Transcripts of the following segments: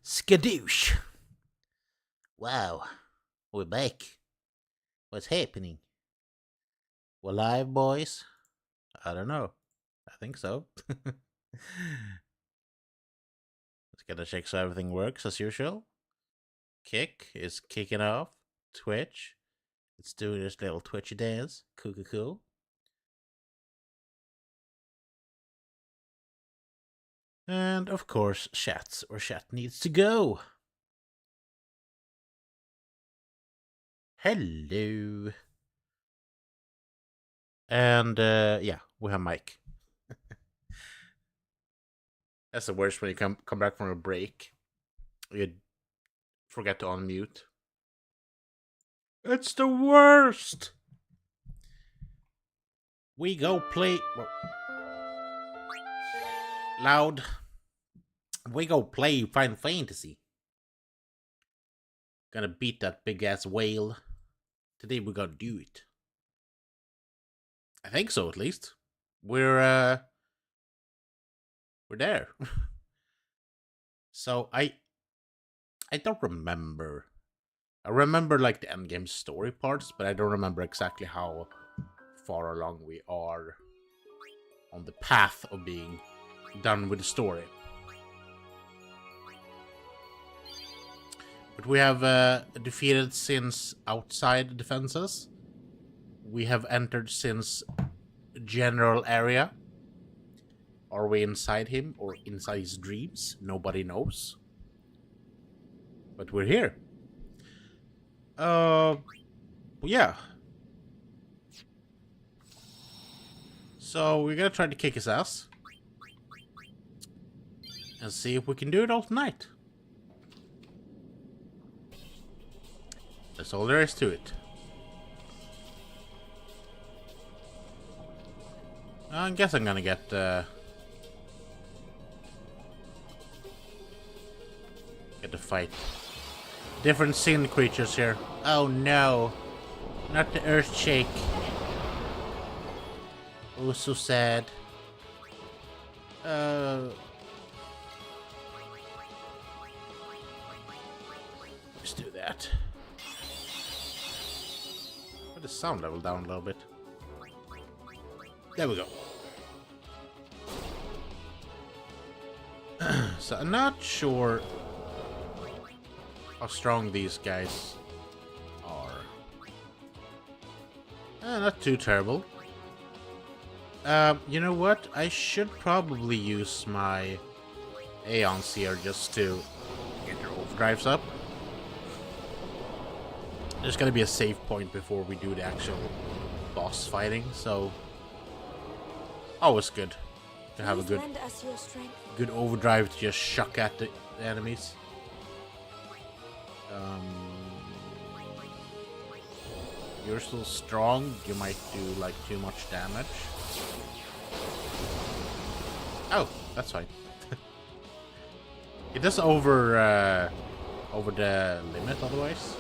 Skadoosh! Wow, we're back. What's happening? We're live, boys? I don't know. I think so. Let's get a check so everything works as usual. Kick is kicking off. Twitch. It's doing this little twitchy dance. Cool. And of course, chats where chat needs to go. Hello. And yeah, we have Mike. That's the worst when you come back from a break. You forget to unmute. It's the worst. We go play loud. We go play Final Fantasy. Gonna beat that big ass whale. Today we're gonna do it. I think so, at least. We're there. So I don't remember. I remember like the endgame story parts, but I don't remember exactly how far along we are on the path of being done with the story. But we have defeated Sin's outside defenses. We have entered Sin's general area. Are we inside him or inside his dreams? Nobody knows. But we're here. Yeah. So we're gonna try to kick his ass. And see if we can do it all tonight. That's all there is to it. I guess I'm gonna get the fight. Different Sin creatures here. Oh no. Not the Earthshake. Oh, so sad. Let's do that. Put the sound level down a little bit. There we go. So I'm not sure how strong these guys are. Not too terrible. You know what? I should probably use my Aeons here just to get their overdrives up. There's gonna be a save point before we do the actual boss fighting, so always good to have a good overdrive to just shuck at the enemies. You're still strong. You might do like too much damage. Oh, that's fine. It does over the limit otherwise.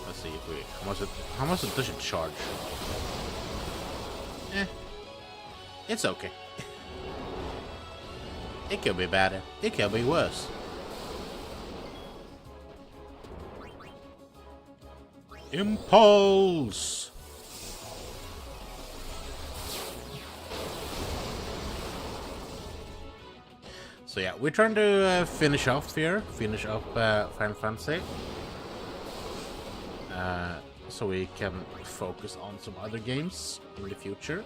Let's see if we how much does it charge? It's okay. It could be better. It could be worse. Impulse! So yeah, we're trying to finish off here. Finish up Final Fantasy. So we can focus on some other games in the future.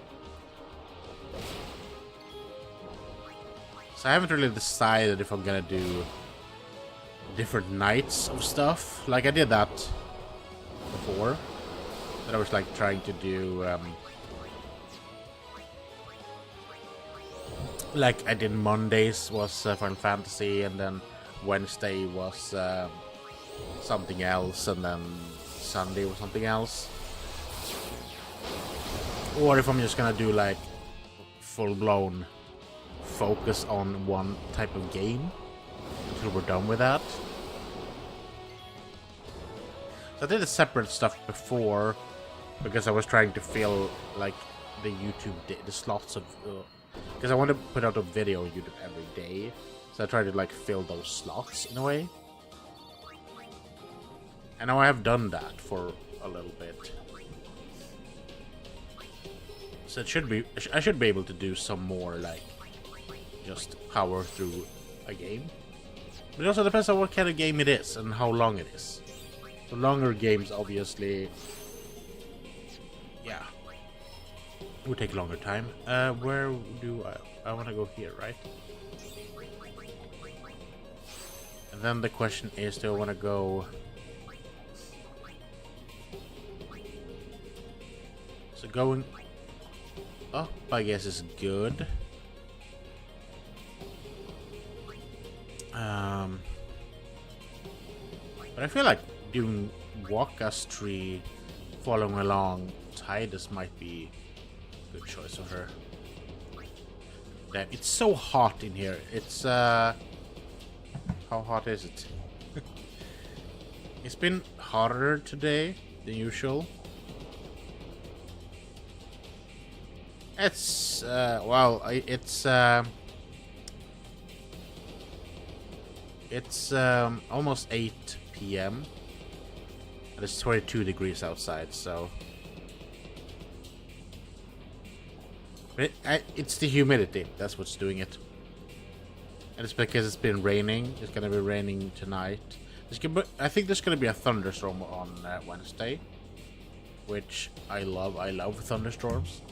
So I haven't really decided if I'm gonna do different nights of stuff. Like I did that before. But I was like trying to do like I did Mondays was Final Fantasy, and then Wednesday was something else, and then Sunday was something else. Or if I'm just gonna do like full-blown focus on one type of game until we're done with that. So I did the separate stuff before because I was trying to fill like the YouTube the slots of because I want to put out a video on YouTube every day, so I try to like fill those slots in a way. And now I have done that for a little bit, so it should be I should be able to do some more like just power through a game. But it also depends on what kind of game it is and how long it is. So longer games, obviously, yeah, would take longer time. Where do I want to go here, right? And then the question is, do I want to go? So going up, I guess, is good. But I feel like doing Wakastri following along Tidus might be a good choice of her. Damn, it's so hot in here. It's how hot is it? It's been hotter today than usual. It's well, it's almost 8 p.m. and it's 22 degrees outside, so it's the humidity that's what's doing it, and it's because it's been raining. It's gonna be raining tonight. I think there's gonna be a thunderstorm on Wednesday, which I love. I love thunderstorms,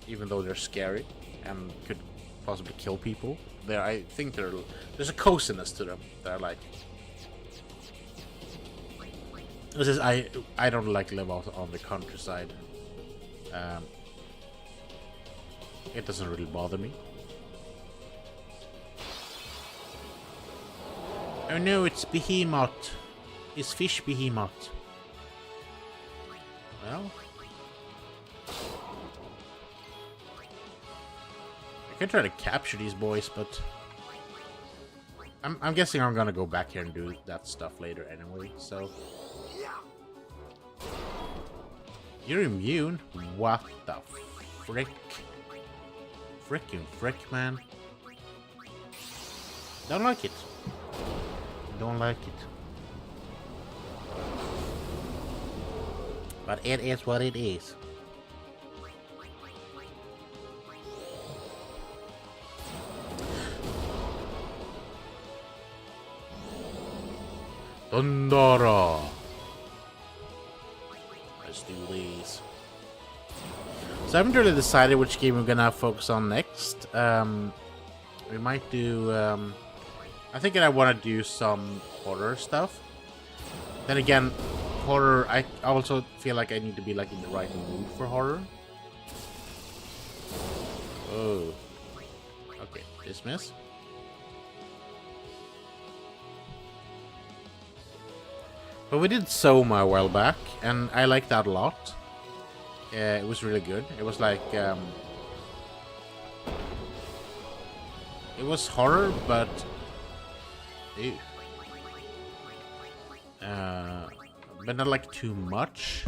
even though they're scary and could possibly kill people. I think there's a coziness to them that I like. This is I don't like live out on the countryside. It doesn't really bother me. Oh no, it's Behemoth. It's Fish Behemoth. Well, I could try to capture these boys, but I'm guessing I'm gonna go back here and do that stuff later anyway, so. You're immune? What the frick? Frickin' frick, man. Don't like it. Don't like it. But it is what it is. Thundara. Let's do these. So I haven't really decided which game we're gonna focus on next. We might do. I think I want to do some horror stuff. Then again, horror. I also feel like I need to be like in the right mood for horror. Oh. Okay, dismiss. But we did Soma a while back, and I liked that a lot. It was really good. It was like it was horror, but ew. But not like too much.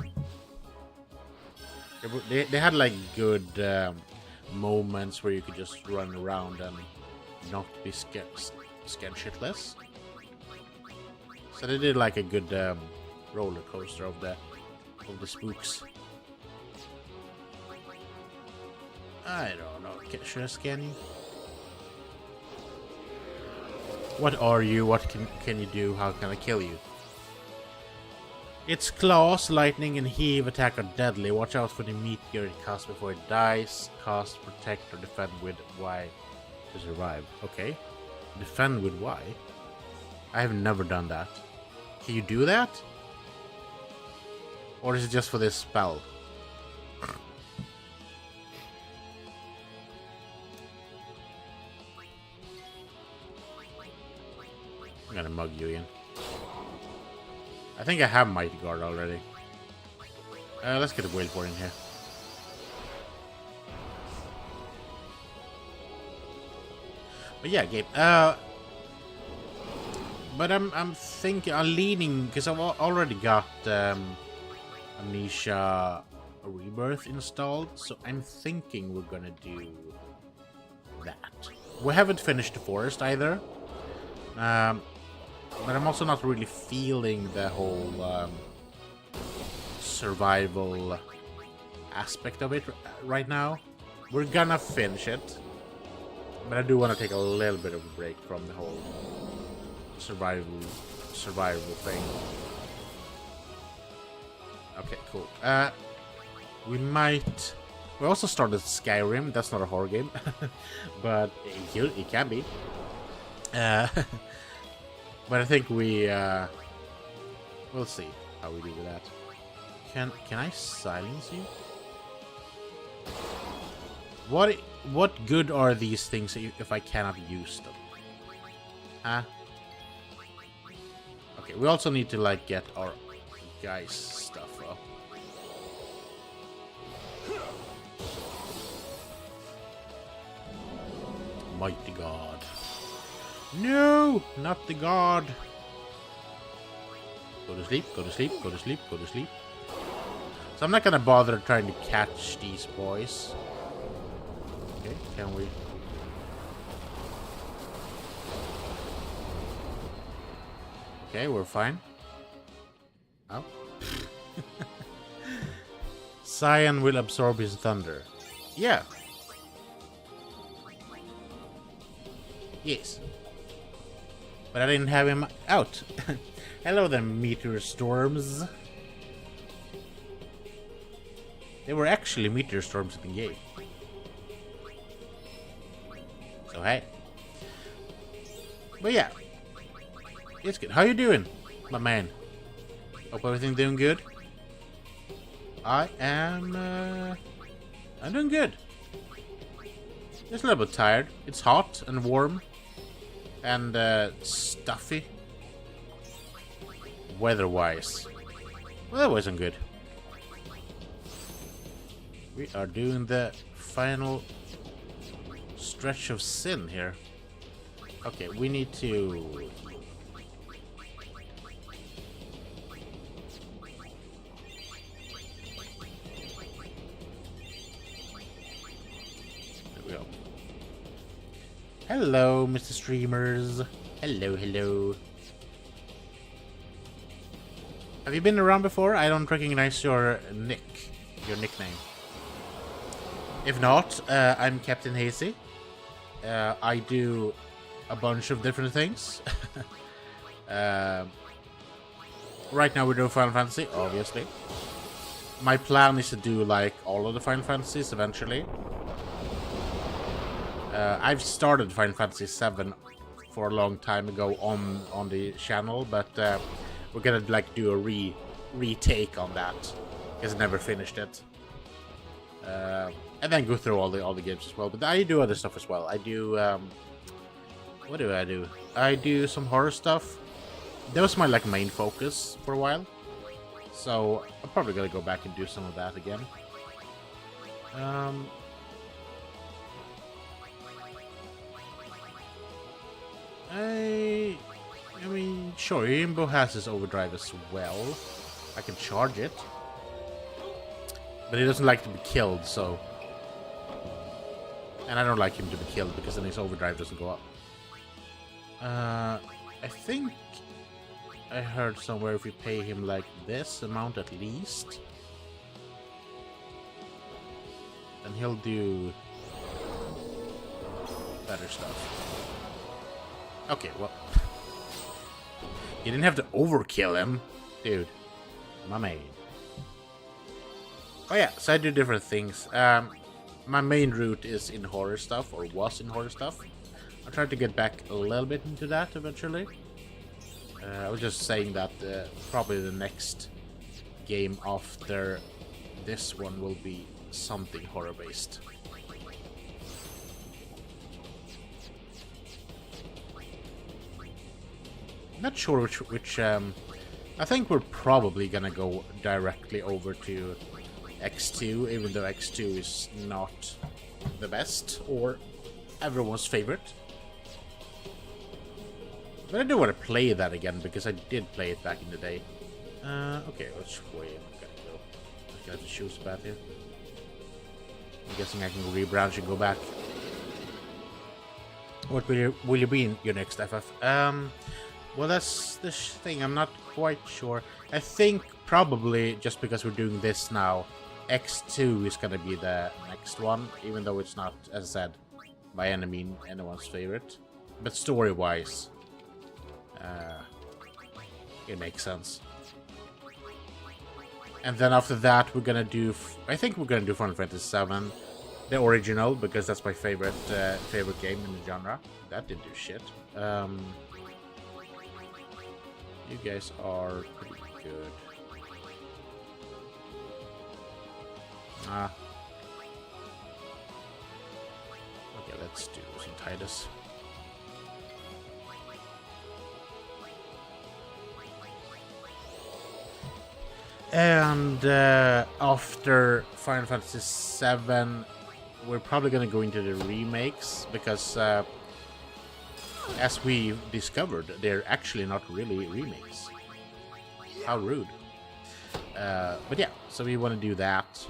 They had like good moments where you could just run around and not be scared shitless. So they did like a good roller coaster of the spooks. I don't know. Should I scan you? What are you? What can you do? How can I kill you? Its claws, lightning, and heave attack are deadly. Watch out for the meteor it casts before it dies. Cast, protect, or defend with Y to survive. Okay. Defend with Y? I have never done that. Can you do that? Or is it just for this spell? I'm gonna mug you in. I think I have Mighty Guard already. Let's get a Whale Board in here. But yeah, Gabe. But I'm thinking, I'm leaning, because I've already got Amnesia a rebirth installed, so I'm thinking we're gonna do that. We haven't finished the forest either, but I'm also not really feeling the whole survival aspect of it right now. We're gonna finish it, but I do want to take a little bit of a break from the whole survival thing. Okay, cool. We also started Skyrim. That's not a horror game, but it can be. But I think we'll see how we do with that. Can I silence you? What good are these things if I cannot use them? Huh? Okay, we also need to like get our guys' stuff up. Mighty God. No! Not the God! Go to sleep, go to sleep, go to sleep, go to sleep. So I'm not gonna bother trying to catch these boys. Okay, can we? Okay, we're fine. Oh. Cyan will absorb his thunder. Yeah. Yes. But I didn't have him out. Hello there, meteor storms. They were actually meteor storms in the game. So hey. But yeah. It's good. How you doing, my man? Hope everything doing good. I'm doing good. Just a little bit tired. It's hot and warm and stuffy. Weather-wise. Well, that wasn't good. We are doing the final stretch of sin here. Okay, we need to... There we go. Hello, Mr. Streamers. Hello, hello. Have you been around before? I don't recognize your nickname. If not, I'm CaptainHaasy. I do a bunch of different things. Right now we're doing Final Fantasy, obviously. My plan is to do like all of the Final Fantasies eventually. I've started Final Fantasy 7 for a long time ago on the channel, but we're gonna like do a retake on that because I never finished it. And then go through all the games as well. But I do other stuff as well. I do what do? I do some horror stuff. That was my like main focus for a while. So I'm probably gonna go back and do some of that again. I mean, sure, Rainbow has his overdrive as well. I can charge it. But he doesn't like to be killed, so... And I don't like him to be killed, because then his overdrive doesn't go up. I think I heard somewhere if we pay him like this amount at least, then he'll do better stuff. Okay, well... You didn't have to overkill him, dude. My man. Oh yeah, so I do different things. My main route is in horror stuff, or was in horror stuff. I'll try to get back a little bit into that eventually. I was just saying that probably the next game after this one will be something horror based. Not sure which I think we're probably gonna go directly over to X2, even though X2 is not the best or everyone's favorite. But I do want to play that again because I did play it back in the day. Okay, which way am I gonna go? I have to choose a path here. I'm guessing I can rebranch and go back. What will you be in your next FF? Well, that's the thing. I'm not quite sure. I think probably just because we're doing this now, X2 is gonna be the next one, even though it's not, as I said, by any means anyone's favorite. But story-wise, it makes sense. And then after that, we're gonna do. I think we're gonna do Final Fantasy VII, the original, because that's my favorite game in the genre. That didn't do shit. You guys are pretty good. Okay, let's do some Titus. And after Final Fantasy VII, we're probably gonna go into the remakes because, as we discovered, they're actually not really remakes. How rude. But yeah, so we want to do that.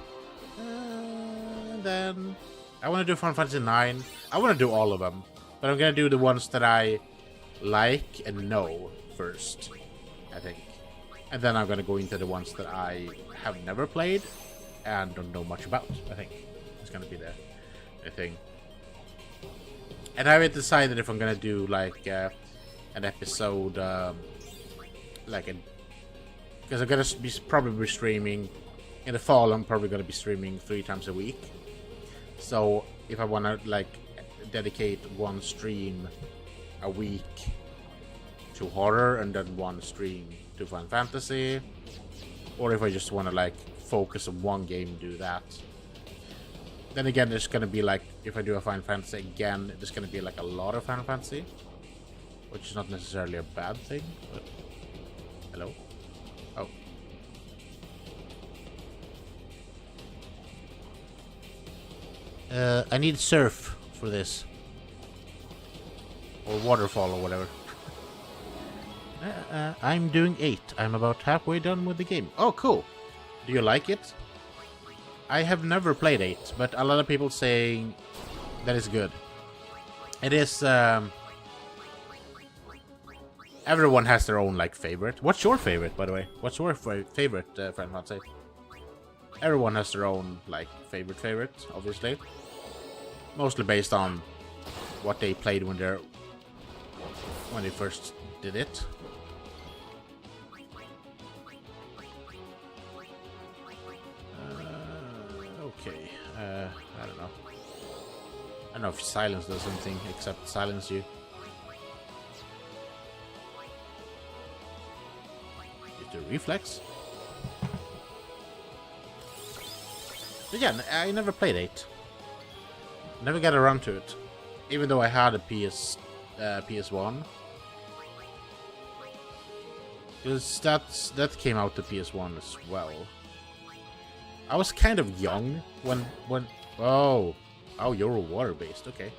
And then I want to do Final Fantasy IX. I want to do all of them, but I'm gonna do the ones that I like and know first, I think. And then I'm gonna go into the ones that I have never played and don't know much about. I think it's gonna be the thing. And I haven't decided if I'm gonna do like an episode, because I'm gonna be probably streaming in the fall. I'm probably gonna be streaming 3 times a week. So if I wanna like dedicate one stream a week to horror and then one stream to Final Fantasy, or if I just want to like focus on one game, do that. Then again, there's gonna be like, if I do a Final Fantasy again, there's gonna be like a lot of Final Fantasy, which is not necessarily a bad thing. But hello. Oh. I need surf for this, or waterfall, or whatever. I'm doing 8. I'm about halfway done with the game. Oh, cool. Do you like it? I have never played 8, but a lot of people saying that it's good. It is, everyone has their own, like, favorite. What's your favorite, by the way? What's your favorite Final Fantasy? Everyone has their own, like, favorite, obviously. Mostly based on what they played when they first did it. Okay, I don't know. I don't know if silence does anything except silence you. Use the reflex. But yeah, I never played 8. Never got around to it, even though I had a PS1. Because that came out to PS1 as well. I was kind of young when oh, you're water based. Okay,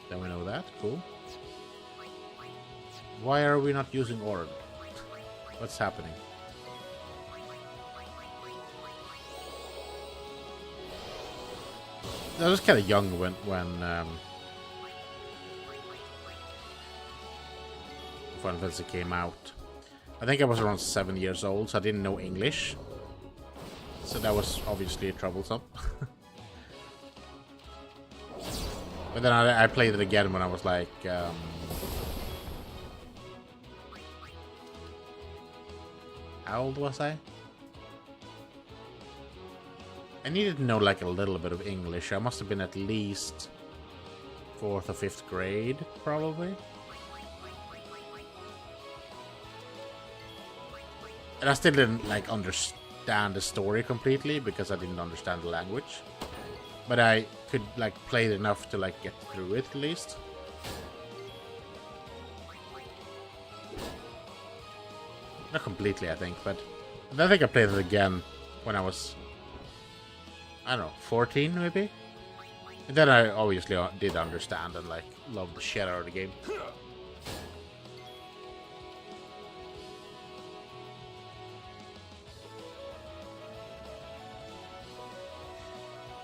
then we know that. Cool. Why are we not using Orin? What's happening? I was kind of young when Final Fantasy came out. I think I was around 7 years old, so I didn't know English. So that was obviously troublesome. But then I played it again when I was like... how old was I? I needed to know like a little bit of English. I must have been at least 4th or 5th grade, probably. And I still didn't like understand the story completely because I didn't understand the language. But I could like play it enough to like get through it at least. Not completely, I think, but I think I played it again when I was, I don't know, 14 maybe? And then I obviously did understand and like loved the shit out of the game.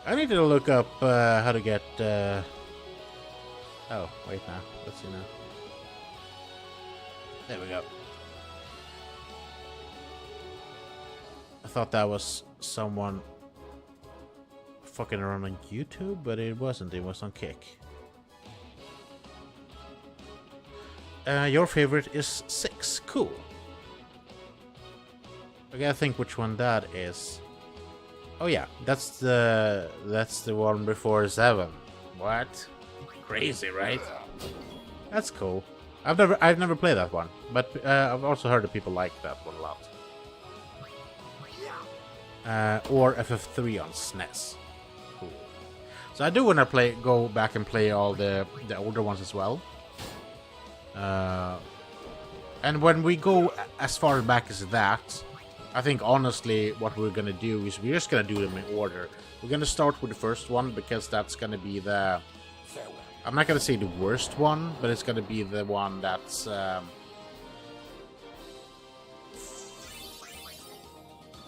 I need to look up how to get... Oh, wait now. Let's see now. There we go. I thought that was someone fucking around on YouTube, but it wasn't. It was on Kick. Your favorite is 6. Cool. I gotta think which one that is. Oh yeah, that's the one before 7. What? Crazy, right? That's cool. I've never played that one, but I've also heard that people like that one a lot. Or FF3 on SNES. Cool. So I do want to go back and play all the older ones as well. And when we go as far back as that, I think honestly what we're gonna do is we're just gonna do them in order. We're gonna start with the first one because that's gonna be the... I'm not gonna say the worst one, but it's gonna be the one that's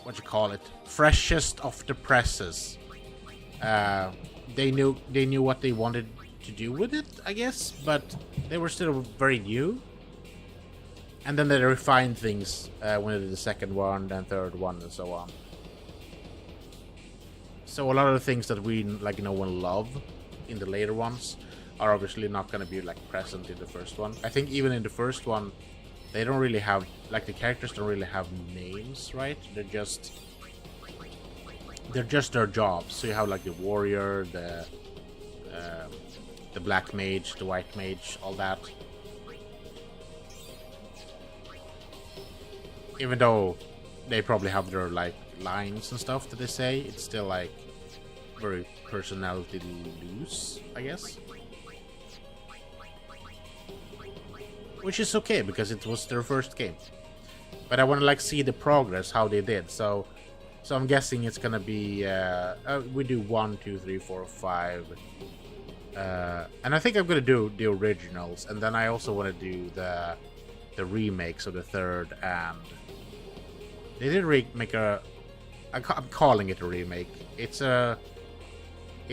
what you call it, freshest off the presses. They knew what they wanted to do with it, I guess, but they were still very new. And then they refined things when they did the second one, then third one, and so on. So a lot of the things that we will love in the later ones are obviously not going to be present in the first one. I think even in the first one, they don't really have the characters don't really have names, right? They're just their jobs. So you have the warrior, the black mage, the white mage, all that. Even though they probably have their lines and stuff that they say, it's still very personality loose, I guess. Which is okay because it was their first game. But I want to see the progress, how they did. So I'm guessing it's gonna be we do 1, 2, 3, 4, 5. And I think I'm gonna do the originals, and then I also want to do the remakes of the third, and they did make I'm calling it a remake. It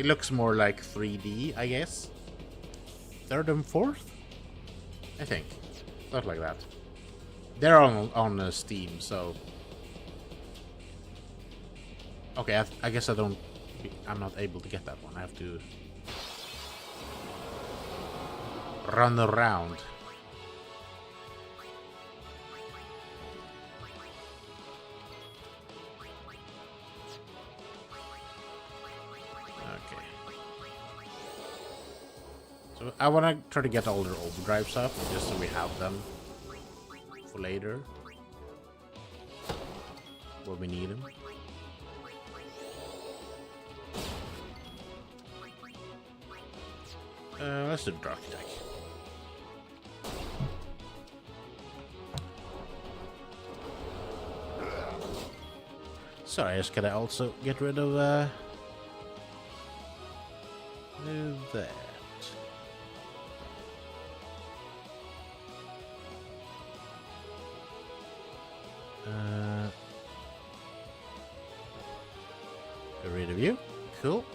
looks more like 3D, I guess. Third and fourth, I think, stuff like that. They're on Steam, so okay. I guess I'm not able to get that one. I have to run around. Okay. So I want to try to get all their overdrives up, just so we have them for later, when we need them. Let's do Dark Attack. Sorry, I just gotta also get rid of that. Get rid of you. Cool.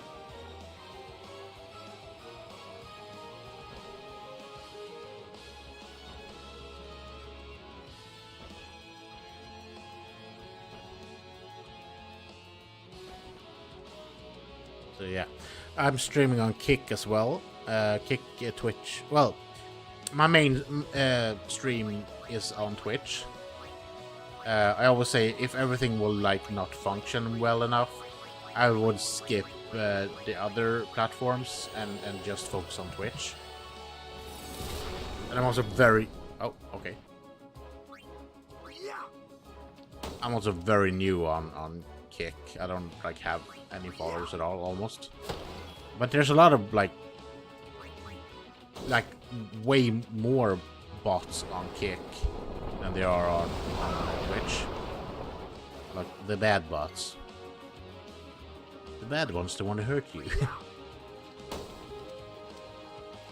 So yeah, I'm streaming on Kick as well. Kick, Twitch. Well, my main stream is on Twitch. I always say if everything will not function well enough, I would skip the other platforms and just focus on Twitch. And I'm also very... Oh, okay. I'm also very new on Kick. I don't have any followers at all, almost. But there's a lot of way more bots on Kick than there are on Twitch. The bad bots. The bad ones that want to hurt you.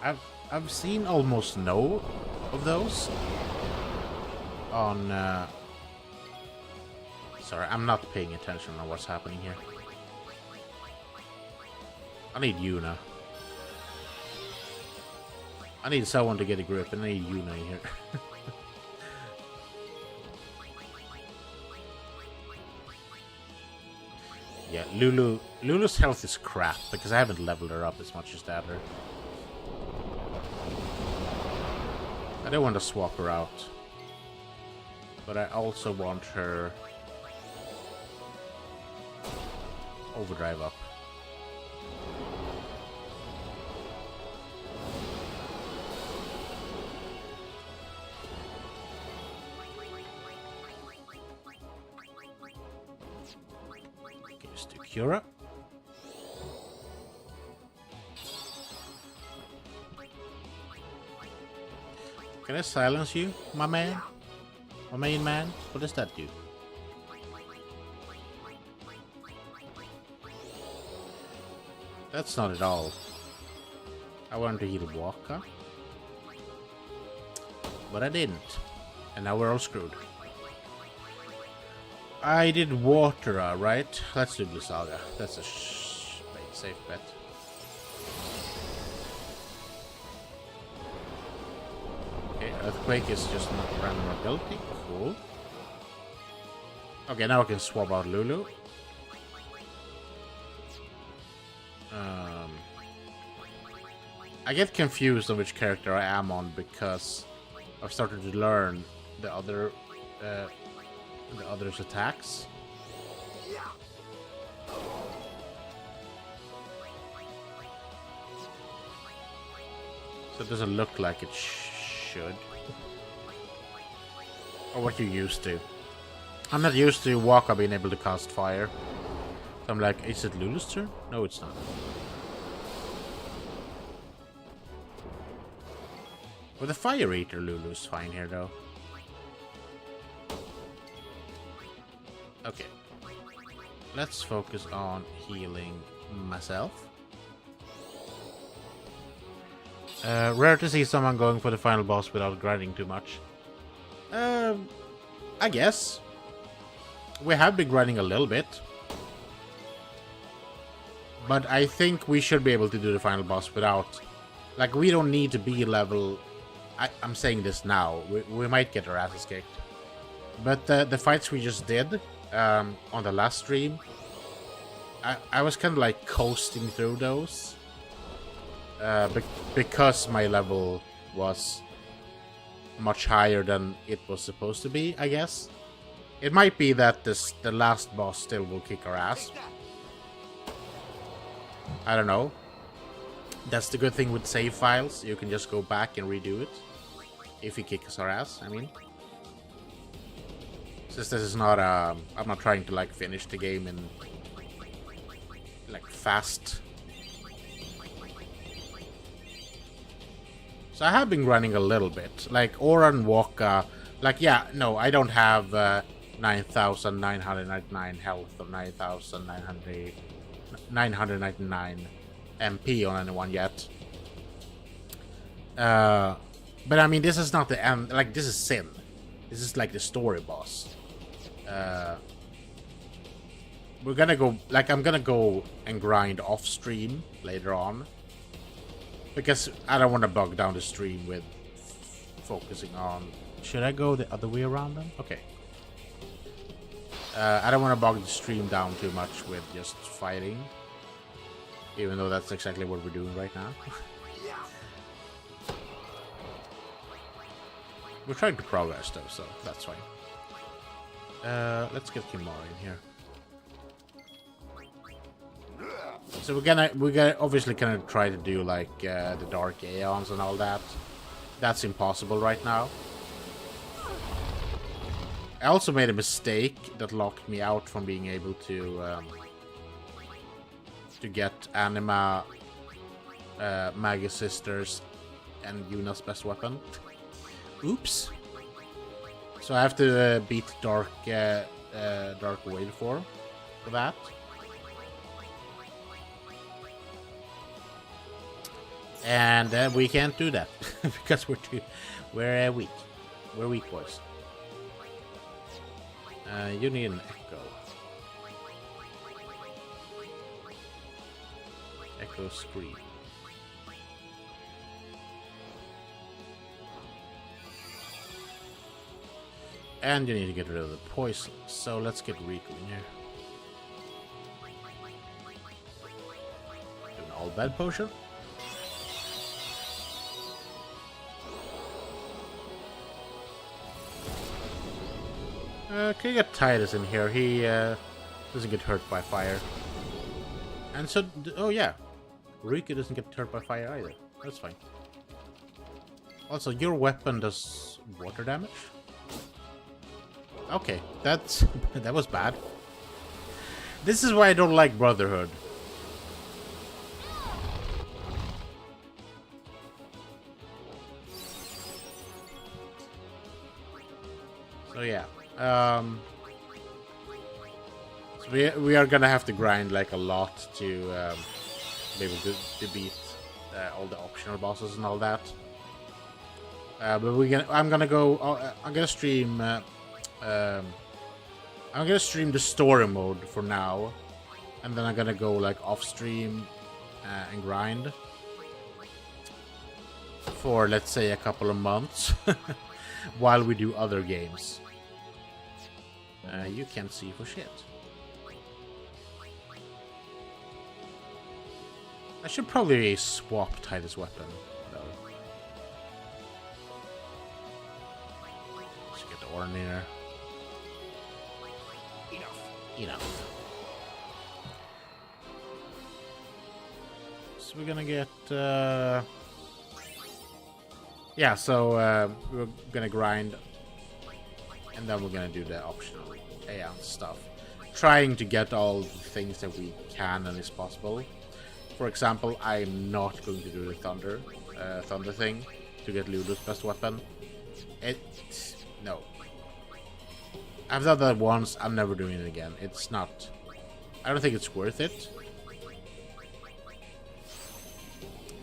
I've seen almost no of those on sorry, I'm not paying attention on what's happening here. I need Yuna. I need someone to get a grip, and I need Yuna in here. Yeah, Lulu's health is crap because I haven't leveled her up as much as that. I don't want to swap her out, but I also want her overdrive up. Cura. Can I silence you, my man? My main man? What does that do? That's not at all. I wanted to heal Walker, but I didn't. And now we're all screwed. I did water, right? Let's do Blue Saga. That's a safe bet. Okay, Earthquake is just not random ability. Cool. Okay, now I can swap out Lulu. I get confused on which character I am on because I've started to learn the other's attacks. So it doesn't look like it should. Or what you used to. I'm not used to Waka being able to cast fire. So I'm like, is it Lulu's turn? No, it's not. With the Fire Eater, Lulu's fine here though. Okay. Let's focus on healing myself. Rare to see someone going for the final boss without grinding too much. I guess. We have been grinding a little bit. But I think we should be able to do the final boss without... Like, we don't need to be level... I'm saying this now. We might get our asses kicked. But the fights we just did on the last stream, I was kind of like coasting through those. Because my level was much higher than it was supposed to be, I guess. It might be that the last boss still will kick our ass. I don't know. That's the good thing with save files. You can just go back and redo it. If he kicks our ass, I mean. Since this is not I'm not trying to like finish the game in like fast. So I have been grinding a little bit. Like Oran Waka, like yeah, no, I don't have 9,999 health or 9,999 MP on anyone yet. But I mean, this is not the end. Like, this is Sin. This is like the story boss. We're gonna go... Like, I'm gonna go and grind off stream later on. Because I don't want to bog down the stream with focusing on... Should I go the other way around then? Okay. I don't want to bog the stream down too much with just fighting. Even though that's exactly what we're doing right now. We're trying to progress though, so that's fine. Let's get Kimara in here. So we're gonna obviously gonna try to do like the Dark Aeons and all that. That's impossible right now. I also made a mistake that locked me out from being able to get Anima, Magus Sisters, and Yuna's best weapon. Oops. So I have to beat Dark Wade for that. And we can't do that because we're weak. We're weak boys. You need an echo. Echo Scream. And you need to get rid of the poison. So let's get Rico in here. Do an all bad potion. Can you get Titus in here? He doesn't get hurt by fire. And so, oh yeah, Rico doesn't get hurt by fire either. That's fine. Also, your weapon does water damage? Okay, that was bad. This is why I don't like Brotherhood. So yeah, so we are gonna have to grind like a lot to be able to beat all the optional bosses and all that. But I'm gonna stream. I'm gonna stream the story mode for now, and then I'm gonna go like off stream and grind for, let's say, a couple of months while we do other games. You can't see for shit. I should probably swap Titus' weapon though. Let's get the Ornir. Enough. So we're gonna get yeah, so we're gonna grind, and then we're gonna do the optional AI stuff, trying to get all the things that we can and is possible. For example, I'm not going to do the thunder thing to get Lulu's best weapon. No. I've done that once, I'm never doing it again. It's not... I don't think it's worth it.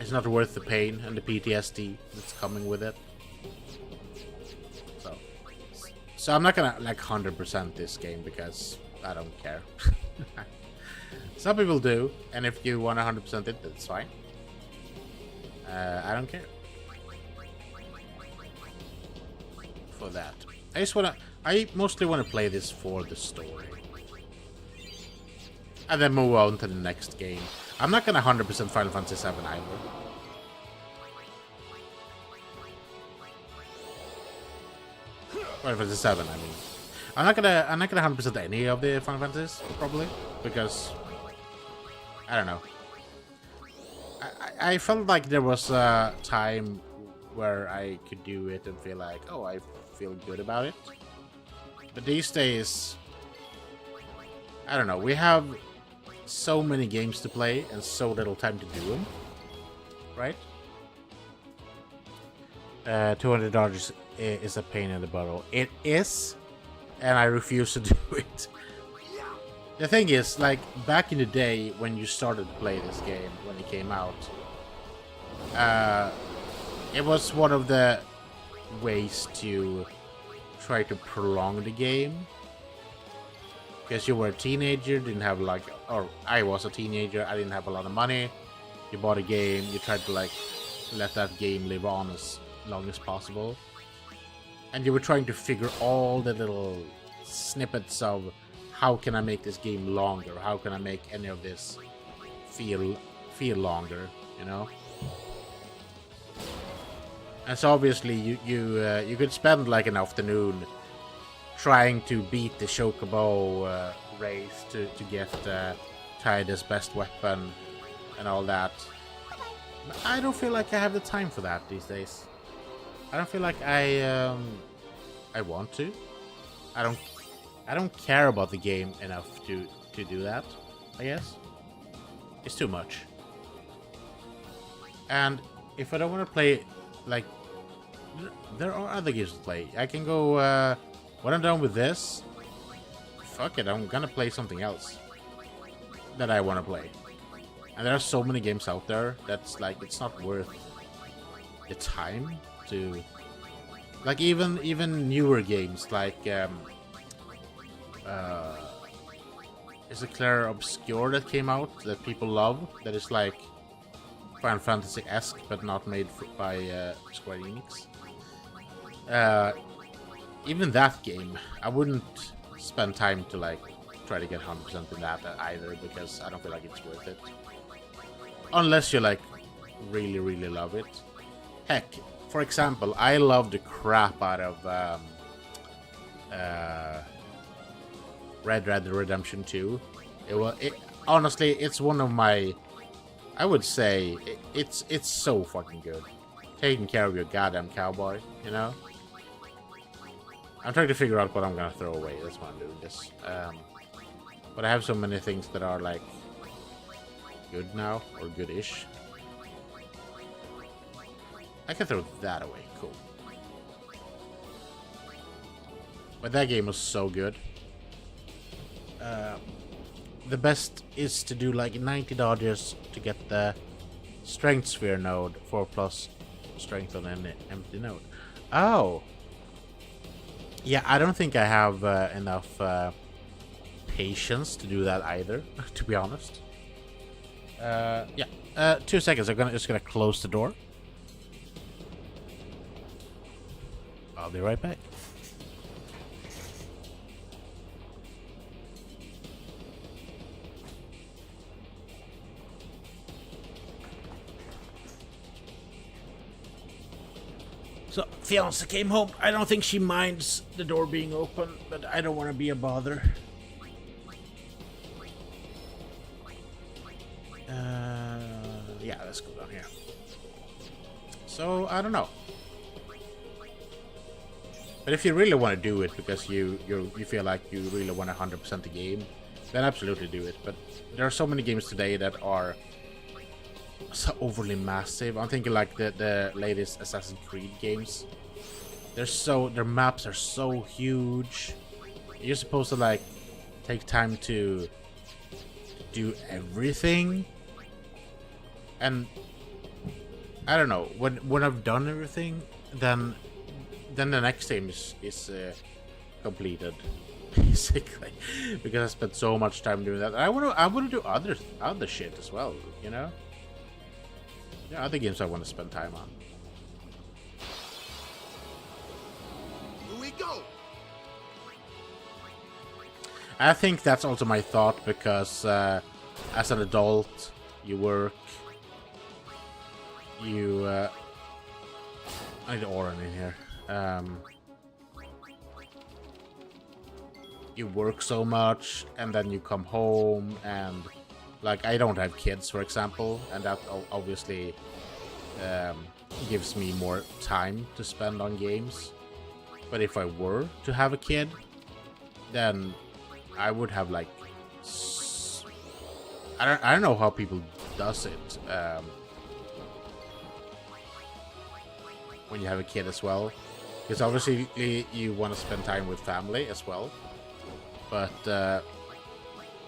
It's not worth the pain and the PTSD that's coming with it. So I'm not gonna like 100% this game because I don't care. Some people do, and if you want 100% it, that's fine. I don't care. For that. I mostly want to play this for the story. And then move on to the next game. I'm not gonna 100% Final Fantasy 7 either. Final Fantasy 7, I mean. I'm not gonna 100% any of the Final Fantasies, probably, because I don't know. I felt like there was a time where I could do it and feel like, oh, I feel good about it. But these days, I don't know. We have so many games to play and so little time to do them, right? $200 is a pain in the bottle. It is, and I refuse to do it. The thing is, like, back in the day when you started to play this game, when it came out, it was one of the ways to try to prolong the game. Because you were a teenager, didn't have like, or I was a teenager, I didn't have a lot of money. You bought a game, you tried to like let that game live on as long as possible. And you were trying to figure all the little snippets of how can I make this game longer? How can I make any of this feel longer, you know? And so obviously you could spend like an afternoon trying to beat the Chocobo race to get Titus' best weapon and all that. But I don't feel like I have the time for that these days. I don't feel like I want to. I don't care about the game enough to do that, I guess. It's too much. And if I don't want to play, like, there are other games to play. I can go, when I'm done with this, fuck it, I'm gonna play something else that I want to play. And there are so many games out there that's like, it's not worth the time to, like, even newer games like is a Claire Obscure that came out that people love. That is like Final Fantasy-esque, but not made by Square Enix. Even that game, I wouldn't spend time to like try to get 100% in that either, because I don't feel like it's worth it. Unless you like really, really love it. Heck, for example, I love the crap out of Red Dead Redemption 2. Honestly, it's one of my, I would say, it's so fucking good. Taking care of your goddamn cowboy, you know? I'm trying to figure out what I'm gonna throw away. That's why I'm doing this. But I have so many things that are like good now, or good-ish. I can throw that away. Cool. But that game was so good. The best is to do like 90 dodges to get the strength sphere node, 4+ strength on an empty node. Oh! Yeah, I don't think I have enough patience to do that either, to be honest. Yeah, 2 seconds. I'm just gonna close the door. I'll be right back. So, fiance came home. I don't think she minds the door being open, but I don't want to be a bother. Yeah, let's go down here. So, I don't know. But if you really want to do it because you feel like you really want to 100% the game, then absolutely do it. But there are so many games today that are so overly massive. I'm thinking like the latest Assassin's Creed games. Their maps are so huge. You're supposed to like take time to do everything, and I don't know, when I've done everything, then the next game is completed, basically, because I spent so much time doing that. I want to do other shit as well, you know. Yeah, other games I want to spend time on. Here we go. I think that's also my thought, because as an adult, you work. I need Oren in here. You work so much, and then you come home, and like I don't have kids, for example, and that obviously gives me more time to spend on games. But if I were to have a kid, then I would have like I don't know how people does it when you have a kid as well, because obviously you want to spend time with family as well, but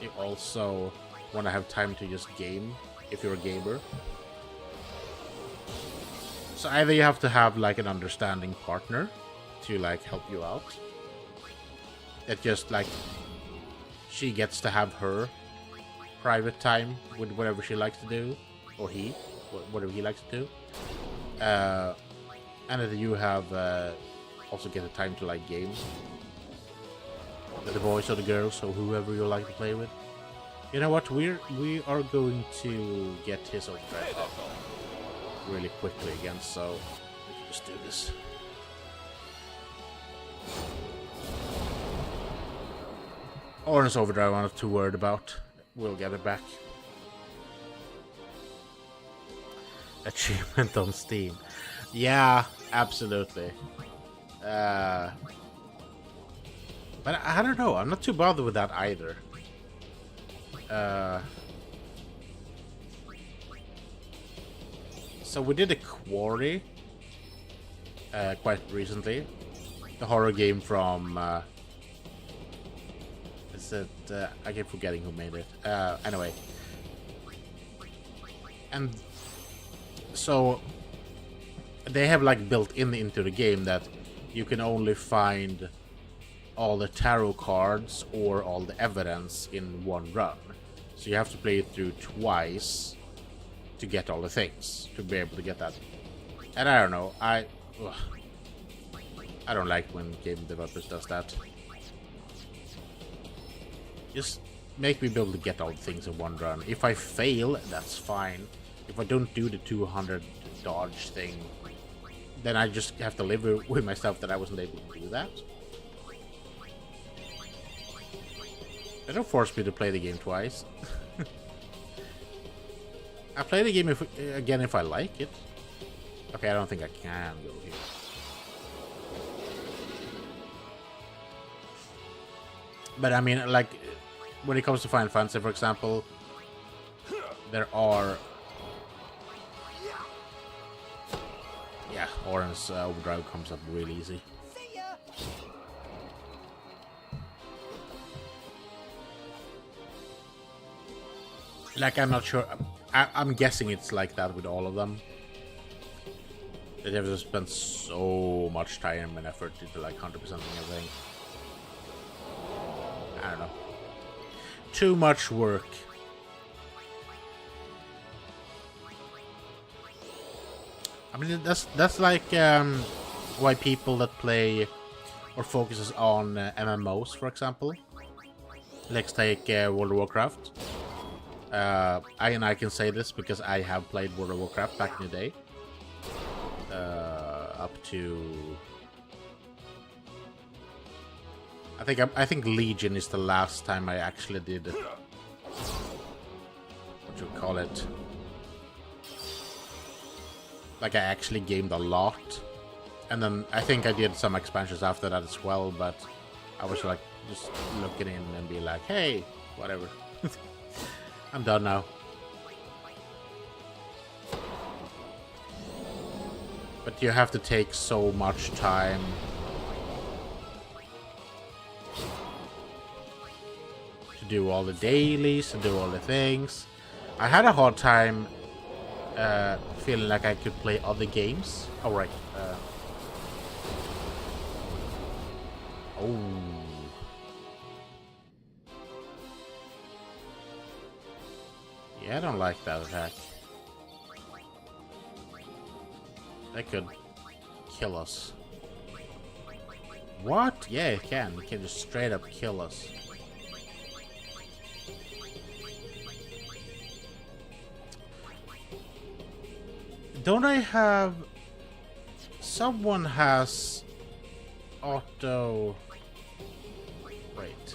you also want to have time to just game if you're a gamer. So either you have to have like an understanding partner to like help you out, that just like she gets to have her private time with whatever she likes to do, or whatever he likes to do, and that you have also get the time to like game, the boys or the girls or whoever you like to play with. You know what? We are going to get his own drive really quickly again, so we can just do this. Orange Overdrive I'm not too worried about. We'll get it back. Achievement on Steam. Yeah, absolutely. But I don't know. I'm not too bothered with that either. So we did a Quarry quite recently. The horror game from is it I keep forgetting who made it. Anyway. And so they have like built into the game that you can only find all the tarot cards or all the evidence in one run. So you have to play it through twice to get all the things, to be able to get that. And I don't know, I don't like when game developers does that. Just make me be able to get all the things in one run. If I fail, that's fine. If I don't do the 200 dodge thing, then I just have to live with myself that I wasn't able to do that. They don't force me to play the game twice. I play the game again if I like it. Okay, I don't think I can go here. But I mean, like, when it comes to Final Fantasy, for example, there are... Yeah, Orange Overdrive comes up really easy. Like, I'm not sure. I'm guessing it's like that with all of them. They have to spend so much time and effort into like 100% everything. I don't know. Too much work. I mean, that's like why people that play or focuses on MMOs, for example. Let's take World of Warcraft. I can say this because I have played World of Warcraft back in the day. Up to... I think Legion is the last time I actually did... What do you call it? Like, I actually gamed a lot. And then I think I did some expansions after that as well, but I was like just looking in and be like, hey, whatever. I'm done now. But you have to take so much time. To do all the dailies, to do all the things. I had a hard time feeling like I could play other games. Oh, right. Oh. Yeah, I don't like that attack. That could kill us. What? Yeah, it can. It can just straight up kill us. Don't I have... Someone has... Auto... Wait.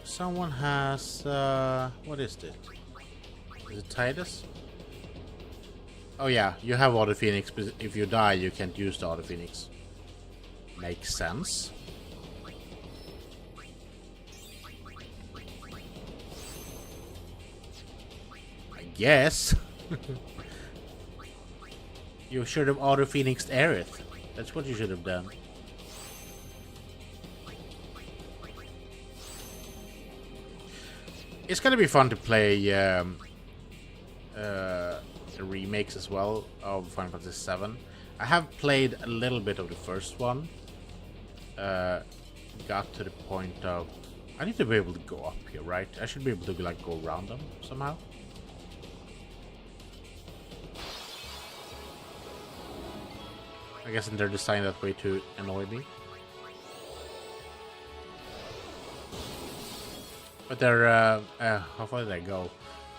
Someone has... what is it? Is it Titus? Oh yeah, you have Auto Phoenix, but if you die, you can't use the Auto Phoenix. Makes sense. I guess. You should have Auto Phoenixed Aerith. That's what you should have done. It's gonna be fun to play the remakes as well of Final Fantasy VII. I have played a little bit of the first one. Got to the point of... I need to be able to go up here, right? I should be able to like go around them somehow. I guess they're designed that way to annoy me. But they're, how far did I go?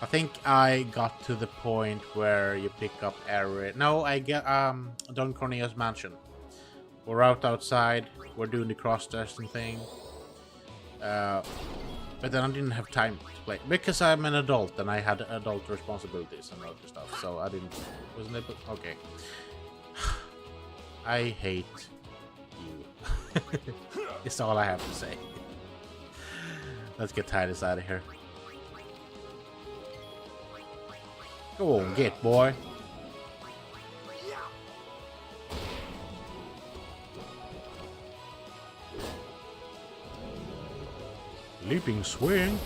I think I got to the point where you pick up area. No, I get, Don Corneo's mansion. We're out outside, we're doing the cross-testing thing. But then I didn't have time to play. Because I'm an adult and I had adult responsibilities and other stuff. So I didn't, wasn't able, okay. I hate you. It's all I have to say. Let's get Titus out of here. Go on, get boy. Leaping swing.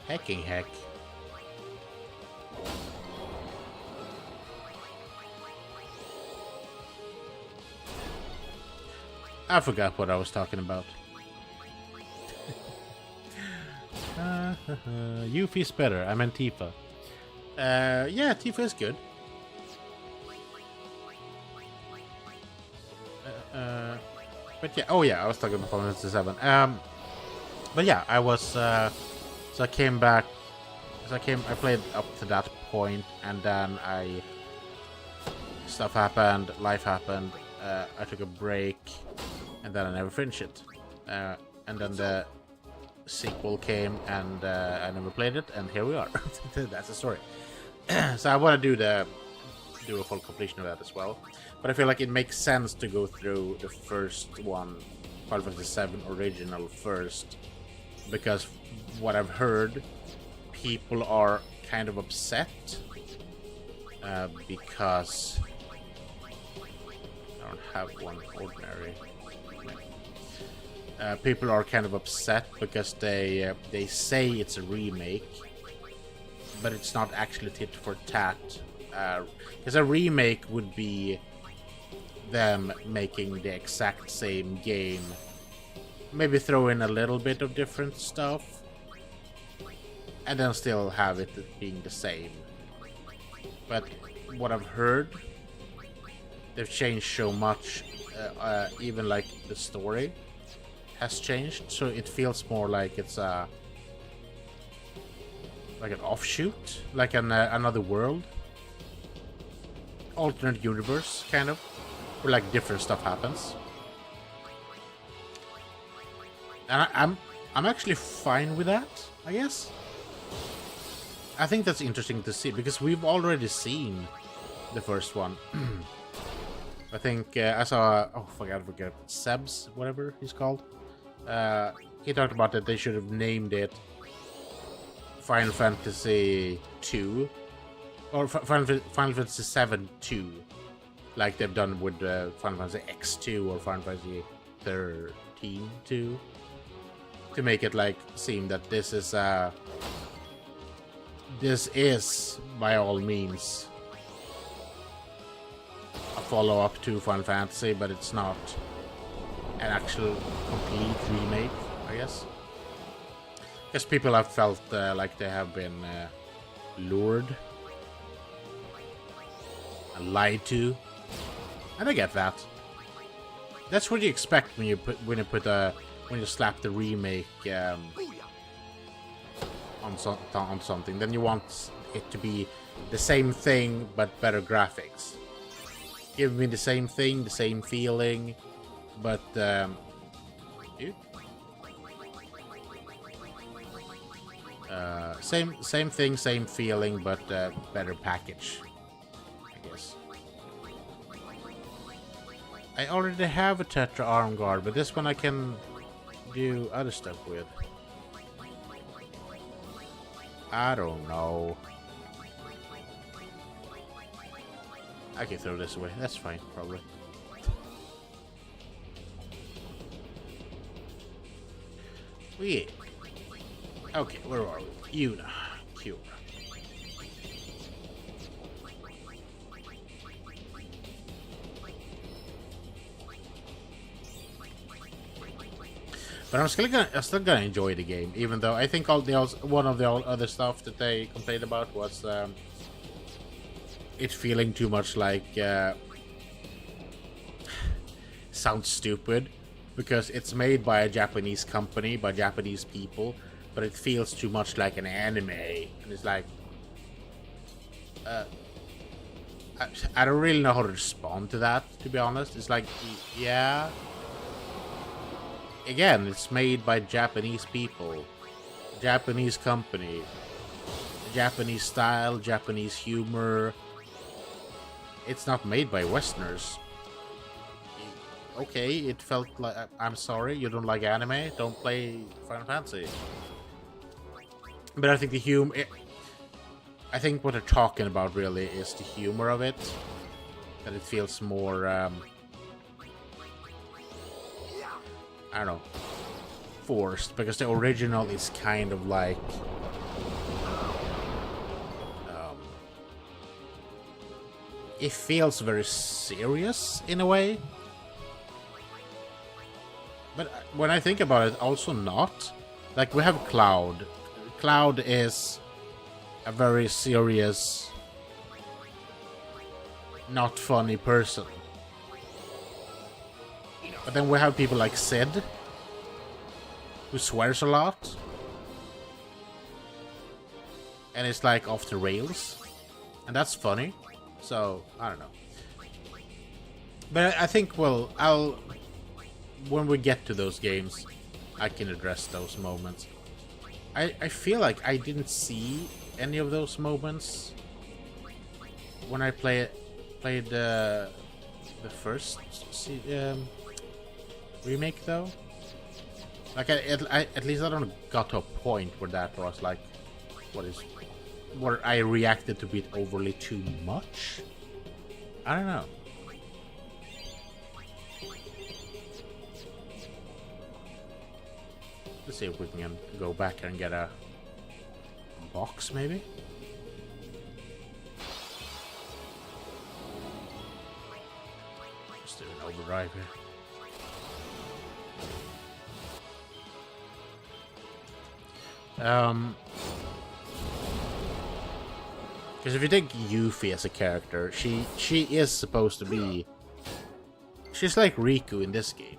Hacking hack. I forgot what I was talking about. Yuffie is better. I meant Tifa. Yeah, Tifa is good. But yeah, oh yeah, I was talking about Final Fantasy 7. But yeah, I was so I came back. So I played up to that point, and then stuff happened, life happened. I took a break, and then I never finished it. And then the sequel came, and I never played it, and here we are. That's the story. So I want to do a full completion of that as well. But I feel like it makes sense to go through the first one, Final Fantasy VII original first, because what I've heard, people are kind of upset because I don't have one ordinary. People are kind of upset because they say it's a remake, but it's not actually tit for tat. Because a remake would be them making the exact same game, maybe throw in a little bit of different stuff, and then still have it being the same. But what I've heard, they've changed so much, even like the story has changed, so it feels more like it's like an offshoot, like another world, alternate universe, kind of, where like different stuff happens. And I'm actually fine with that, I guess. I think that's interesting to see, because we've already seen the first one. I think I saw, oh, I forget, Sebs, whatever he's called. He talked about that they should have named it Final Fantasy 2 or Final Fantasy 7 2, like they've done with Final Fantasy X2 or Final Fantasy 13 2, to make it like seem that this is by all means a follow-up to Final Fantasy, but it's not an actual complete remake, I guess. Because people have felt like they have been lured and lied to, and I get that. That's what you expect when you slap the remake on something. Then you want it to be the same thing but better graphics. Give me the same thing, the same feeling, but same thing, same feeling, but better package, I guess. I already have a Tetra arm guard, but this one I can do other stuff with. I don't know. I can throw this away. That's fine, probably. Yeah. Okay, where are we? Yuna. Cube. But I'm still gonna enjoy the game, even though I think one of the other stuff that they complained about was it feeling too much like sounds stupid, because it's made by a Japanese company, by Japanese people, but it feels too much like an anime, and it's like I don't really know how to respond to that, to be honest. It's like, yeah, again, it's made by Japanese people, Japanese company, Japanese style, Japanese humor. It's not made by Westerners. Okay, it felt like, I'm sorry, you don't like anime, don't play Final Fantasy. But I think the humor, I think what they're talking about really is the humor of it, that it feels more, I don't know, forced, because the original is kind of like, it feels very serious in a way. But when I think about it, also not. Like, we have Cloud. Cloud is a very serious, not funny person. But then we have people like Sid, who swears a lot. And it's like off the rails. And that's funny. So, I don't know. But I think, well, when we get to those games, I can address those moments. I feel like I didn't see any of those moments when I played the first remake, though. Like, at least I don't got to a point where that was like, where I reacted to it overly too much. I don't know. Let's see if we can go back and get a box, maybe. Just do an overdrive here. Because if you take Yuffie as a character, she is supposed to be... She's like Riku in this game.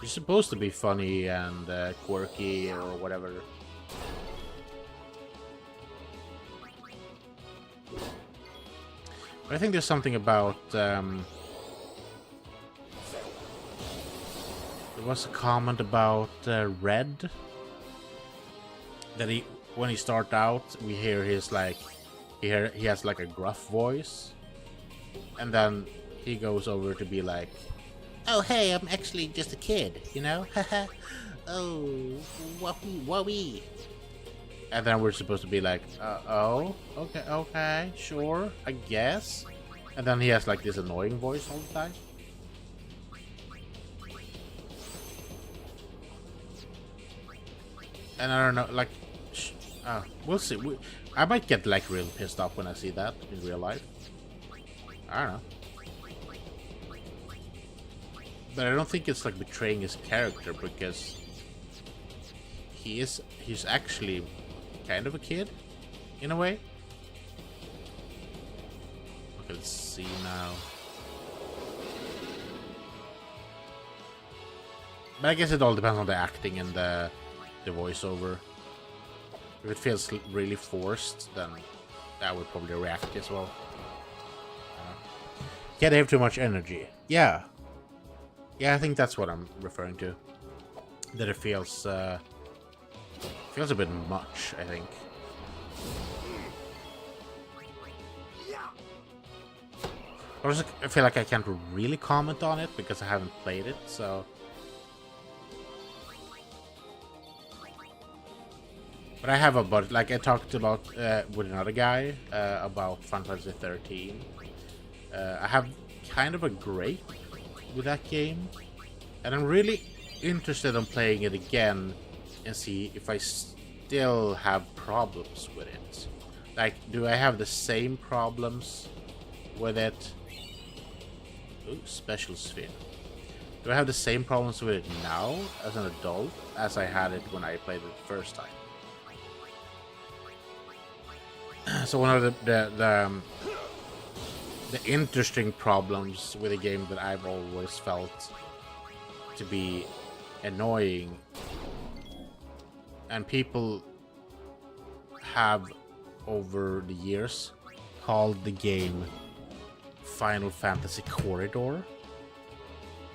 She's supposed to be funny and quirky or whatever. But I think there's something about... there was a comment about Red. That when he starts out, we hear his like... He has like a gruff voice. And then he goes over to be like... Oh, hey, I'm actually just a kid, you know? Haha. Oh, wowee. And then we're supposed to be like, oh, okay, sure, I guess. And then he has like this annoying voice all the time. And I don't know, like, we'll see. I might get like real pissed off when I see that in real life. I don't know. But I don't think it's like betraying his character, because he's actually kind of a kid in a way. Okay, let's see now. But I guess it all depends on the acting and the voiceover. If it feels really forced, then I would probably react as well. Can't have too much energy. Yeah. Yeah, I think that's what I'm referring to. That it feels a bit much, I think. Also, I feel like I can't really comment on it because I haven't played it, so... But I have like I talked about with another guy about Final Fantasy 13. I have kind of a grape with that game, and I'm really interested in playing it again and see if I still have problems with it. Like, do I have the same problems with it? Ooh, special sphere. Do I have the same problems with it now as an adult as I had it when I played it the first time? So one of the interesting problems with a game that I've always felt to be annoying, and people have over the years called the game Final Fantasy Corridor,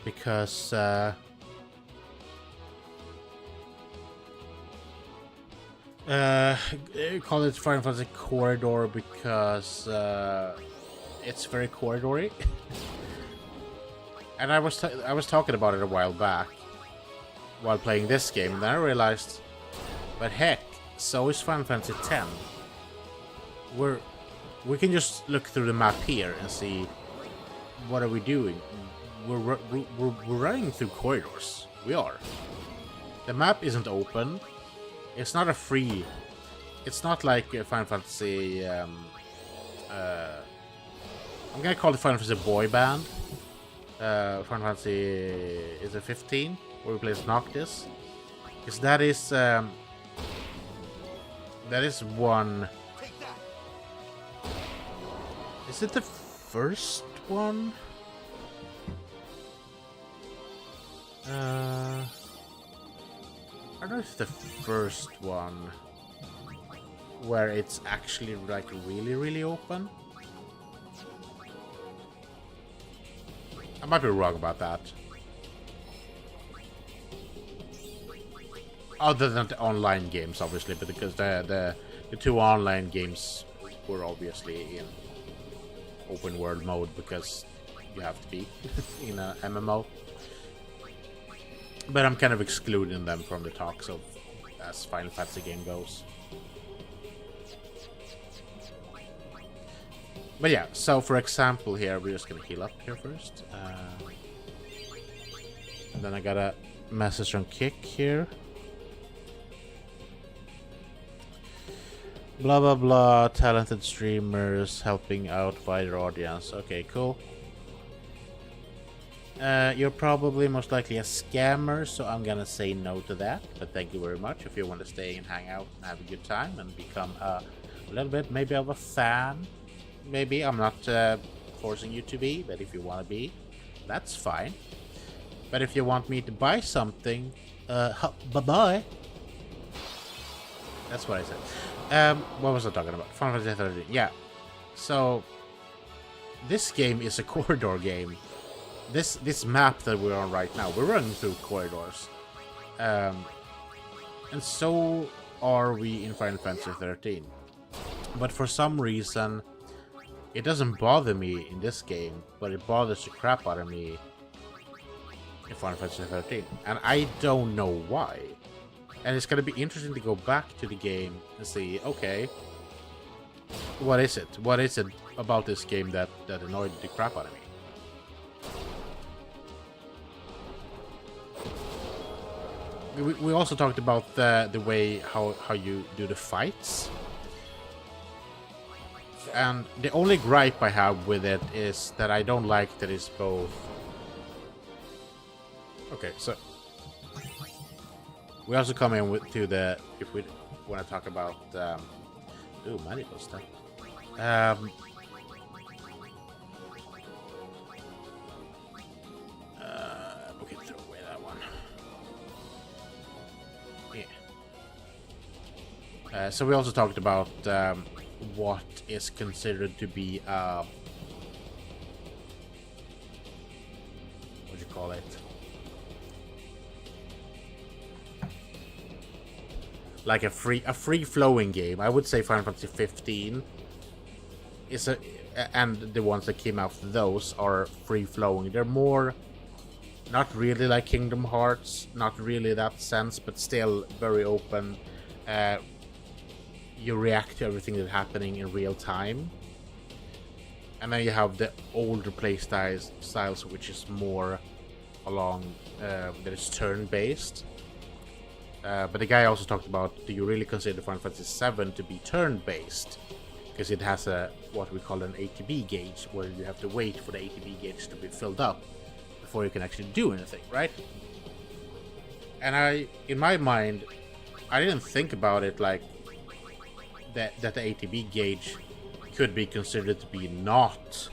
because call it Final Fantasy Corridor because it's very corridory. And I was talking about it a while back while playing this game, and then I realized, but heck, so is Final Fantasy X. We can just look through the map here and see what are we doing. We're running through corridors. We are. The map isn't open. It's not a free... It's not like Final Fantasy... I'm gonna call it Final Fantasy Boy Band. Final Fantasy... Is it 15? where we place Noctis, because that is one. Take that. Is it the first one? I don't know if it's the first one where it's actually like really open. I might be wrong about that. Other than the online games, obviously, but because the two online games were obviously in open world mode because you have to be in a MMO. But I'm kind of excluding them from the talks of as Final Fantasy game goes. But yeah, so for example here, we're just gonna heal up here first. And then I got a message from Kick here. Blah blah blah, talented streamers helping out wider audience. Okay, cool. You're probably most likely a scammer, so I'm gonna say no to that. But thank you very much if you want to stay and hang out and have a good time and become a little bit maybe of a fan. Maybe I'm not forcing you to be, but if you want to be, that's fine. But if you want me to buy something, bye-bye. That's what I said. What was I talking about? Final Fantasy 13. Yeah. So this game is a corridor game. This map that we're on right now, we're running through corridors, and so are we in Final Fantasy 13. But for some reason, it doesn't bother me in this game, but it bothers the crap out of me in Final Fantasy 13, and I don't know why. And it's gonna be interesting to go back to the game and see, okay, what is it? What is it about this game that annoyed the crap out of me? We also talked about the way how you do the fights. And the only gripe I have with it is that I don't like that it's both... Okay, so... We also come in to the... If we want to talk about... Ooh, medical stuff. We can throw away that one. Yeah. So we also talked about what is considered to be what do you call it? Like a free flowing game. I would say Final Fantasy 15 is and the ones that came after those are free flowing. They're more not really like Kingdom Hearts, not really that sense, but still very open. You react to everything that's happening in real time. And then you have the older play styles which is more along that is turn-based. But the guy also talked about, do you really consider Final Fantasy VII to be turn-based? Because it has a what we call an ATB gauge, where you have to wait for the ATB gauge to be filled up before you can actually do anything, right? And in my mind, I didn't think about it like that the ATB gauge could be considered to be not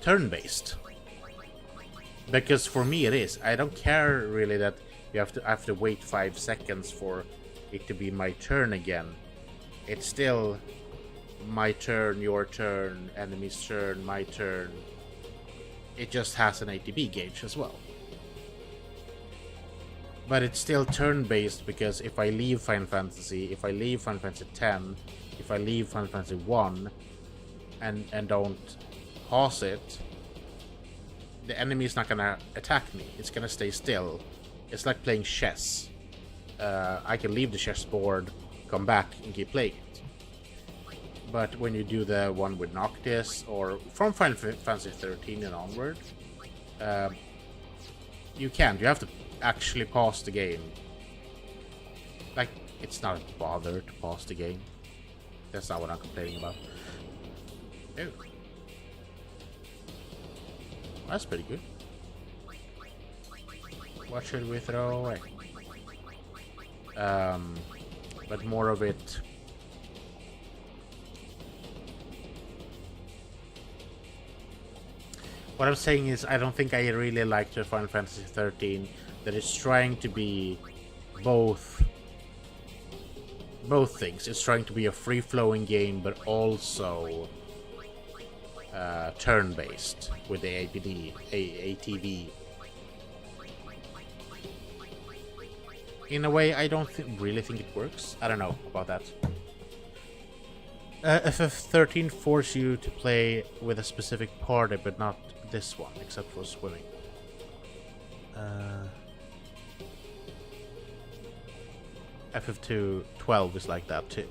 turn-based. Because for me it is. I don't care really that I have to wait 5 seconds for it to be my turn again. It's still my turn, your turn, enemy's turn, my turn. It just has an ATB gauge as well. But it's still turn-based because if I leave Final Fantasy, if I leave Final Fantasy X, if I leave Final Fantasy 1 and don't pause it, the enemy is not gonna attack me. It's gonna stay still. It's like playing chess. I can leave the chessboard, come back and keep playing it. But when you do the one with Noctis or from Final Fantasy 13 and onward, you can't. You have to actually pause the game. Like, it's not a bother to pause the game. That's not what I'm complaining about. Ew. That's pretty good. What should we throw away? But more of it. What I'm saying is, I don't think I really like the Final Fantasy 13 that is trying to be both things. It's trying to be a free-flowing game, but also turn-based with the ATV. In a way, I don't really think it works. I don't know about that. FF13 forces you to play with a specific party, but not this one, except for swimming. FF2 12 is like that too.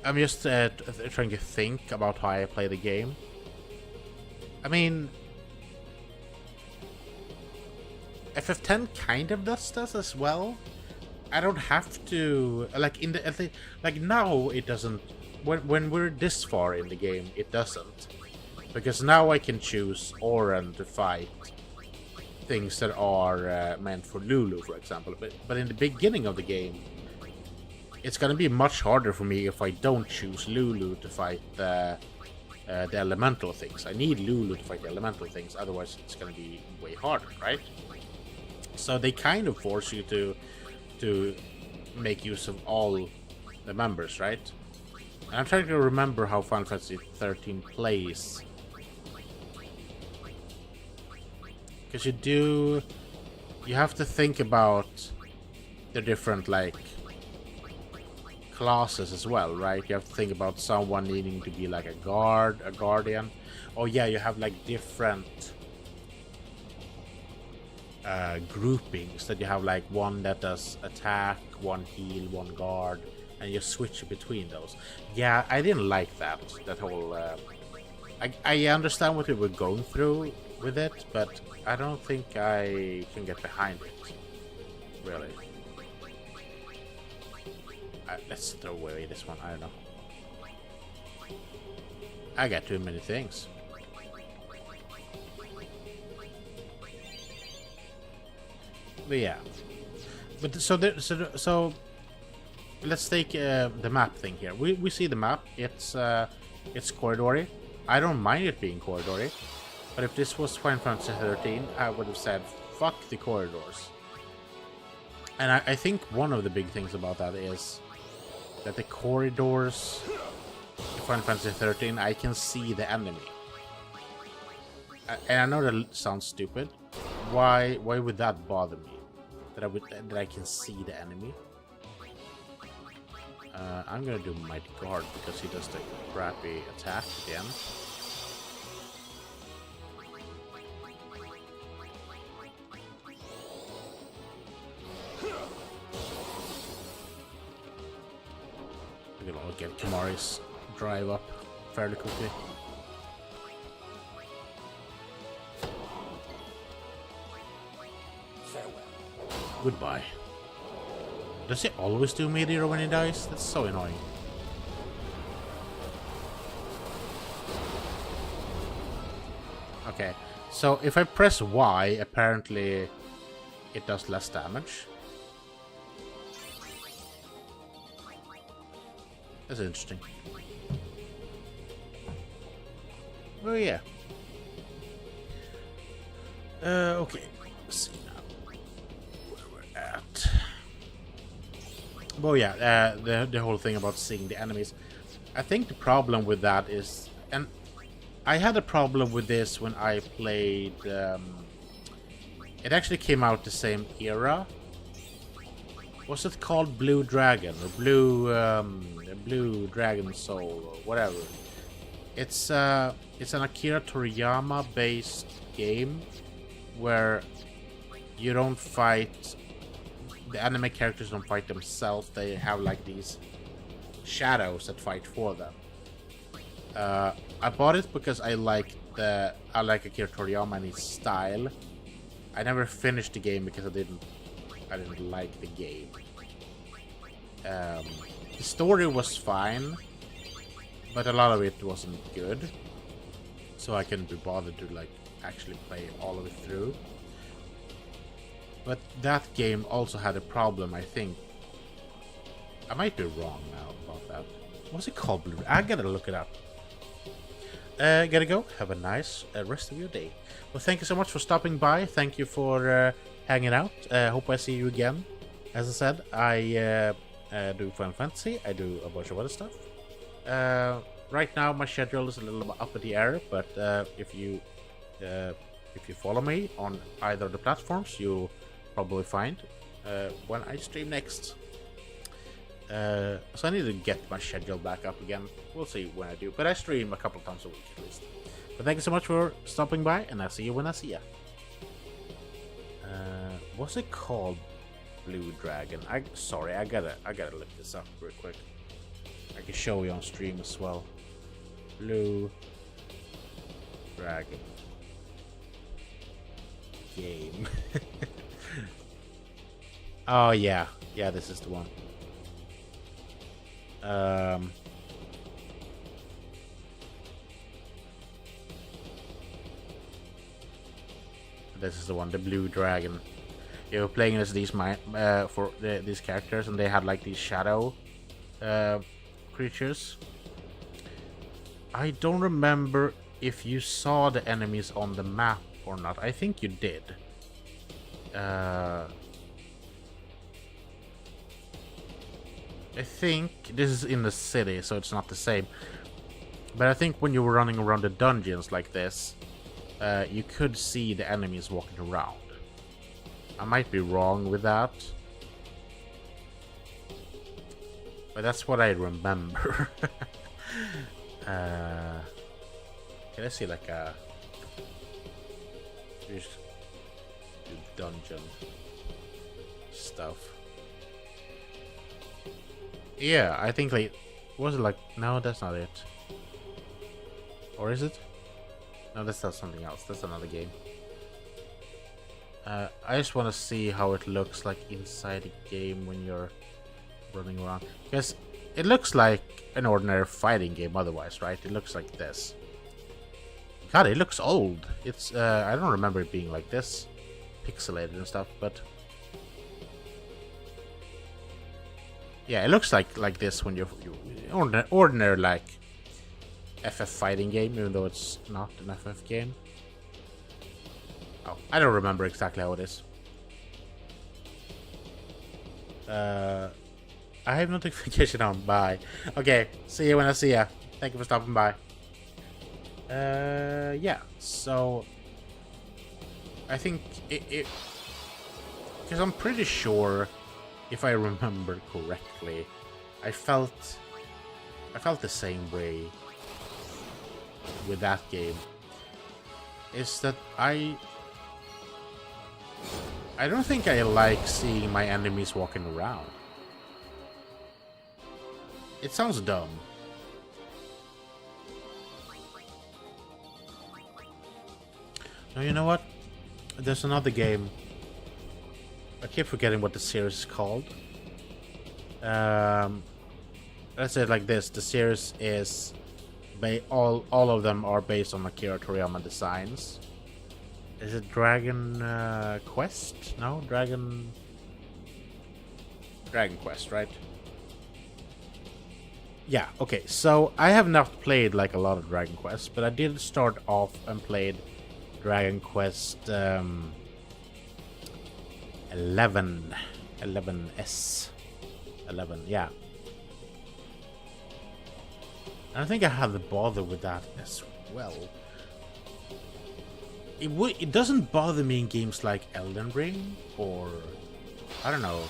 I'm just trying to think about how I play the game. I mean, FF10 kind of does this as well. I don't have to like now it doesn't. When we're this far in the game, it doesn't, because now I can choose Oran to fight things that are meant for Lulu, for example. But in the beginning of the game, it's gonna be much harder for me if I don't choose Lulu to fight the elemental things. I need Lulu to fight the elemental things, otherwise it's gonna be way harder, right? So they kind of force you to make use of all the members, right? And I'm trying to remember how Final Fantasy 13 plays. Because you have to think about the different, like, classes as well, right? You have to think about someone needing to be like a guardian. Oh yeah, you have like different groupings that you have, like one that does attack, one heal, one guard, and you switch between those. Yeah, I didn't like that whole I understand what we were going through with it, but I don't think I can get behind it, really. Let's throw away this one. I don't know. I got too many things. But yeah. But so let's take the map thing here. We see the map. It's corridory. I don't mind it being corridory, but if this was Final Fantasy 13, I would have said fuck the corridors. And I think one of the big things about that is that the corridors in Final Fantasy 13, I can see the enemy. And I know that sounds stupid. Why would that bother me? That I can see the enemy? I'm gonna do Mighty Guard because he does the crappy attack at the end. I'll get Kamari's drive up fairly quickly. Farewell. Goodbye. Does he always do Meteor when he dies? That's so annoying. Okay, so if I press Y, apparently it does less damage. That's interesting. Oh yeah. Okay. Let's see now where we're at. Well, yeah. The whole thing about seeing the enemies. I think the problem with that is, and I had a problem with this when I played. It actually came out the same era. Was it called Blue Dragon or Blue Dragon Soul or whatever? It's an Akira Toriyama based game where you don't fight, the anime characters don't fight themselves. They have like these shadows that fight for them. I bought it because I like Akira Toriyama and his style. I never finished the game because I didn't like the game. The story was fine, but a lot of it wasn't good, so I couldn't be bothered to like actually play all of it through. But that game also had a problem, I think. I might be wrong now about that. What's it called? I gotta look it up. Gotta go. Have a nice rest of your day. Well, thank you so much for stopping by. Thank you for hanging out. Hope I see you again. As I said, I do Final Fantasy. I do a bunch of other stuff. Right now, my schedule is a little up in the air, but if you follow me on either of the platforms, you'll probably find when I stream next. So I need to get my schedule back up again. We'll see when I do, but I stream a couple times a week at least. But thank you so much for stopping by, and I'll see you when I see ya. What's it called? Blue Dragon. Sorry, I gotta look this up real quick. I can show you on stream as well. Blue Dragon game. Oh yeah, this is the one. This is the one, the Blue Dragon. You were playing as these these characters, and they had like these shadow creatures. I don't remember if you saw the enemies on the map or not. I think you did. I think this is in the city, so it's not the same. But I think when you were running around the dungeons like this, you could see the enemies walking around. I might be wrong with that, but that's what I remember. Can I see like a dungeon stuff? Yeah, I think like, was it like, no, that's not it. Or is it? No, that's not something else. That's another game. I just want to see how it looks like inside the game when you're running around. Because it looks like an ordinary fighting game otherwise, right? It looks like this. God, it looks old. It's I don't remember it being like this. Pixelated and stuff, but... yeah, it looks like this when you're ordinary like FF fighting game, even though it's not an FF game. Oh, I don't remember exactly how it is. I have notification on. Bye. Okay, see you when I see ya. Thank you for stopping by. Yeah. So I think it because I'm pretty sure, if I remember correctly, I felt the same way with that game. Is that I don't think I like seeing my enemies walking around. It sounds dumb. No, you know what? There's another game. I keep forgetting what the series is called. Let's say it like this: the series is all of them are based on Akira Toriyama designs. Is it Dragon Quest? No, Dragon Quest, right? Yeah. Okay. So I have not played like a lot of Dragon Quest, but I did start off and played Dragon Quest 11, 11S, 11. Yeah. And I think I had to bother with that as well. It doesn't bother me in games like Elden Ring or I don't know,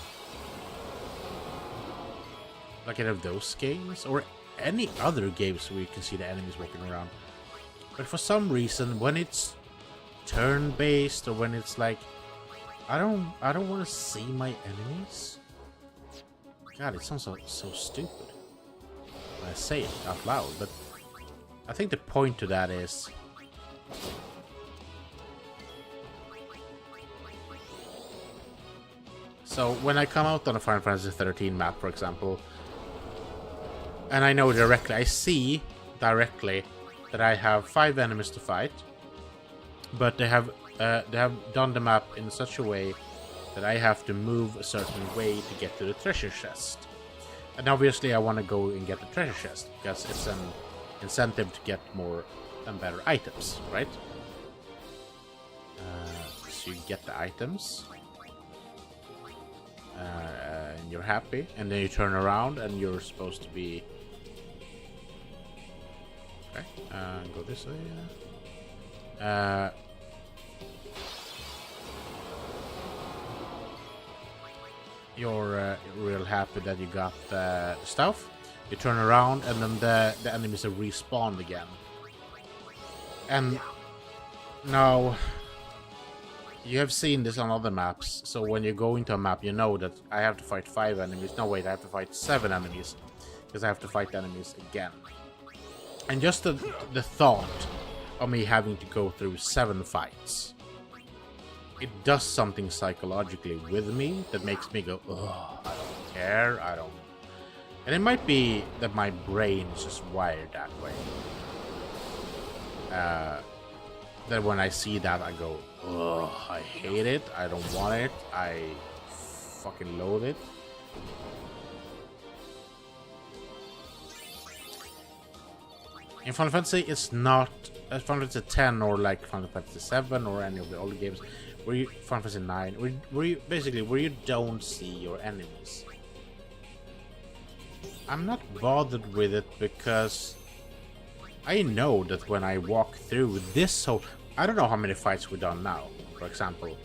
like any of those games or any other games where you can see the enemies walking around. But for some reason, when it's turn-based or when it's like, I don't want to see my enemies. God, it sounds so stupid when I say it out loud, but I think the point to that is so when I come out on a Final Fantasy 13 map, for example, and I know directly, I see directly that I have 5 enemies to fight, but they have done the map in such a way that I have to move a certain way to get to the treasure chest. And obviously I want to go and get the treasure chest, because it's an incentive to get more and better items, right? So you get the items, and you're happy, and then you turn around and you're supposed to be... Okay, go this way. You're real happy that you got the stuff. You turn around and then the enemies are respawned again. And now you have seen this on other maps. So when you go into a map, you know that I have to fight 5 enemies. No, wait, I have to fight 7 enemies, because I have to fight the enemies again. And just the thought of me having to go through 7 fights, it does something psychologically with me that makes me go, ugh, I don't care, I don't... And it might be that my brain is just wired that way. That when I see that, I go, ugh, I hate it, I don't want it, I fucking loathe it. In Final Fantasy, it's not... Final Fantasy 10 or like Final Fantasy 7 or any of the older games, where you... Final Fantasy 9, where you... Basically, where you don't see your enemies. I'm not bothered with it, because I know that when I walk through this whole... I don't know how many fights we've done now, for example.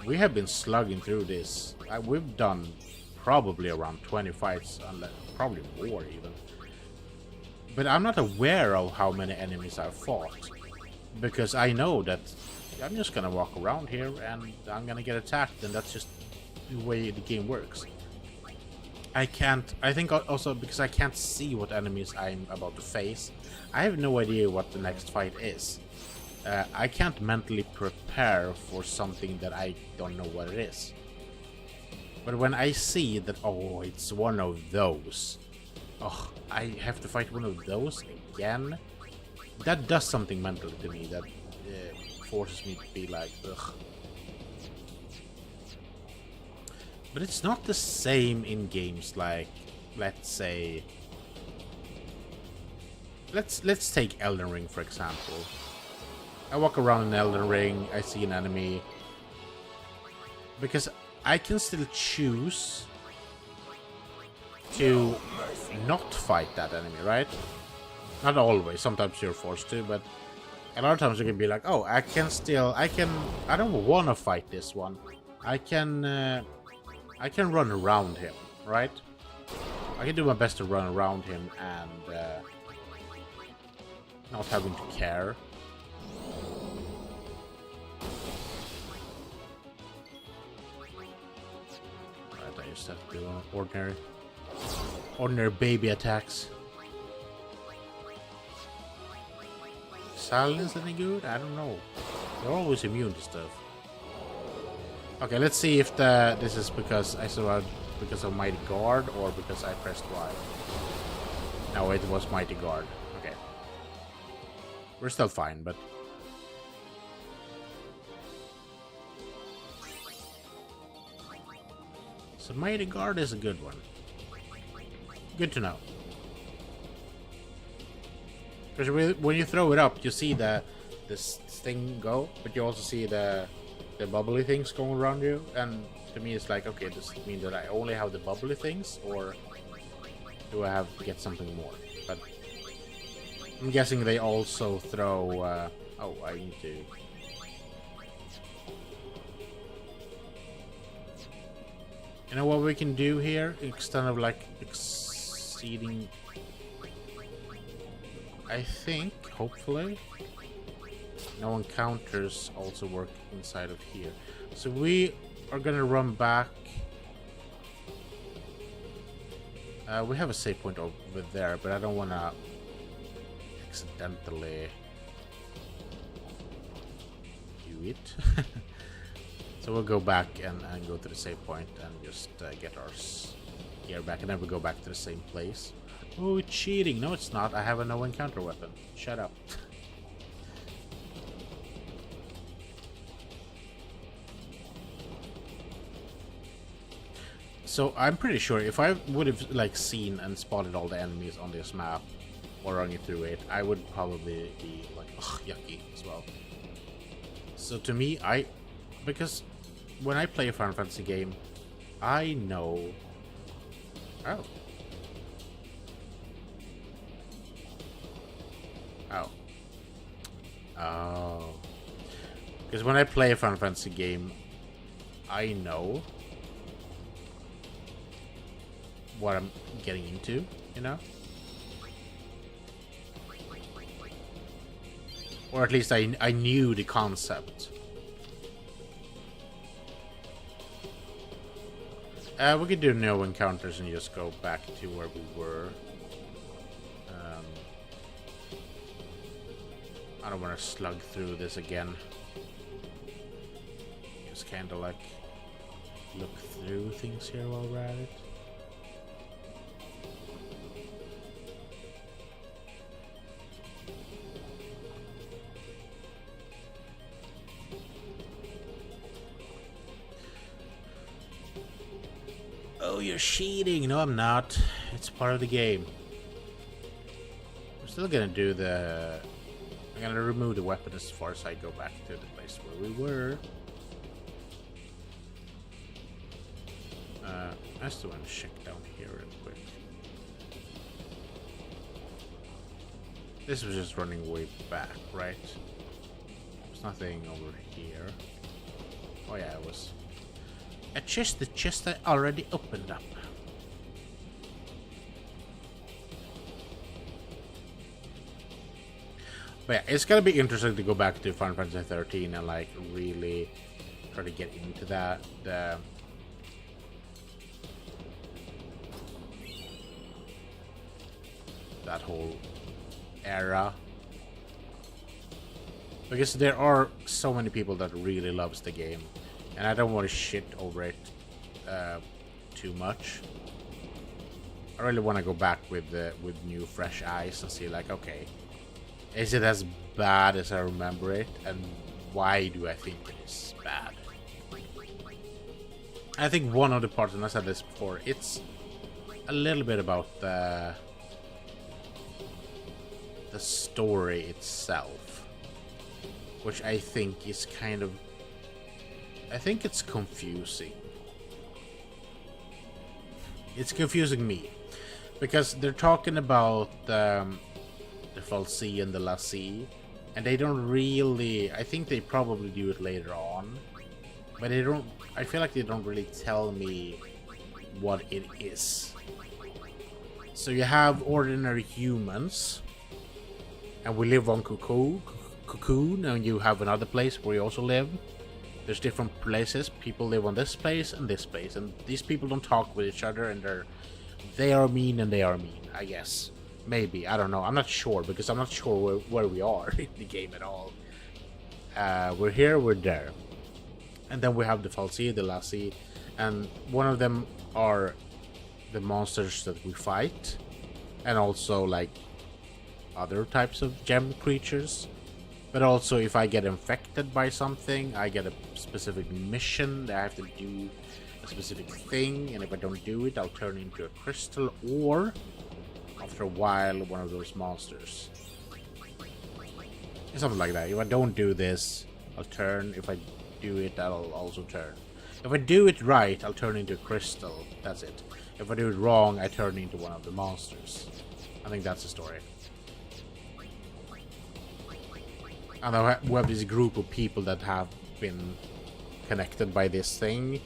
We have been slugging through this. We've done probably around 20 fights, probably more even. But I'm not aware of how many enemies I've fought, because I know that I'm just gonna walk around here and I'm gonna get attacked, and that's just the way the game works. I think also because I can't see what enemies I'm about to face, I have no idea what the next fight is. I can't mentally prepare for something that I don't know what it is. But when I see that, oh, it's one of those, oh, I have to fight one of those again, that does something mentally to me, that forces me to be like, ugh. But it's not the same in games like, let's say, let's take Elden Ring for example. I walk around in Elden Ring, I see an enemy, because I can still choose to not fight that enemy, right? Not always, sometimes you're forced to, but a lot of times you can be like, oh, I don't want to fight this one. I can run around him, right? I can do my best to run around him and not having to care. Right, I just have to do ordinary baby attacks. Silence any good? I don't know. They're always immune to stuff. Okay, let's see if this is because I survived because of Mighty Guard or because I pressed Y. No, it was Mighty Guard. Okay. We're still fine, but... So Mighty Guard is a good one. Good to know. Because when you throw it up, you see this thing go, but you also see the bubbly things going around you, and to me it's like, okay, does it mean that I only have the bubbly things, or do I have to get something more? But I'm guessing they also throw oh, I need to... You know what we can do here? Instead of like exceeding... I think, hopefully, no encounters also work inside of here. So we are gonna run back. We have a save point over there, but I don't wanna accidentally do it. So we'll go back and go to the save point and just get our gear back, and then we go back to the same place. Oh, it's cheating. No, it's not. I have a no encounter weapon. Shut up. So I'm pretty sure if I would have like seen and spotted all the enemies on this map or running through it, I would probably be like, ugh, yucky as well. So to me, because when I play a Final Fantasy game, I know. Oh. Oh. Oh. Because when I play a Final Fantasy game, I know what I'm getting into, you know? Or at least I knew the concept. We could do no encounters and just go back to where we were. I don't want to slug through this again. Just kind of like look through things here while we're at it. Oh, you're cheating! No, I'm not. It's part of the game. I'm still gonna do the... I'm gonna remove the weapon as far as I go back to the place where we were. I still want to check down here real quick. This was just running way back, right? There's nothing over here. Oh yeah, it was... A chest, the chest I already opened up. But yeah, it's gonna be interesting to go back to Final Fantasy 13 and like really try to get into that. That whole era. Because there are so many people that really loves the game. And I don't want to shit over it too much. I really want to go back with new fresh eyes and see like, okay, is it as bad as I remember it? And why do I think it is bad? I think one of the parts, and I said this before, it's a little bit about the story itself, which I think is kind of... I think it's confusing. It's confusing me. Because they're talking about the Fal'Cie and the Lassie, and they don't really... I think they probably do it later on, but they don't... I feel like they don't really tell me what it is. So you have ordinary humans, and we live on Cocoon, and you have another place where you also live. There's different places. People live on this place and this place, and these people don't talk with each other, and they are mean and they are mean, I guess. Maybe, I don't know. I'm not sure, because I'm not sure where we are in the game at all. We're here, we're there. And then we have the Fal'Cie, the Lassie, and one of them are the monsters that we fight, and also like other types of gem creatures. But also, if I get infected by something, I get a specific mission that I have to do a specific thing, and if I don't do it, I'll turn into a crystal, or after a while, one of those monsters. Something like that. If I don't do this, I'll turn. If I do it, I'll also turn. If I do it right, I'll turn into a crystal. That's it. If I do it wrong, I turn into one of the monsters. I think that's the story. And we have this group of people that have been connected by this thing,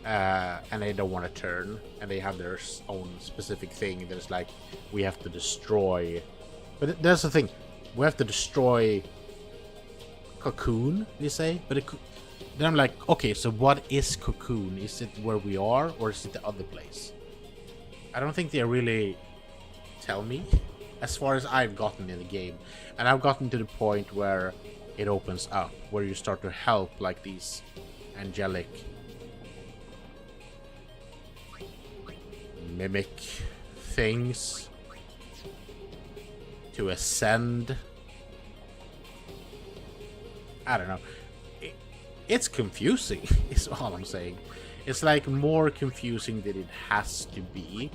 and they don't want to turn, and they have their own specific thing. There's like, we have to destroy, but that's the thing, we have to destroy Cocoon, you say, but then I'm like, okay, so what is Cocoon? Is it where we are, or is it the other place? I don't think they really tell me, as far as I've gotten in the game. And I've gotten to the point where it opens up, where you start to help like these angelic mimic things to ascend. I don't know. It's confusing, is all I'm saying. It's like more confusing than it has to be.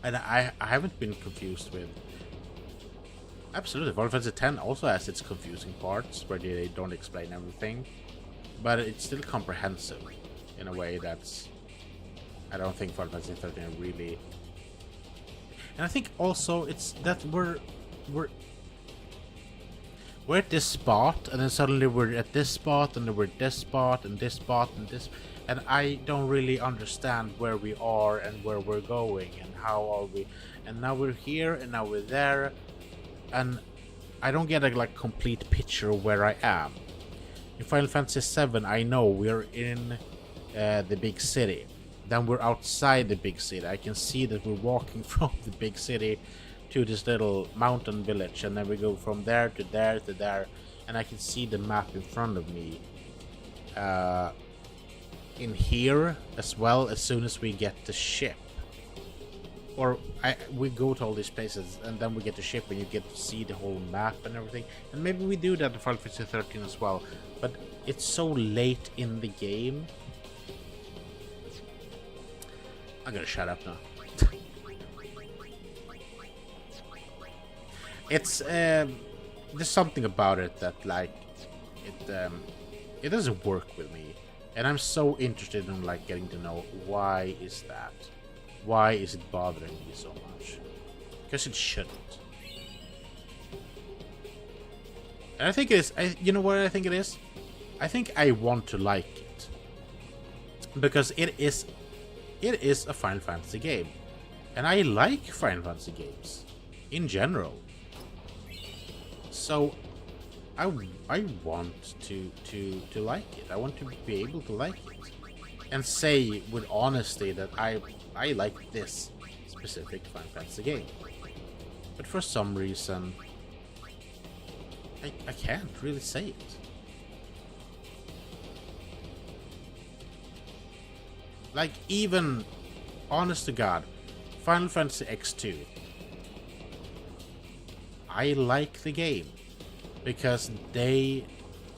And I haven't been confused with... Absolutely, Final Fantasy X also has its confusing parts where they don't explain everything. But it's still comprehensive in a way that's... I don't think Final Fantasy 13 really... And I think also it's that we're at this spot, and then suddenly we're at this spot, and then we're at this spot, and this spot, and this... And I don't really understand where we are and where we're going and how are we. And now we're here and now we're there. And I don't get a like complete picture of where I am. In Final Fantasy VII, I know we're in the big city. Then we're outside the big city. I can see that we're walking from the big city to this little mountain village. And then we go from there to there to there. And I can see the map in front of me. In here as well, as soon as we get the ship, or we go to all these places and then we get the ship and you get to see the whole map and everything. And maybe we do that in Final Fantasy 13 as well, but it's so late in the game. I'm gonna shut up now. It's there's something about it that like it doesn't work with me. And I'm so interested in like getting to know why is that? Why is it bothering me so much? Because it shouldn't. And I think it is. You know what I think it is? I think I want to like it because it is a Final Fantasy game, and I like Final Fantasy games in general. So I want to like it. I want to be able to like it and say with honesty that I like this specific Final Fantasy game. But for some reason I can't really say it. Like, even honest to God, Final Fantasy X2, I like the game because they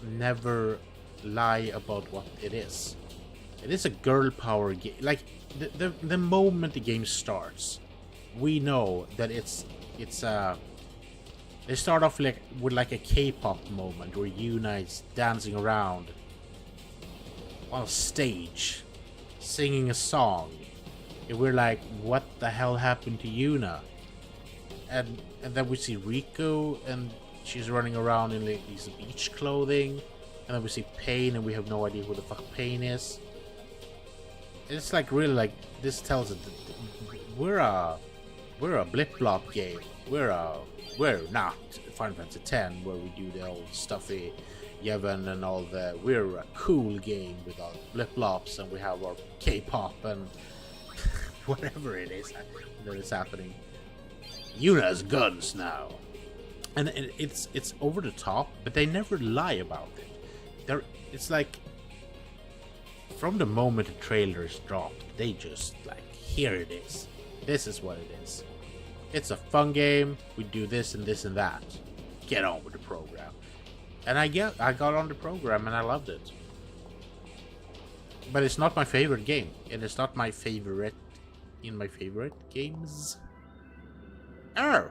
never lie about what it is. It is a girl power game. Like, the moment the game starts, we know that it's they start off like with like a K-pop moment where Yuna is dancing around on stage, singing a song, and we're like, what the hell happened to Yuna? And then we see Riku, and she's running around in like these beach clothing, and then we see Pain, and we have no idea who the fuck Pain is. It's like really like this tells us that we're a blip blop game. We're not Final Fantasy X where we do the old stuffy Yevon and all the. We're a cool game with our blip blops, and we have our K-pop and whatever it is that is happening. Yuna's guns now, and it's over the top, but they never lie about it. It's like from the moment the trailer is dropped, they just like, here it is. This is what it is. It's a fun game. We do this and this and that. Get on with the program. And I got on the program and I loved it. But it's not my favorite game. It is not my favorite in my favorite games. Oh!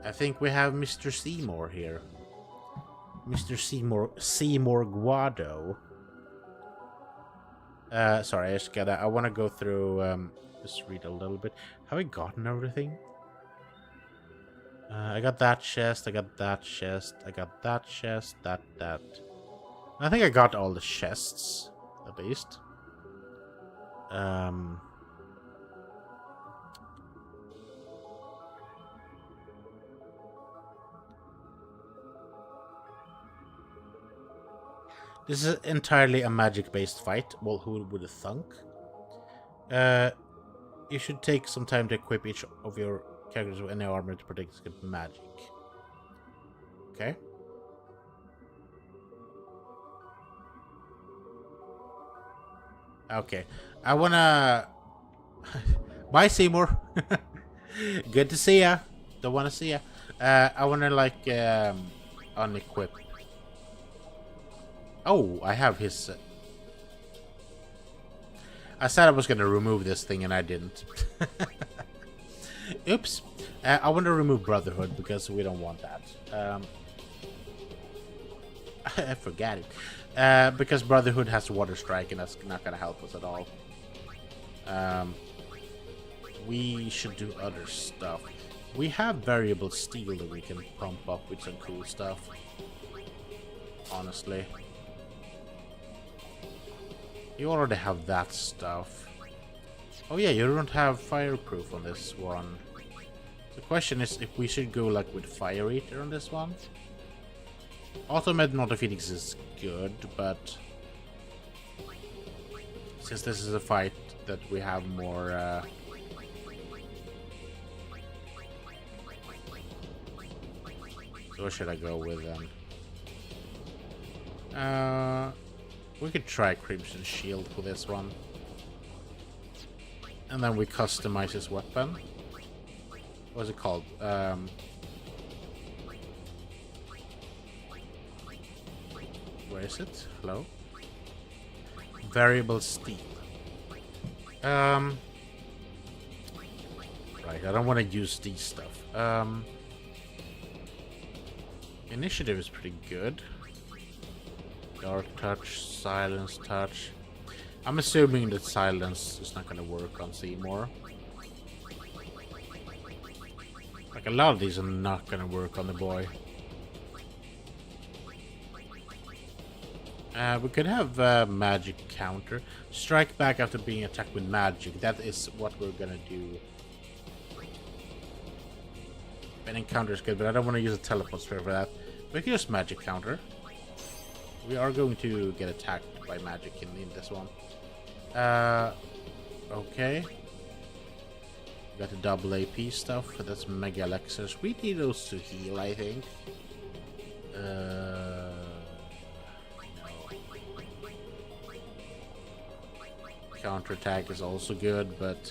I think we have Mr. Seymour here. Mr. Seymour Guado. Sorry, I want to go through, just read a little bit. Have I gotten everything? I got that chest, I got that chest, I got that chest, that. I think I got all the chests, at least. This is entirely a magic-based fight. Well, who would have thunk? You should take some time to equip each of your characters with any armor to protect against magic. Okay. Okay. I wanna... Bye, Seymour. Good to see ya. Don't wanna see ya. I wanna, like, unequip. Oh, I have his I said I was going to remove this thing and I didn't. Oops. I want to remove Brotherhood because we don't want that. I forgot it. Because Brotherhood has Water Strike and that's not going to help us at all. We should do other stuff. We have variable steel that we can pump up with some cool stuff. Honestly. You already have that stuff. Oh yeah, you don't have fireproof on this one. The question is if we should go like with Fire Eater on this one. Automated Phoenix is good, but since this is a fight that we have more so what should I go with then? We could try Crimson Shield for this one. And then we customize his weapon. What's it called? Where is it? Hello? Variable Steel. Right, I don't want to use these stuff. Initiative is pretty good. Dark Touch, Silence Touch. I'm assuming that Silence is not going to work on Seymour. Like a lot of these are not going to work on the boy. We could have magic counter. Strike back after being attacked with magic. That is what we're going to do. An encounter is good, but I don't want to use a teleport sphere for that. We can use magic counter. We are going to get attacked by magic in this one. Okay. Got the double AP stuff. That's Mega Elixirs. We need those to heal, I think. No. Counterattack is also good, but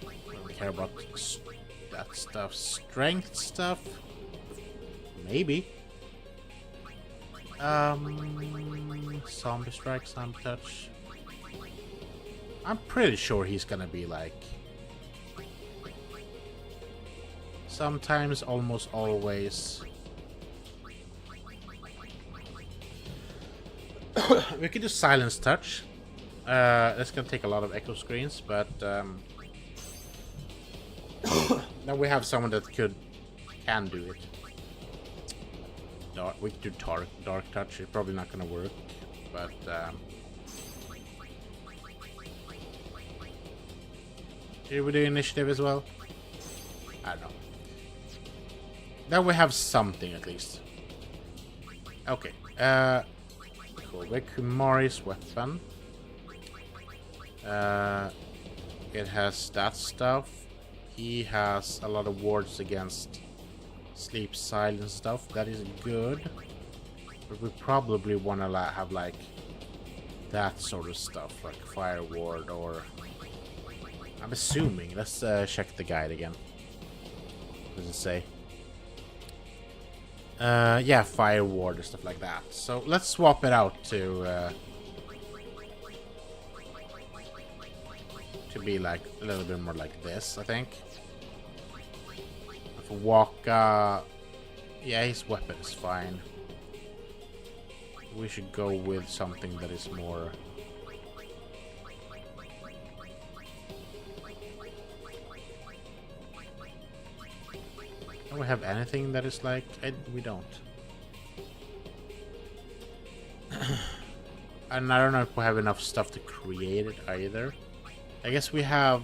I don't care about that stuff. Strength stuff? Maybe. Zombie Strike, Zombie Touch. I'm pretty sure he's gonna be like... sometimes, almost always. We could do Silence Touch. That's gonna take a lot of echo screens, but now we have someone that can do it. We could do Dark Touch. It's probably not gonna work, but should we do Initiative as well? I don't know. Now we have something at least. Okay. Cool. Kumari's weapon. It has that stuff. He has a lot of wards against sleep, silence stuff. That is good. But we probably want to have like that sort of stuff, like fire ward or... I'm assuming. Let's check the guide again. What does it say? Yeah, fire ward or stuff like that. So let's swap it out to be like a little bit more like this, I think. For Waka, yeah, his weapon is fine. We should go with something that is more... Don't we have anything that is like... we don't. And I don't know if we have enough stuff to create it either. I guess we have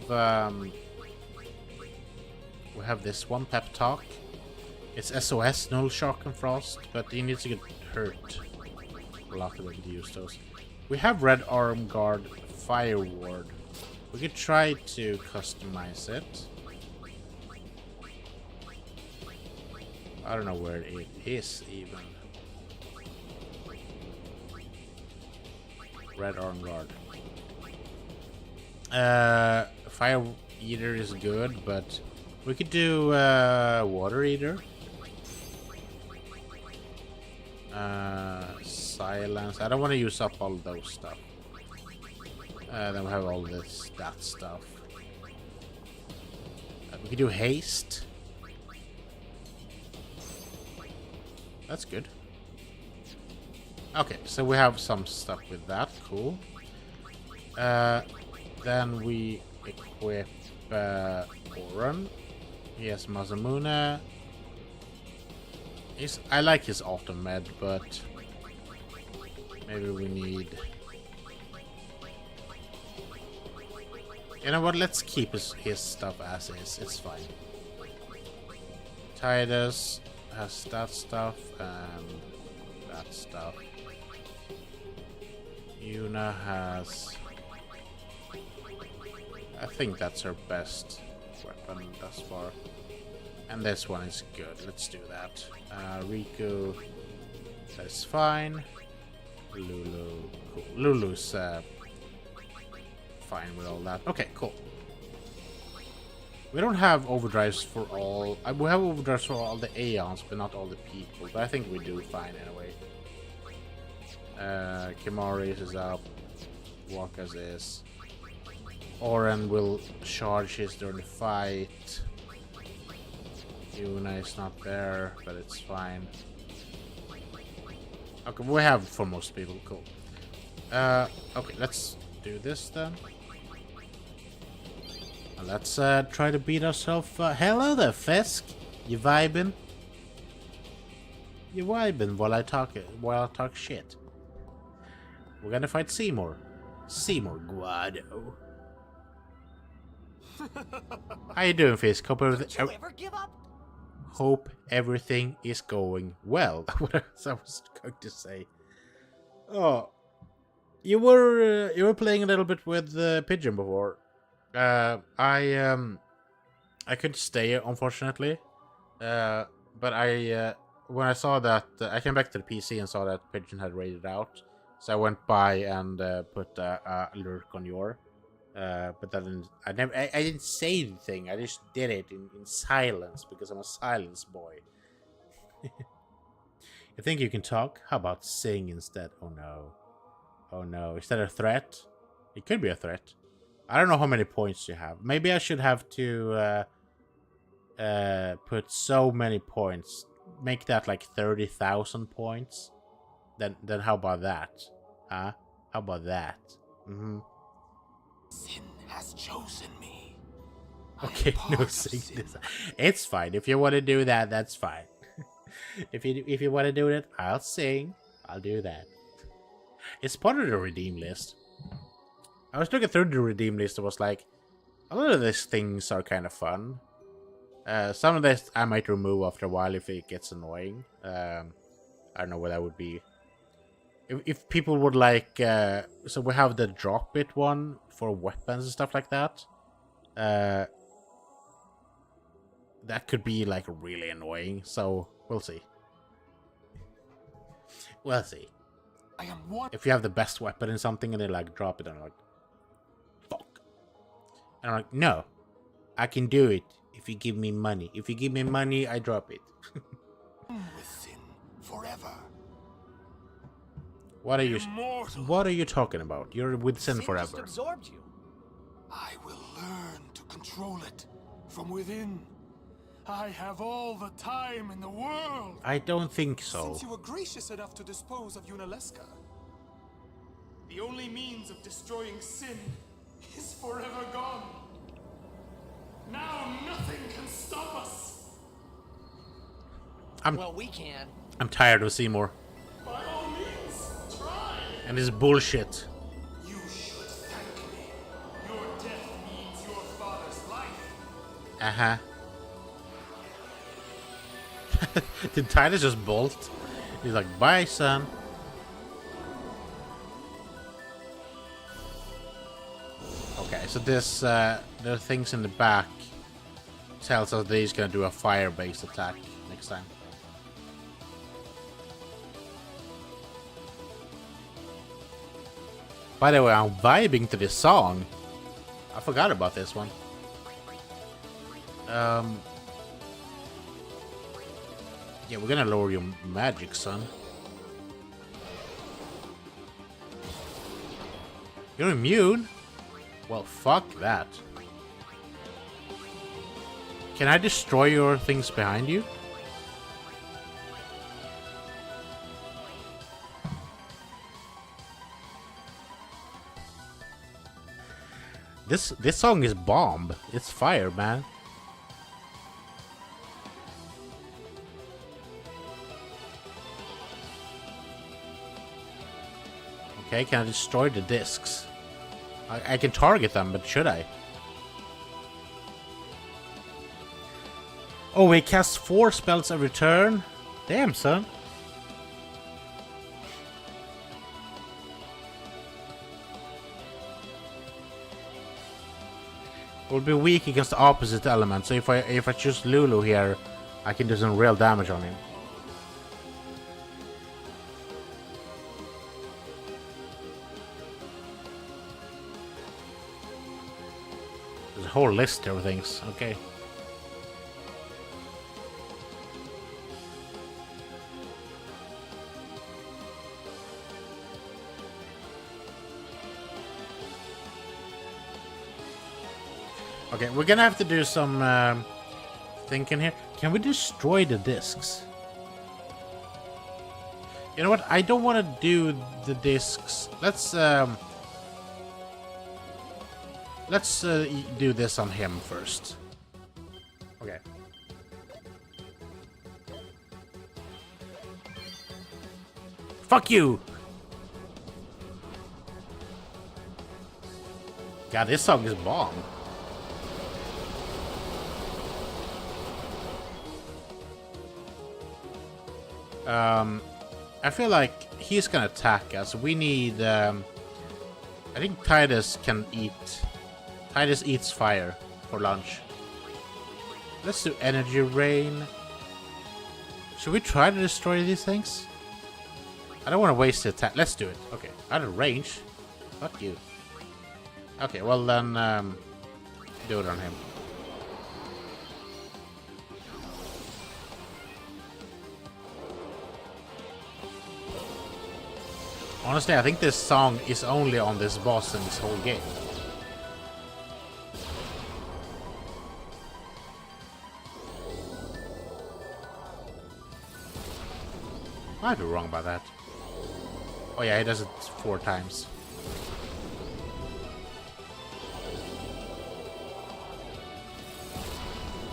this one, Pep Talk. It's SOS, Null Shock and Frost, but he needs to get hurt a lot to be able to use those. We have Red Arm Guard, Fire Ward. We could try to customize it. I don't know where it is even. Red Arm Guard. Fire Eater is good, but we could do Water Eater. Silence. I don't want to use up all those stuff. Then we have all this, that stuff. We can do haste. That's good. Okay, so we have some stuff with that. Cool. Then we equip Oran. He has Mazamune. I like his auto med, but maybe we need... You know what? Let's keep his stuff as is. It's fine. Titus has that stuff and that stuff. Yuna has... I think that's her best weapon thus far. And this one is good. Let's do that. Riku, that's fine. Lulu, cool. Lulu's fine with all that. Okay, cool. We don't have overdrives for all... we have overdrives for all the Aeons, but not all the people. But I think we do fine anyway. Kimari's is up. Waka's is. Oren will charge his during the fight. Yuna is not there, but it's fine. Okay, we have for most people. Cool. Okay, let's do this then. Let's try to beat ourselves. Hello there, Fisk. You vibing? You vibing while I talk shit. We're gonna fight Seymour. Seymour Guado. How you doing, Fisk? Hope everything. Ever give up? Hope everything is going well. What I was going to say. Oh, you were playing a little bit with Pigeon before. I couldn't stay, unfortunately. But when I saw that, I came back to the PC and saw that Pigeon had raided out. So I went by and put a lurk on your. But I didn't say anything. I just did it in silence because I'm a silence boy. You think you can talk? How about sing instead? Oh no. Oh no. Is that a threat? It could be a threat. I don't know how many points you have. Maybe I should have to put so many points. Make that like 30,000 points. Then how about that? Huh? How about that? Mm-hmm. Sin has chosen me. Okay, no sing this. It's fine. If you want to do that, that's fine. if you want to do it, I'll sing. I'll do that. It's part of the redeem list. I was looking through the redeem list. It was like a lot of these things are kind of fun. Some of this I might remove after a while if it gets annoying. I don't know what that would be. If people would like, so we have the drop it one for weapons and stuff like that. That could be like really annoying. So we'll see. We'll see. I am one. If you have the best weapon in something and they like drop it, and I'm like, fuck. And I'm like, no, I can do it if you give me money. If you give me money, I drop it. With sin forever. What are you? Immortal. What are you talking about? You're with sin Sin forever. just absorbed you. I will learn to control it from within. I have all the time in the world. I don't think so. Since you were gracious enough to dispose of Yunalesca, the only means of destroying sin is forever gone. Now nothing can stop us. Well, we can. I'm tired of Seymour By all means, try. and his bullshit. You should thank me. Your death means your father's life. Did Titus just bolt? He's like, bye, son. Okay, so this, there are things in the back. Tells us that he's gonna do a fire-based attack next time. By the way, I'm vibing to this song. I forgot about this one. Yeah, we're gonna lower your magic, son. You're immune? Well, fuck that. Can I destroy your things behind you? This song is bomb. It's fire, man. Okay, can I destroy the discs? I can target them, but should I? Oh, he casts 4 spells every turn? Damn, son. Will be weak against the opposite element, so if I choose Lulu here, I can do some real damage on him. There's a whole list here of things. Okay. Okay, we're gonna have to do some thinking here. Can we destroy the discs? You know what? I don't want to do the discs. Let's do this on him first. Okay. Fuck you! God, this song is bomb. I feel like he's gonna attack us. We need, I think Titus can eat. Titus eats fire for lunch. Let's do energy rain. Should we try to destroy these things? I don't want to waste the attack. Let's do it. Okay, out of range. Fuck you. Okay, well then, do it on him. Honestly, I think this song is only on this boss in this whole game. Might be wrong about that. Oh yeah, he does it 4 times.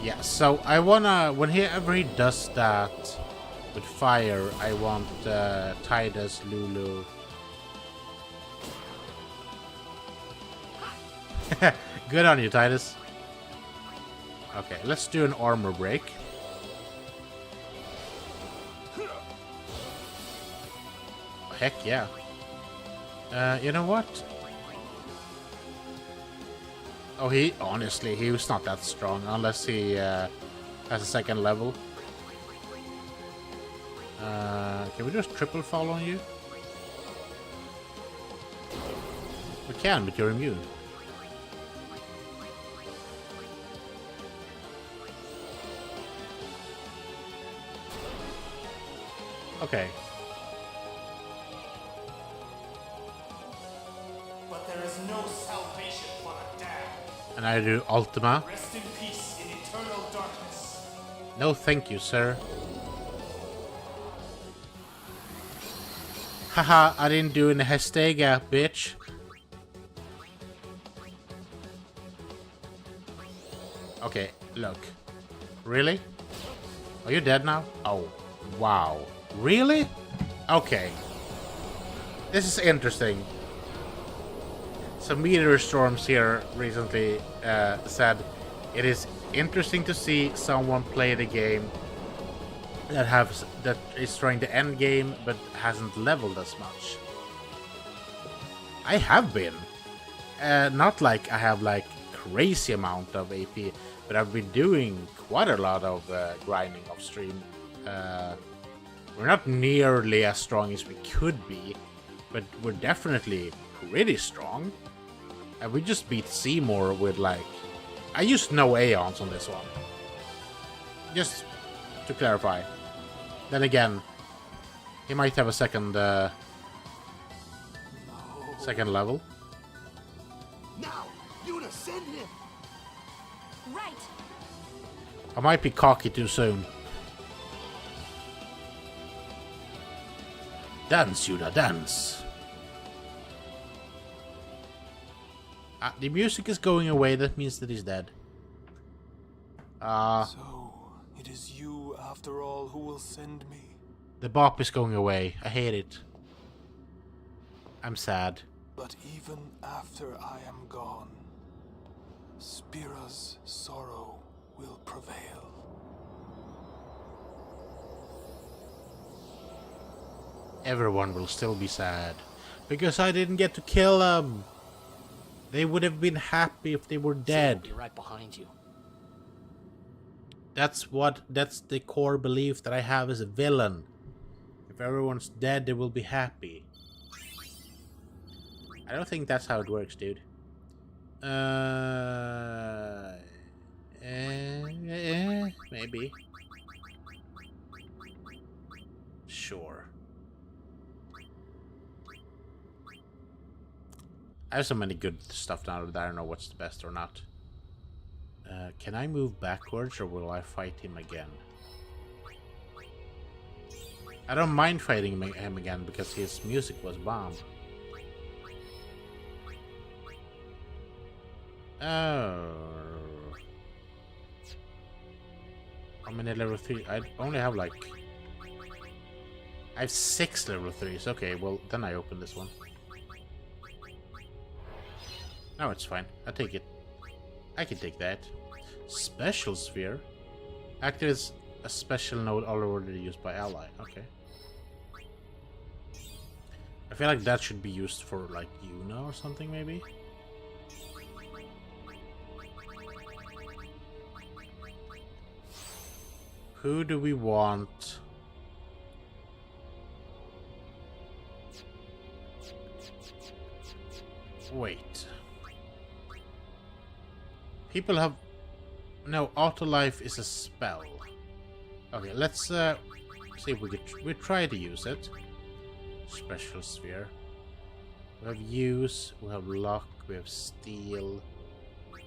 Yeah, so I wanna, whenever he does that with fire, I want Titus, Lulu. Good on you, Titus. Okay, let's do an armor break. Heck yeah. You know what? Oh, honestly, he was not that strong unless he has a 2nd level. Can we just triple fall on you? We can, but you're immune. Okay. But there is no salvation for the damned. And I do Ultima. Rest in peace in eternal darkness. No thank you, sir. Haha, I didn't do an Hestega, bitch. Okay, look. Really? Are you dead now? Oh, wow. Really? Okay. This is interesting. Some meteor storms here recently said it is interesting to see someone play the game that is trying to end game but hasn't leveled as much. I have been. Not like I have like crazy amount of AP, but I've been doing quite a lot of grinding off stream. We're not nearly as strong as we could be, but we're definitely pretty strong. And we just beat Seymour with like... I used no Aeons on this one. Just to clarify. Then again, he might have a second level. Now, Yuna, send him! Right. I might be cocky too soon. Dance, Yuna, dance. The music is going away. That means that he's dead. So, it is you, after all, who will send me. The bop is going away. I hate it. I'm sad. But even after I am gone, Spira's sorrow will prevail. Everyone will still be sad. Because I didn't get to kill them. They would have been happy if they were dead. Be right behind you. That's the core belief that I have as a villain. If everyone's dead, they will be happy. I don't think that's how it works, dude. Maybe. Sure. I have so many good stuff now that I don't know what's the best or not. Can I move backwards or will I fight him again? I don't mind fighting him again because his music was bomb. Oh. I'm in a level 3. I only have like... I have 6 level 3s. Okay, well, then I open this one. No, it's fine. I'll take it. I can take that. Special sphere. Activates a special node already used by ally. Okay. I feel like that should be used for like Yuna or something maybe. Who do we want? Wait. People have... No, auto life is a spell. Okay, let's see if we could... We try to use it. Special sphere. We have use, we have luck, we have steal,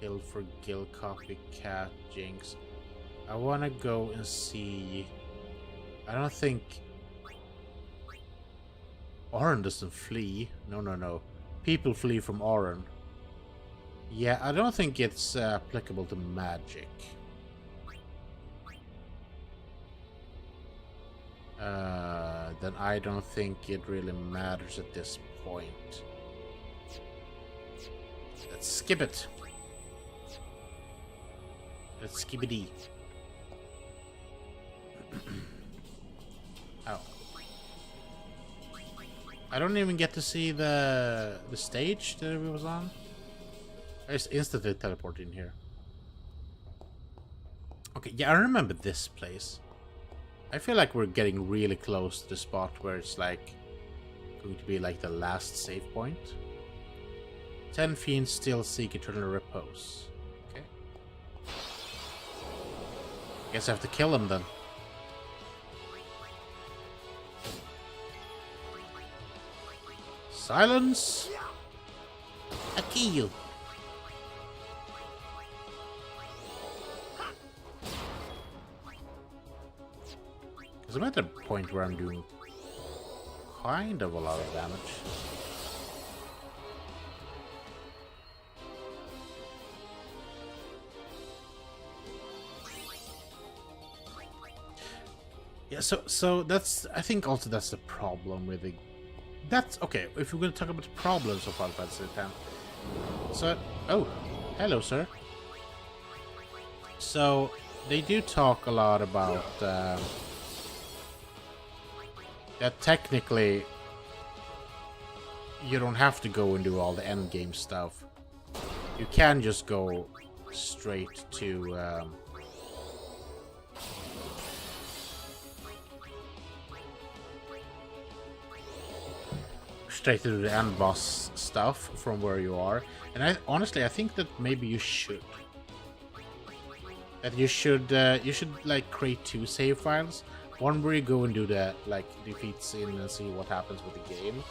kill for guild, copycat, jinx. I want to go and see... I don't think... Auron doesn't flee. No. People flee from Auron. Yeah, I don't think it's applicable to magic. Then I don't think it really matters at this point. Let's skip it. Let's skip it. Oh. I don't even get to see the stage that it was on. I just instantly teleported in here. Okay, yeah, I remember this place. I feel like we're getting really close to the spot where it's like going to be like the last save point. 10 fiends still seek eternal repose. Okay. Guess I have to kill them then. Silence! I kill you. Because I'm at a point where I'm doing kind of a lot of damage. Yeah, so that's, I think also that's the problem with the... That's, okay, if we're going to talk about the problems of Final Fantasy X. So, oh, hello, sir. So, they do talk a lot about... that technically you don't have to go and do all the end game stuff. You can just go straight to the end boss stuff from where you are. And I honestly I think that maybe you should. That you should like create 2 save files. One where you go and do the like defeat scene and see what happens with the game,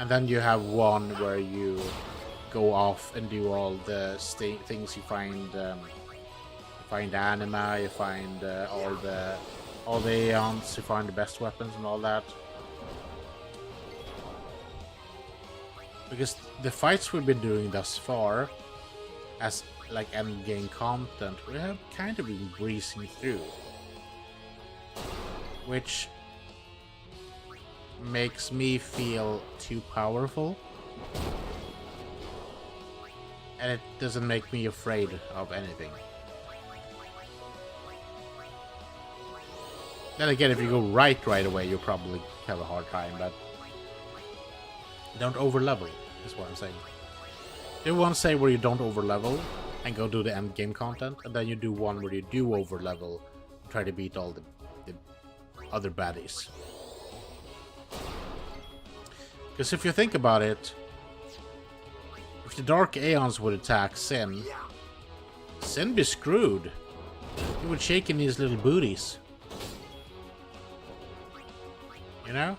and then you have one where you go off and do all the things you find. You find anima, you find all the aeons, you find the best weapons and all that. Because the fights we've been doing thus far, as like end game content, we have kind of been breezing through, which makes me feel too powerful, and it doesn't make me afraid of anything. Then again, if you go right away, you'll probably have a hard time, but don't overlevel, is what I'm saying. Do one say where you don't overlevel and go do the end game content, and then you do one where you do overlevel and try to beat all the other baddies. Because if you think about it, if the Dark Aeons would attack Sin, Sin be screwed. He would shake in his little booties. You know?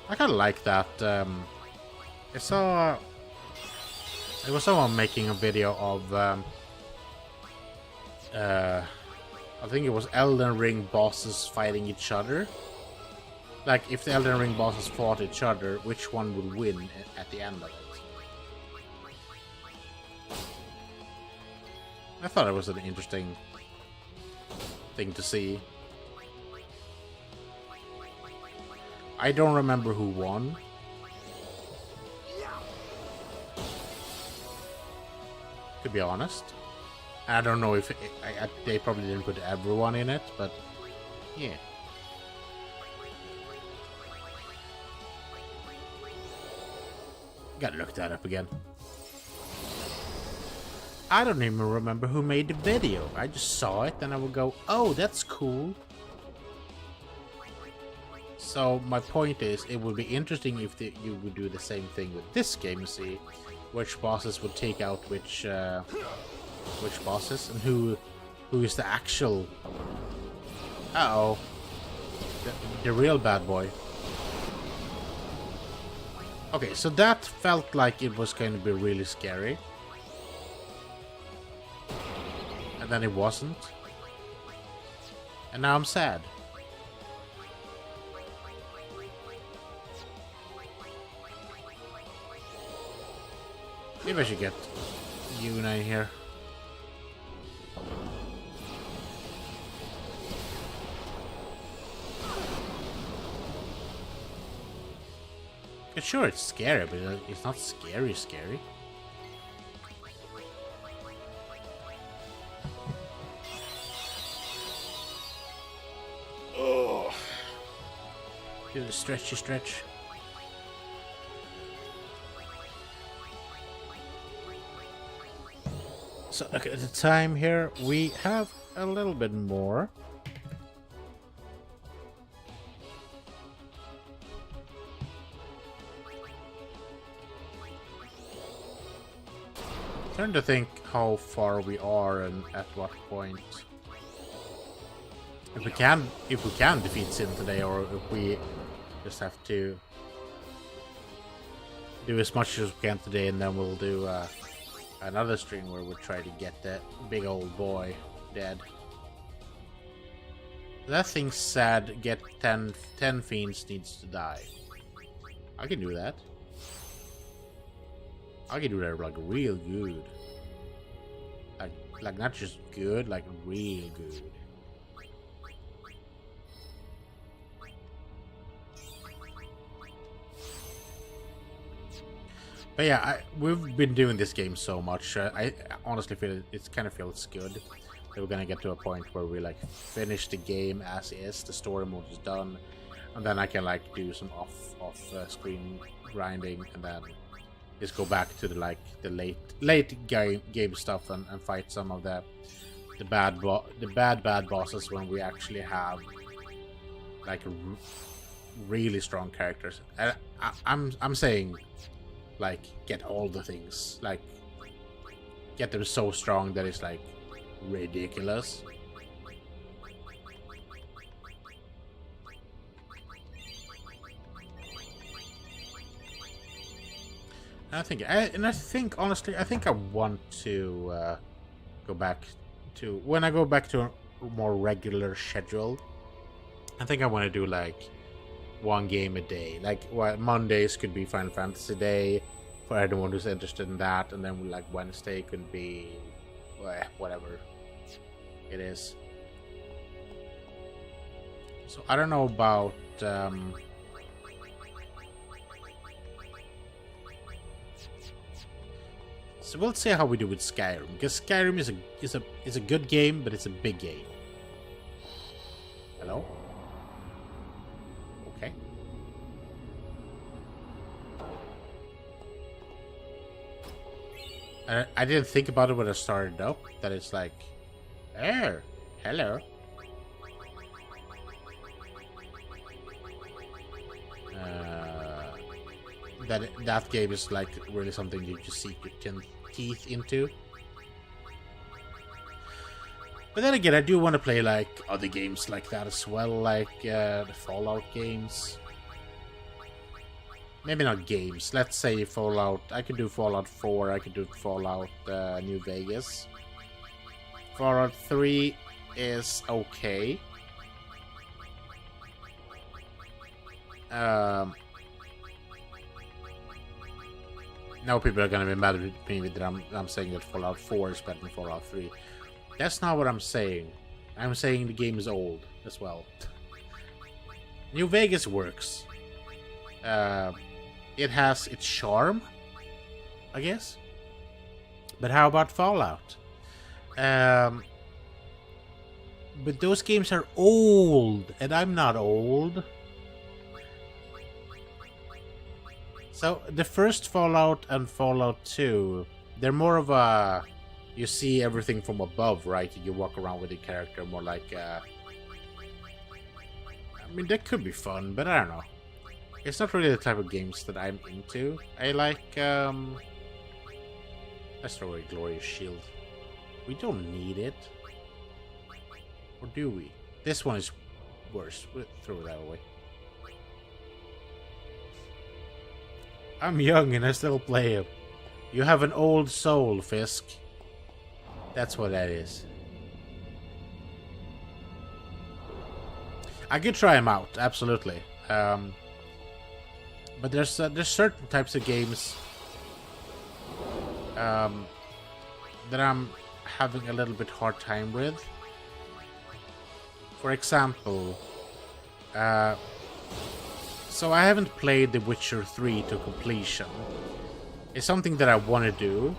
I kind of like that. I saw there was someone making a video of I think it was Elden Ring bosses fighting each other. Like, if the Elden Ring bosses fought each other, which one would win at the end of it? I thought it was an interesting thing to see. I don't remember who won. To be honest. I don't know if they probably didn't put everyone in it, but yeah. Gotta look that up again. I don't even remember who made the video. I just saw it and I would go, oh, that's cool. So my point is, it would be interesting if you would do the same thing with this game, see which bosses would take out which bosses and who is the actual the real bad boy. Okay, so that felt like it was going to be really scary. And then it wasn't. And now I'm sad. Maybe I should get Yuna in here. Sure, it's scary, but it's not scary. Oh, do the stretch. So, okay, at the time here, we have a little bit more. Trying to think how far we are and at what point. If we can defeat Sin today, or if we just have to do as much as we can today, and then we'll do another stream where we'll try to get that big old boy dead. That thing said, get 10 fiends needs to die. I can do that. I can do that like real good. Like not just good, like real good. But yeah, we've been doing this game so much. I honestly feel it kind of feels good that we're gonna get to a point where we like finish the game as is. The story mode is done, and then I can like do some off screen grinding, and then just go back to the late game stuff and fight some of the bad bosses when we actually have like really strong characters. And I'm saying, like, get all the things, like get them so strong that it's like ridiculous. I think honestly, I think I want to go back to when I go back to a more regular schedule. I think I want to do like one game a day. Like Mondays could be Final Fantasy Day for anyone who's interested in that, and then like Wednesday could be whatever it is. So I don't know about. So we'll see how we do with Skyrim, because Skyrim is a good game, but it's a big game. Hello? Okay. I didn't think about it when I started up, that it's like, oh, hello. That game is like really something you just sink your teeth into. But then again, I do want to play like other games like that as well, like the Fallout games. Maybe not games. Let's say Fallout. I could do Fallout 4. I could do Fallout New Vegas. Fallout 3 is okay. Now people are gonna be mad at me that I'm saying that Fallout 4 is better than Fallout 3. That's not what I'm saying. I'm saying the game is old as well. New Vegas works. It has its charm, I guess. But how about Fallout? But those games are old, and I'm not old. So the first Fallout and Fallout 2, they're more of a... You see everything from above, right? You walk around with your character more like... I mean, that could be fun, but I don't know. It's not really the type of games that I'm into. I like... Let's throw a Glorious Shield. We don't need it. Or do we? This one is worse. We'll throw that away. I'm young and I still play him. You have an old soul, Fisk. That's what that is. I could try him out, absolutely. But there's certain types of games that I'm having a little bit hard time with. For example, so I haven't played The Witcher 3 to completion. It's something that I want to do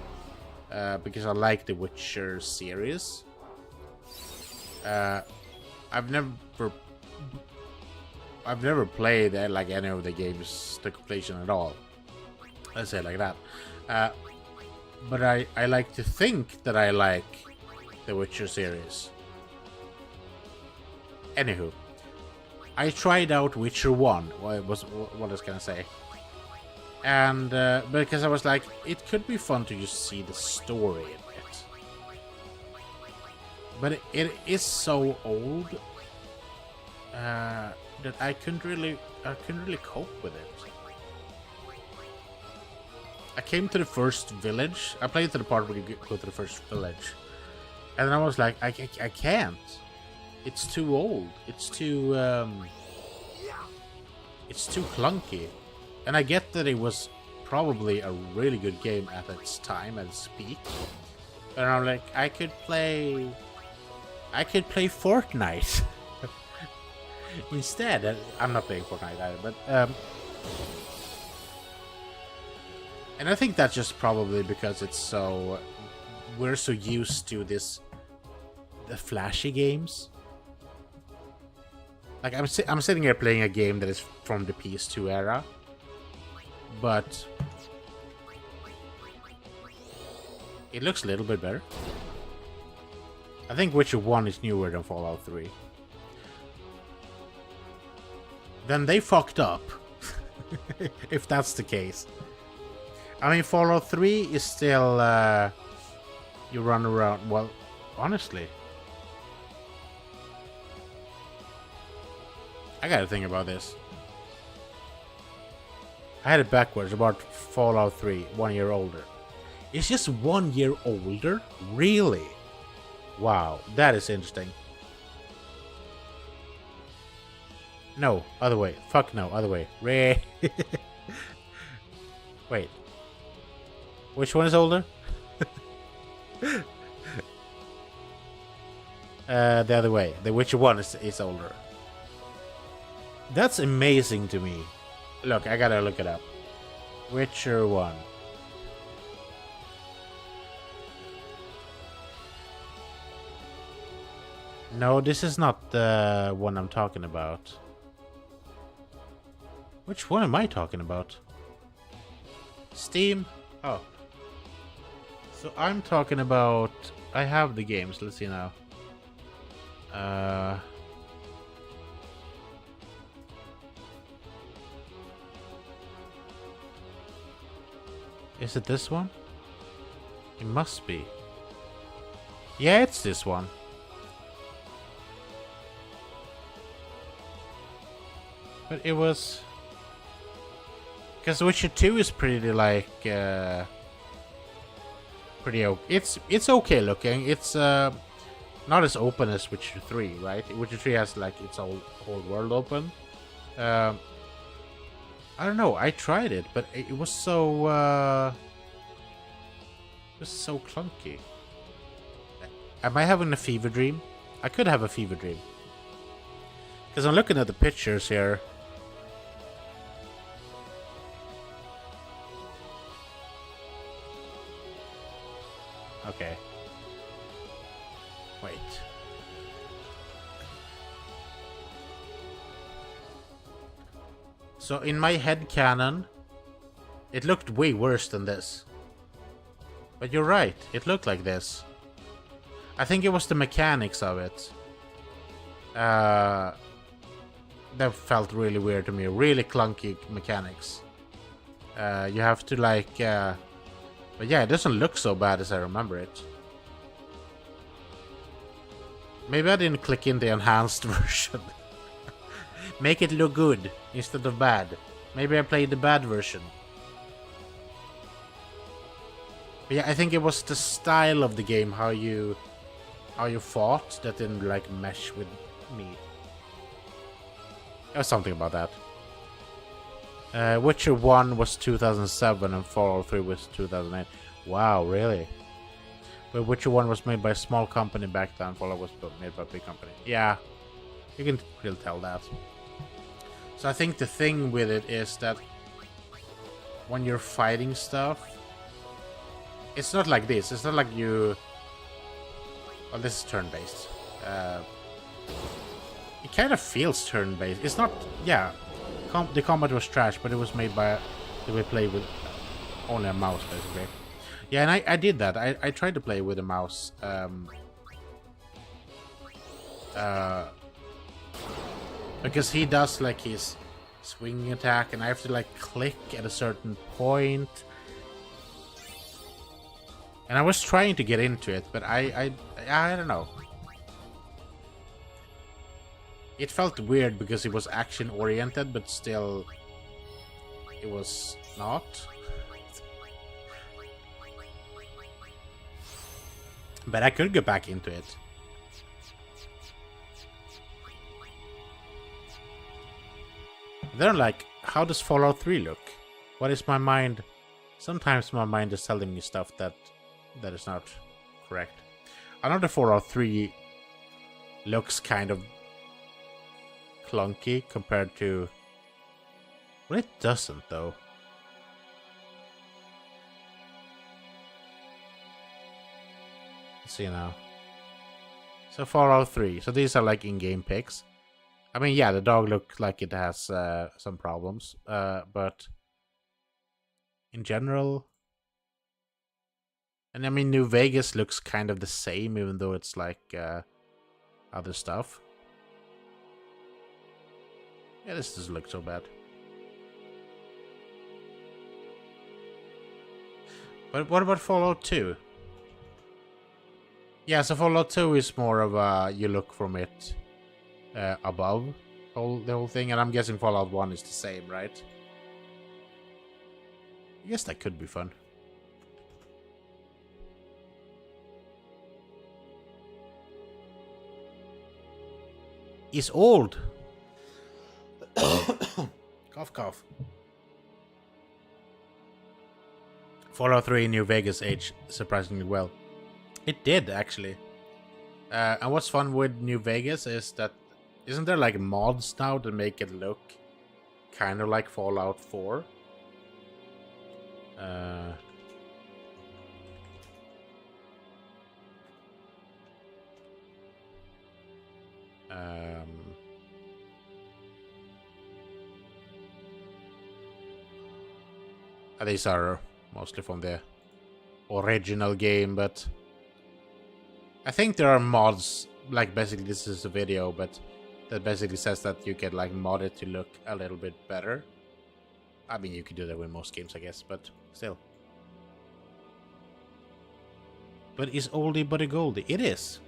because I like the Witcher series. I've never played like any of the games to completion at all. Let's say it like that. But I like to think that I like the Witcher series. Anywho, I tried out Witcher 1. What I was gonna say. And because I was like, it could be fun to just see the story in it. But it is so old that I couldn't really cope with it. I came to the first village. I played to the part where you go to the first village, and then I was like, I can't. It's too old. It's too clunky. And I get that it was probably a really good game at its time, at its peak. But I'm like, I could play Fortnite instead. I'm not playing Fortnite either, but and I think that's just probably because we're so used to the flashy games. Like I'm sitting here playing a game that is from the PS2 era. But it looks a little bit better. I think Witcher 1 is newer than Fallout 3. Then they fucked up. If that's the case. I mean, Fallout 3 is still... you run around... Well, honestly. I gotta think about this. I had it backwards. About Fallout 3, 1 year older. It's just 1 year older? Really? Wow, that is interesting. No, other way. Fuck no, other way. Wait. Which one is older? The other way. Which one is older? That's amazing to me. Look, I gotta look it up. Witcher 1. No, this is not the one I'm talking about. Which one am I talking about? Steam? Oh. So I'm talking about... I have the games, let's see now. Is it this one? It must be. Yeah, it's this one. But it was... Because Witcher 2 is pretty like... pretty okay. It's okay looking. It's not as open as Witcher 3, right? Witcher 3 has like its whole world open. I don't know. I tried it, but it was so clunky. Am I having a fever dream? I could have a fever dream. Because I'm looking at the pictures here. Okay. Wait. So in my head canon, it looked way worse than this. But you're right, it looked like this. I think it was the mechanics of it. That felt really weird to me. Really clunky mechanics. You have to like... but yeah, it doesn't look so bad as I remember it. Maybe I didn't click in the enhanced version. Make it look good instead of bad. Maybe I played the bad version. But yeah, I think it was the style of the game, how you fought, that didn't like mesh with me. There was something about that. Witcher 1 was 2007 and Fallout 3 was 2008. Wow, really? But Witcher 1 was made by a small company back then. Fallout was made by a big company. Yeah, you can really tell that. So I think the thing with it is that when you're fighting stuff, it's not like this. It's not like you... Well, this is turn-based. It kind of feels turn-based. It's not... Yeah, the combat was trash, but it was made by... They would play with only a mouse, basically. Yeah, and I did that. I tried to play with a mouse. Because he does like his swinging attack, and I have to like click at a certain point. And I was trying to get into it, but I don't know. It felt weird because it was action oriented, but still it was not. But I could get back into it. Then like, how does Fallout 3 look? What is my mind? Sometimes my mind is telling me stuff that is not correct. I know the Fallout 3 looks kind of clunky compared to... Well, it doesn't though. Let's see now. So Fallout 3. So these are like in-game pics. I mean, yeah, the dog looks like it has some problems, but in general, and I mean, New Vegas looks kind of the same, even though it's like other stuff. Yeah, this doesn't look so bad. But what about Fallout 2? Yeah, so Fallout 2 is more of a you look from it above the whole thing, and I'm guessing Fallout 1 is the same, right? I guess that could be fun. He's old. Cough, cough. Fallout 3 in New Vegas aged surprisingly well. It did, actually. And what's fun with New Vegas is that isn't there like mods now that make it look kind of like Fallout 4? These are mostly from the original game, but I think there are mods, like basically this is a video, but that basically says that you can like mod it to look a little bit better. I mean, you could do that with most games, I guess, but still. But is oldie but a goldie? It is.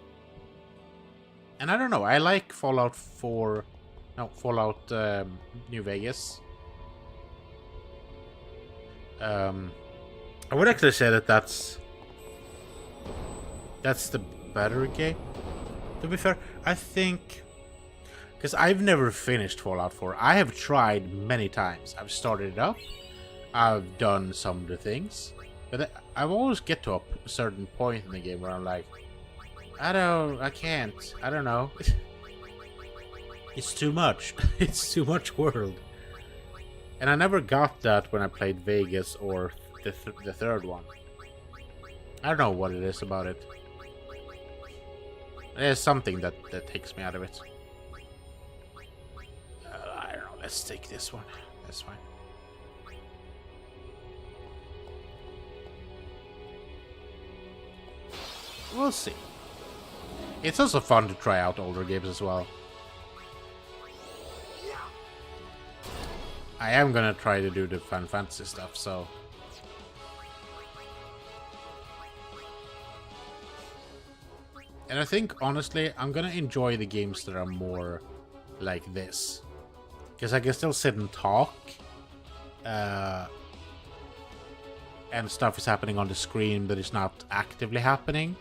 And I don't know, I like Fallout 4... No, Fallout New Vegas. I would actually say that that's the better game. To be fair, I think... Because I've never finished Fallout 4. I have tried many times. I've started it up. I've done some of the things. But I've always get to a certain point in the game where I'm like, I can't. I don't know. It's too much. It's too much world. And I never got that when I played Vegas or the third one. I don't know what it is about it. There's something that takes me out of it. I don't know. Let's take this one. That's fine. We'll see. It's also fun to try out older games as well. I am gonna try to do the Final Fantasy stuff, so... And I think, honestly, I'm gonna enjoy the games that are more like this. Because I can still sit and talk. And stuff is happening on the screen, but it's not actively happening.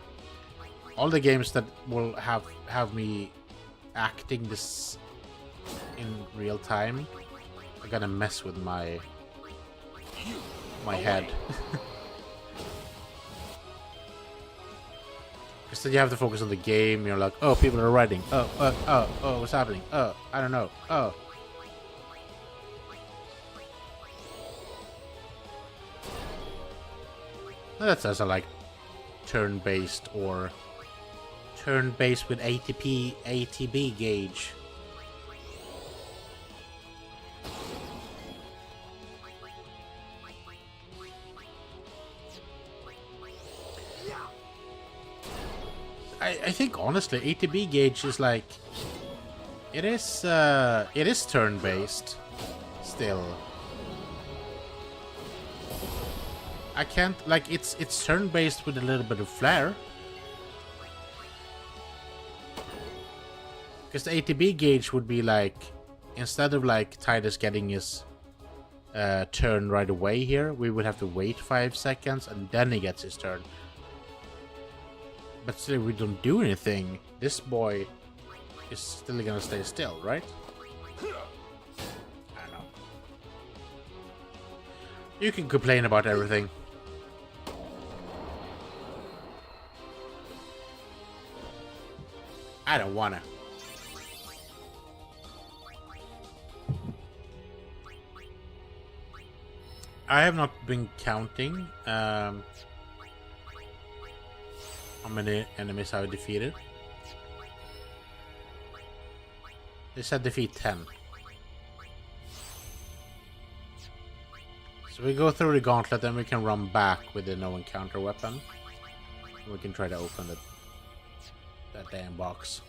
All the games that will have me acting this in real time are gonna mess with my head. Because then you have to focus on the game. You're like, oh, people are riding. Oh, what's happening? Oh, I don't know. Oh. That says I like turn-based or turn-based with ATB gauge. I think honestly ATB gauge is like it is turn-based still. I can't like it's turn-based with a little bit of flair. Because the ATB gauge would be like, instead of like Titus getting his turn right away here, we would have to wait 5 seconds and then he gets his turn. But still, we don't do anything. This boy is still gonna stay still, right? I don't know. You can complain about everything. I don't wanna. I have not been counting how many enemies I've defeated. They said defeat 10. So we go through the gauntlet, then we can run back with the no encounter weapon. We can try to open that damn box.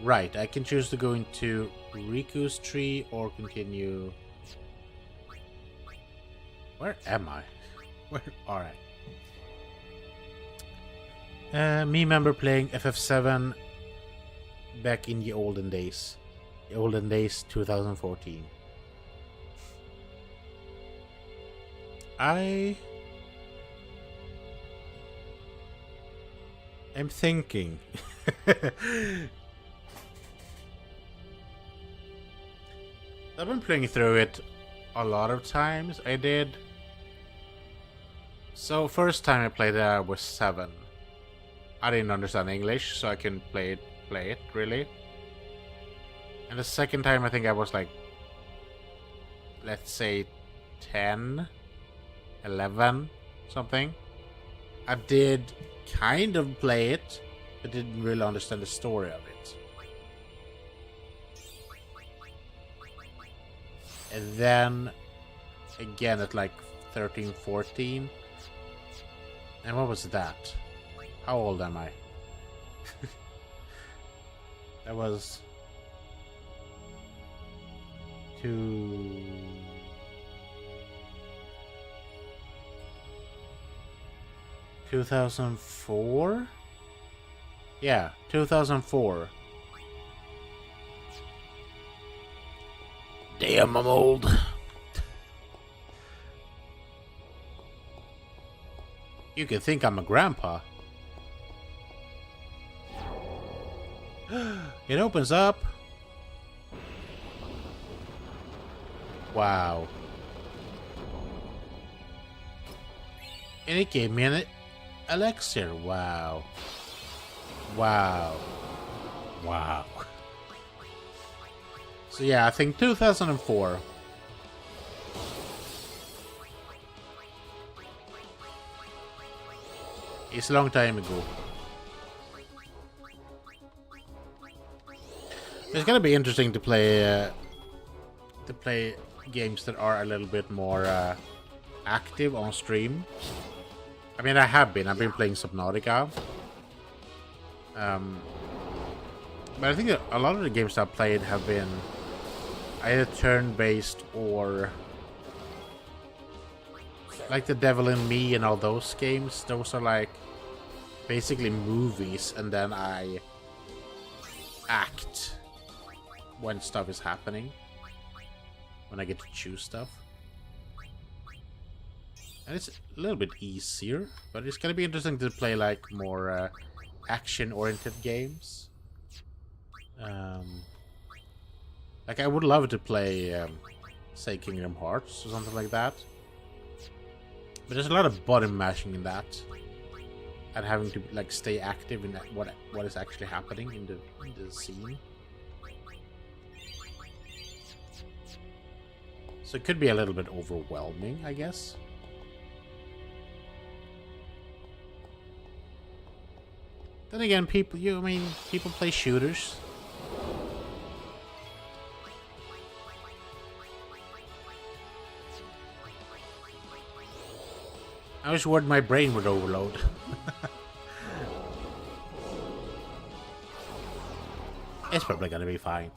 Right, I can choose to go into Riku's tree or continue. Where am I? Where? Alright. Me remember playing FF7 back in the olden days. olden days, 2014. I am thinking. I've been playing through it a lot of times. I did. So first time I played it, I was 7. I didn't understand English, so I couldn't play it really. And the second time, I think I was like, let's say 10, 11, something. I did kind of play it, but didn't really understand the story of it. And then again at like 13, 14. And what was that? How old am I? That was 2004? Yeah, 2004. Damn, I'm old. You can think I'm a grandpa. It opens up. Wow. And it gave me an elixir. Wow. Wow. Wow. So yeah, I think 2004. It's a long time ago. It's gonna be interesting to play games that are a little bit more active on stream. I mean, I've been playing Subnautica. But I think that a lot of the games I've played have been either turn-based or like The Devil in Me and all those games. Those are like basically movies, and then I act when stuff is happening, when I get to choose stuff. And it's a little bit easier, but it's gonna be interesting to play like more action-oriented games. Like I would love to play say Kingdom Hearts or something like that, but there's a lot of button mashing in that, and having to like stay active in that, what is actually happening in the scene. So it could be a little bit overwhelming, I guess. Then again, people play shooters. I was worried my brain would overload. It's probably gonna be fine.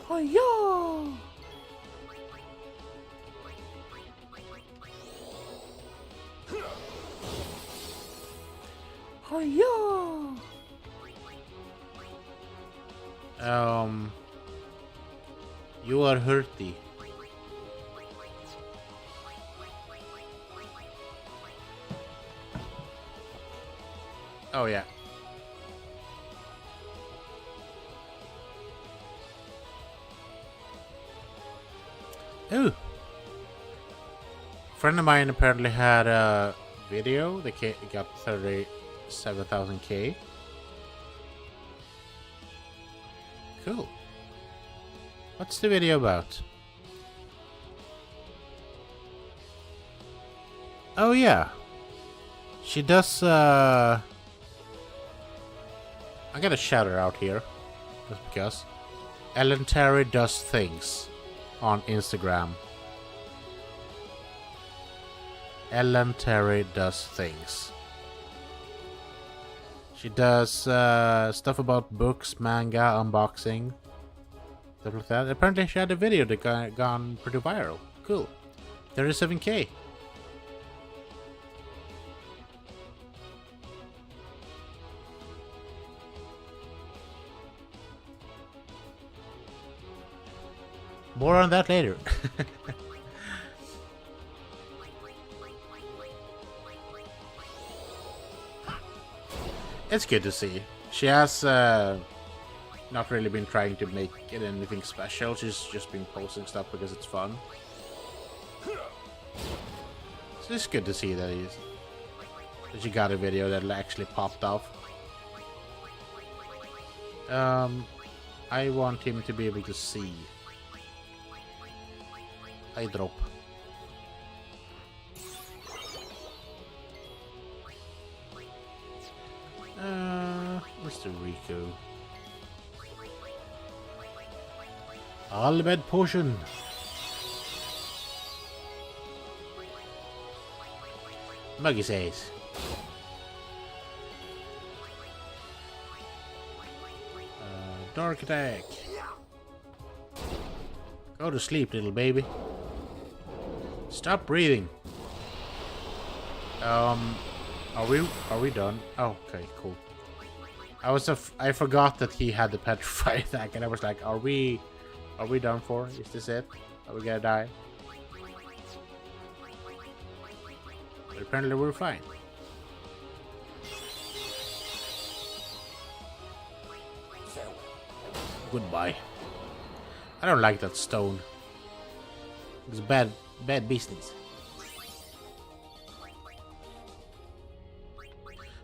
Oh yeah! Oh yeah! You are hurty. Oh yeah. Ooh. A friend of mine apparently had a video that got 37,000K. Cool. What's the video about? Oh yeah. She does I gotta shout her out here. Just because. Ellen Terry Does Things on Instagram. Ellen Terry Does Things. She does stuff about books, manga, unboxing, stuff like that. Apparently she had a video that gone pretty viral. Cool. 37K. More on that later. It's good to see. She has not really been trying to make it anything special. She's just been posting stuff because it's fun. So it's good to see that she got a video that actually popped off. I want him to be able to see. I drop. Mr. Rico. Ultimate potion. Muggy says. Dark attack. Go to sleep, little baby. Stop breathing. Are we done? Oh, okay, cool. I forgot that he had the petrify attack, and I was like, are we done for? Is this it? Are we gonna die? But apparently we're fine. Goodbye. I don't like that stone. It's bad business.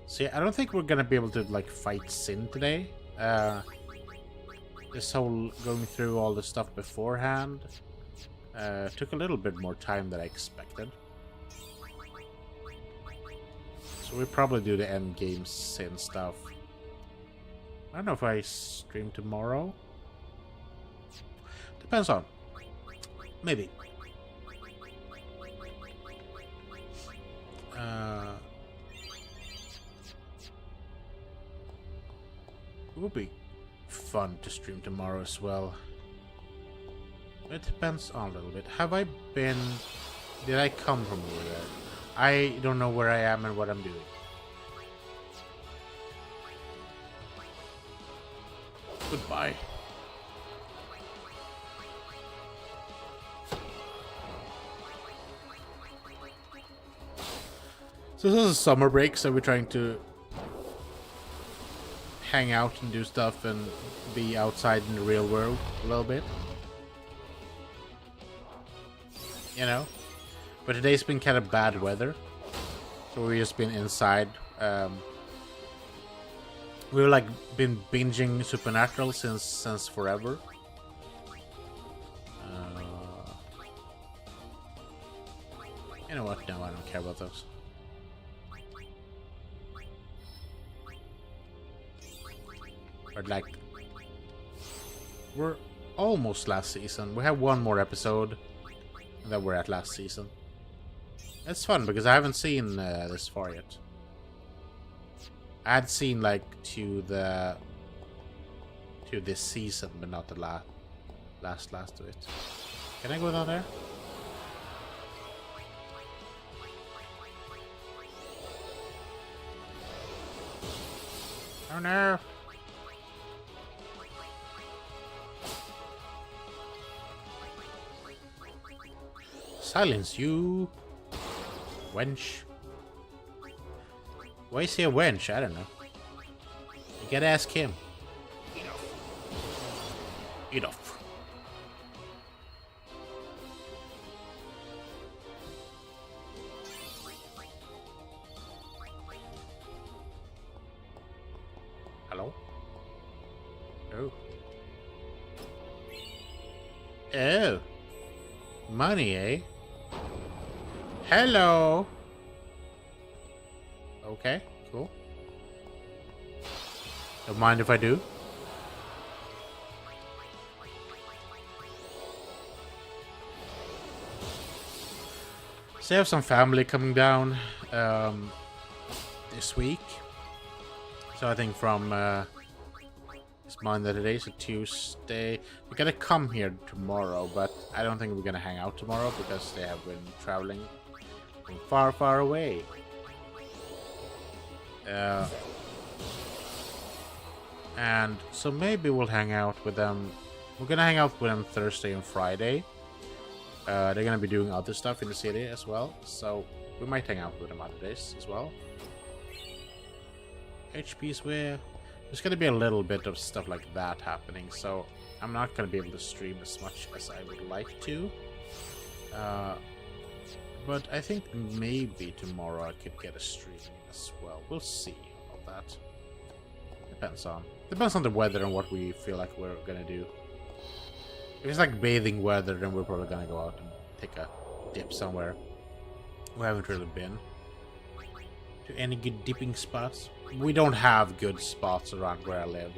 See, I don't think we're gonna be able to like fight Sin today. This whole going through all the stuff beforehand took a little bit more time than I expected. So we probably do the end game Sin stuff. I don't know if I stream tomorrow. Depends on. Maybe. It would be fun to stream tomorrow as well. It depends on a little bit. Have I been... Did I come from over there? I don't know where I am and what I'm doing. Goodbye. So this is summer break, so we're trying to hang out and do stuff and be outside in the real world a little bit. You know? But today's been kind of bad weather, so we've just been inside. We've like been binging Supernatural since forever. You know what? No, I don't care about those. But like, we're almost last season. We have one more episode, and then we're at last season. It's fun because I haven't seen this far yet. I had seen like to this season, but not the last of it. Can I go down there? Oh no! Silence you, wench. Why is he a wench? I don't know. You gotta ask him. Enough. Hello? Oh. Oh. Money, eh? Hello. Okay, cool. Don't mind if I do. So I have some family coming down this week. So I think from it's Monday today, so Tuesday. We're gonna come here tomorrow, but I don't think we're gonna hang out tomorrow because they have been traveling from far, far away. And so maybe we'll hang out with them We're gonna hang out with them Thursday and Friday. They're gonna be doing other stuff in the city as well, so we might hang out with them other days as well. HP's where there's gonna be a little bit of stuff like that happening, so I'm not gonna be able to stream as much as I would like to. But I think maybe tomorrow I could get a stream as well. We'll see about that. Depends on the weather and what we feel like we're gonna do. If it's like bathing weather, then we're probably gonna go out and take a dip somewhere. We haven't really been to any good dipping spots. We don't have good spots around where I live.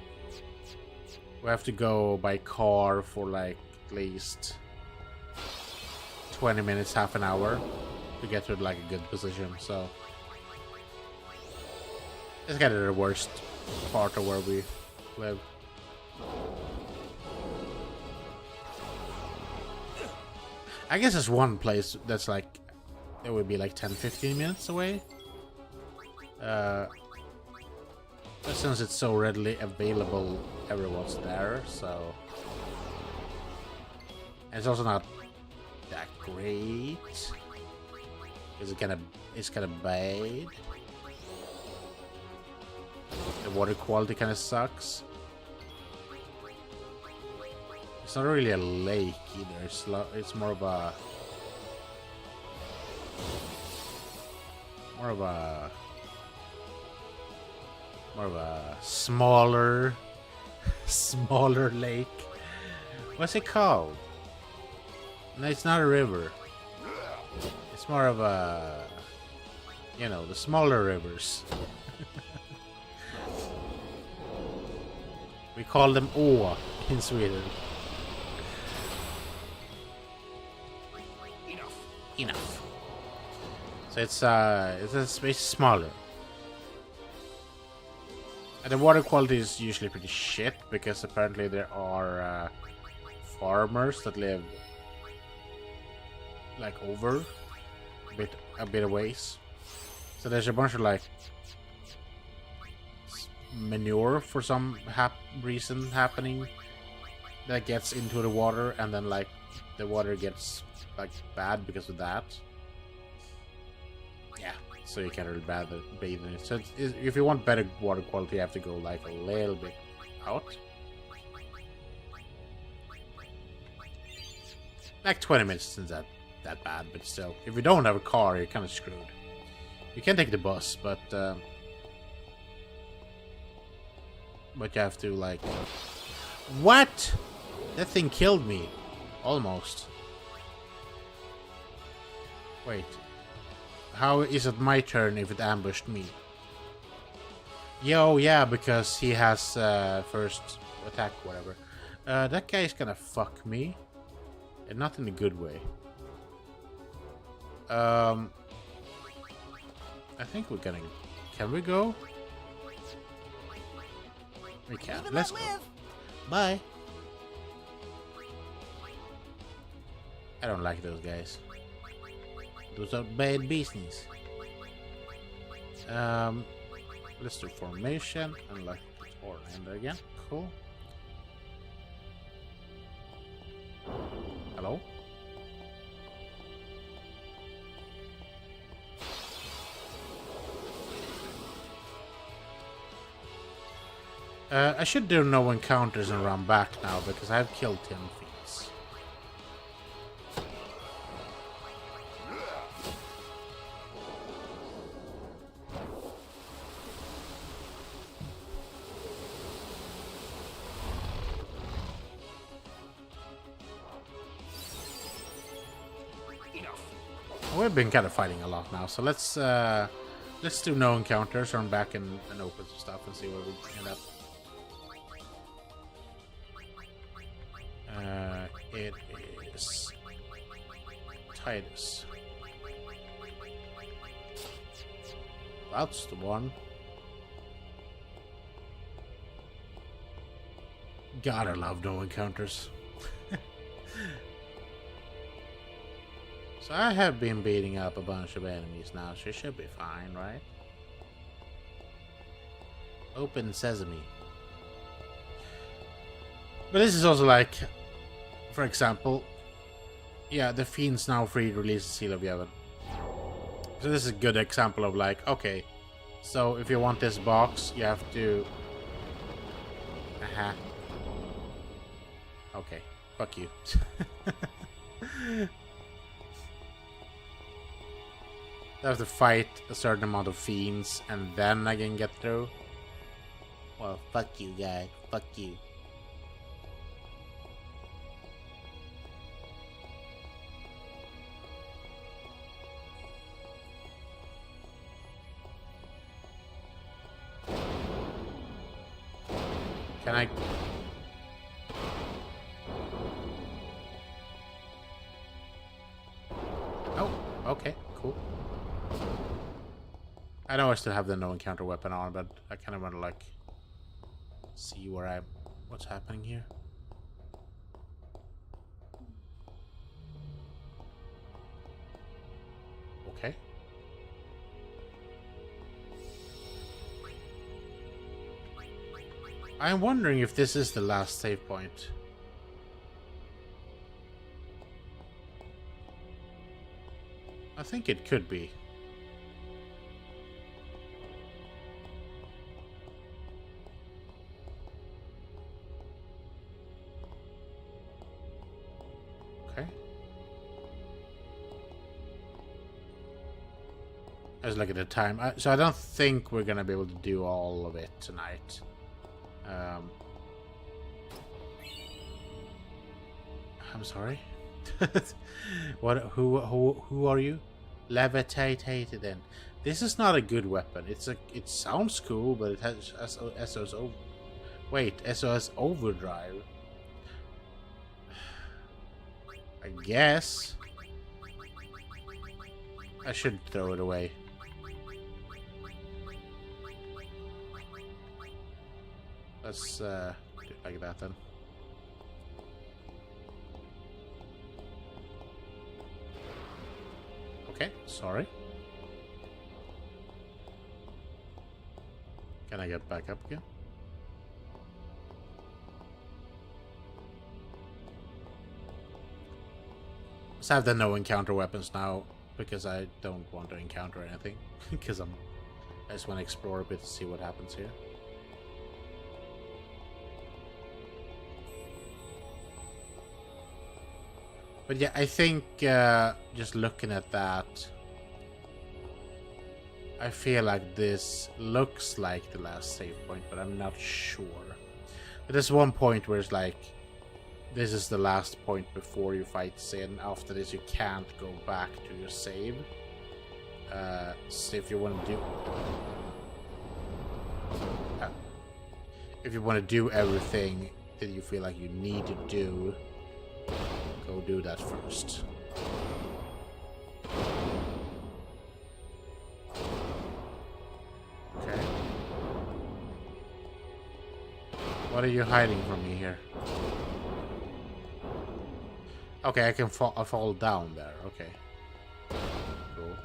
We have to go by car for like at least 20 minutes, half an hour to get to like a good position, so it's kind of the worst part of where we live. I guess there's one place that's like, it would be like 10-15 minutes away. But since it's so readily available, everyone's there, so and it's also not that great. It's kind of bad. The water quality kind of sucks. It's not really a lake either. It's more of a smaller lake. What's it called? No, it's not a river. It's more of a, you know, the smaller rivers. We call them å in Sweden. Enough. So it's a space smaller. And the water quality is usually pretty shit because apparently there are farmers that live like over a bit of ways. So there's a bunch of like manure for some reason happening that gets into the water, and then like the water gets like bad because of that. Yeah, so you can't really bathe in it. So if you want better water quality, you have to go like a little bit out. Like 20 minutes isn't that bad, but still, if you don't have a car, you're kind of screwed. You can take the bus, but you have to like. What? That thing killed me, almost. Wait, how is it my turn if it ambushed me? Yo, yeah, because he has first attack, whatever. That guy is gonna fuck me, and not in a good way. I think we're gonna. Can we go? We can. Let's go. Bye. I don't like those guys. Those are bad business. Let's do formation and like Orlander again. Cool. Hello? I should do no encounters and run back now because I've killed 10 fiends. We've been kind of fighting a lot now, so let's do no encounters, run back and open some stuff and see where we end up. It is Titus. That's the one. God, I love no encounters. So I have been beating up a bunch of enemies now, so it should be fine, right? Open sesame. But this is also like, for example, yeah, the Fiend's now free to release the Seal of Yevon. So this is a good example of like, okay, so if you want this box, you have to... Okay, fuck you. I have to fight a certain amount of fiends and then I can get through. Well, fuck you, guy. Fuck you. Can I... Oh, okay, cool. I know I still have the no encounter weapon on, but I kind of want to like see where I'm... What's happening here? Okay. I'm wondering if this is the last save point. I think it could be. Okay. Let's look at the time. So I don't think we're gonna be able to do all of it tonight. I'm sorry. What? Who are you? Levitate then. This is not a good weapon. It sounds cool, but it has SOS over. Wait, SOS overdrive. I guess I should throw it away. Let's do it like that then. Okay, sorry. Can I get back up again? Let's have the no encounter weapons now, because I don't want to encounter anything. Because I just want to explore a bit to see what happens here. But yeah, I think just looking at that, I feel like this looks like the last save point, but I'm not sure. But there's one point where it's like, this is the last point before you fight Sin. After this, you can't go back to your save. So if you want to do... if you want to do everything that you feel like you need to do, go do that first. Okay. What are you hiding from me here? Okay, I can fall down there. Okay. Cool.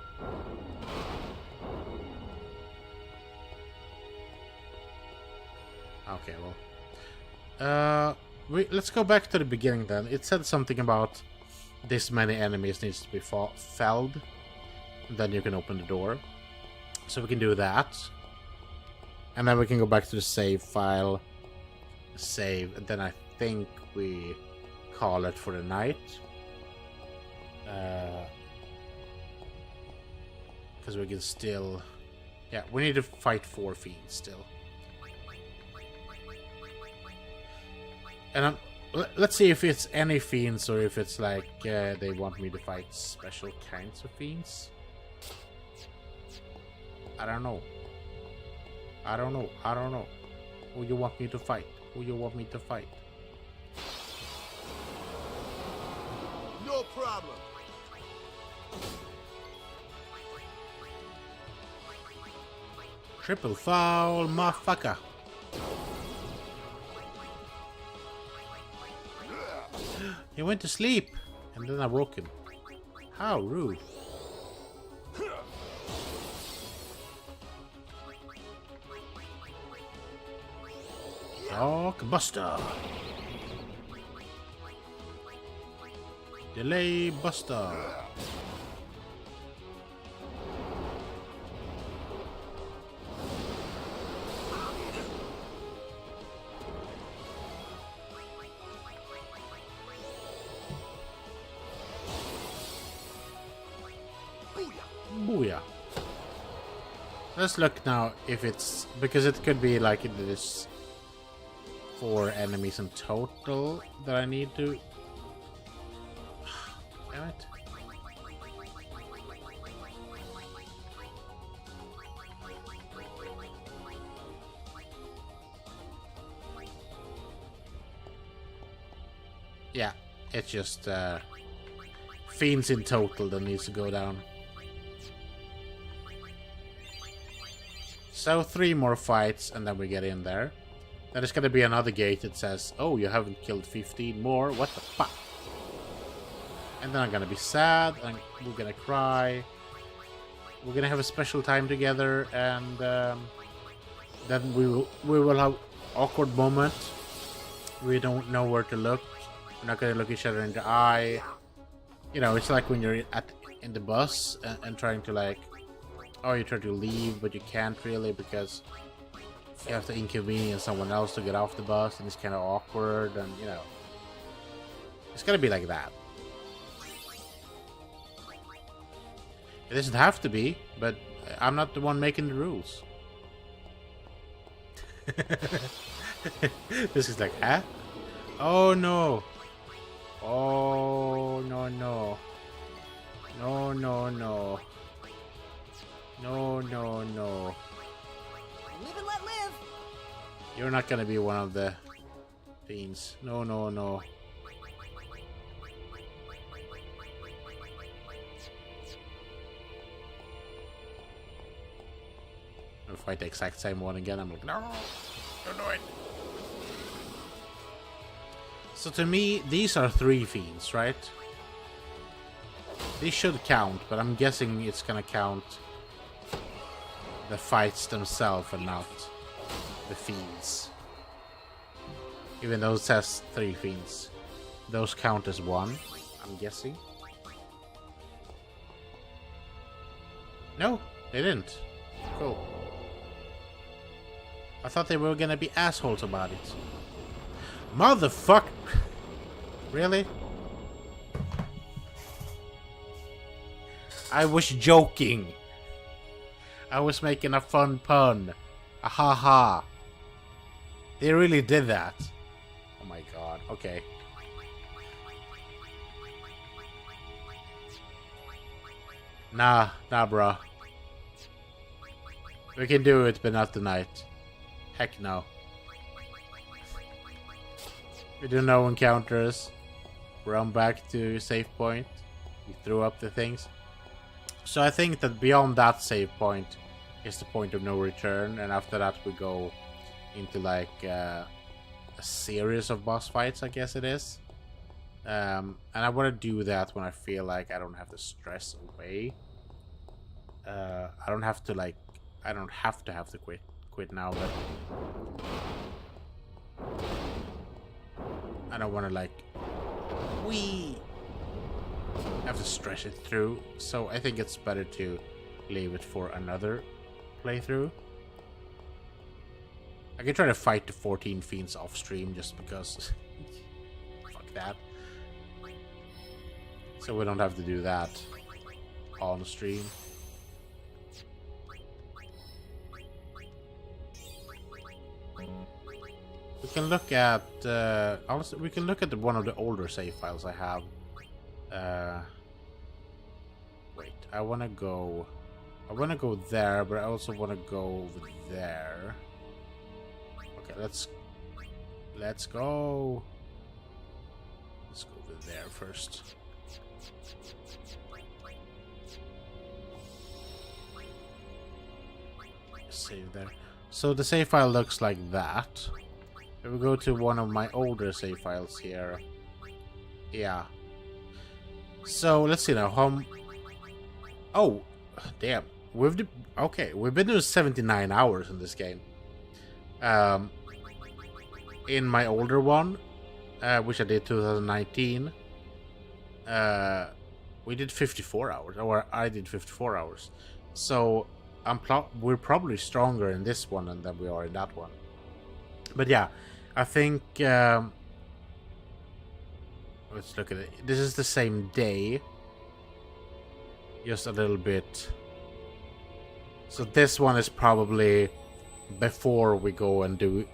Okay, well. Let's go back to the beginning then. It said something about this many enemies needs to be felled. Then you can open the door. So we can do that. And then we can go back to the save file. Save. And then I think we call it for the night. Because we can still... Yeah, we need to fight 4 fiends still. And let's see if it's any fiends or if it's like they want me to fight special kinds of fiends. I don't know. I don't know. I don't know. Who you want me to fight? Who you want me to fight? No problem. Triple foul, motherfucker. He went to sleep, and then I woke him. How rude. Dog Buster. Delay Buster. Booyah. Let's look now if it's... because it could be like there's 4 enemies in total that I need to... Damn it. Yeah, it's just fiends in total that needs to go down. So 3 more fights and then we get in there. Then there's gonna be another gate that says, oh, you haven't killed 15 more, what the fuck? And then I'm gonna be sad, and we're gonna cry. We're gonna have a special time together, and then we will have awkward moment. We don't know where to look. We're not gonna look each other in the eye. You know, it's like when you're in the bus and trying to like, oh, you try to leave, but you can't really because you have to inconvenience someone else to get off the bus, and it's kind of awkward, and you know, it's gonna be like that. It doesn't have to be, but I'm not the one making the rules. This is like, huh? Oh no. Oh no no. No no no. No no no. Live and let live. You're not gonna be one of the fiends. No no no. I'll fight the exact same one again. I'm like, no, don't do it. So to me, these are 3 fiends, right? These should count, but I'm guessing it's gonna count the fights themselves and not the fiends. Even though it says 3 fiends, those count as 1, I'm guessing. No, they didn't. Cool. I thought they were gonna be assholes about it. Motherfucker! Really? I was joking. I was making a fun pun. Ahaha. They really did that. Oh my god. Okay. Nah, bruh. We can do it, but not tonight. Heck no. We do no encounters. Run back to save point. We threw up the things. So I think that beyond that save point is the point of no return, and after that we go into like a series of boss fights, I guess it is. And I want to do that when I feel like I don't have the stress away. I don't have to like, I don't have to quit now, but I don't want to like have to stretch it through, so I think it's better to leave it for another playthrough. I can try to fight the 14 fiends off stream just because fuck that, so we don't have to do that on stream. We can look at honestly, we can look at one of the older save files I have. Wait, I wanna go there, but I also wanna go over there. Okay, let's go. Let's go over there first. Save there. So the save file looks like that. If we go to one of my older save files here. Yeah. So let's see now. Oh, damn. Okay, we've been doing 79 hours in this game. In my older one, which I did 2019, we did 54 hours, or I did 54 hours. So we're probably stronger in this one than we are in that one. But yeah, I think let's look at it. This is the same day, just a little bit. So this one is probably before we go and do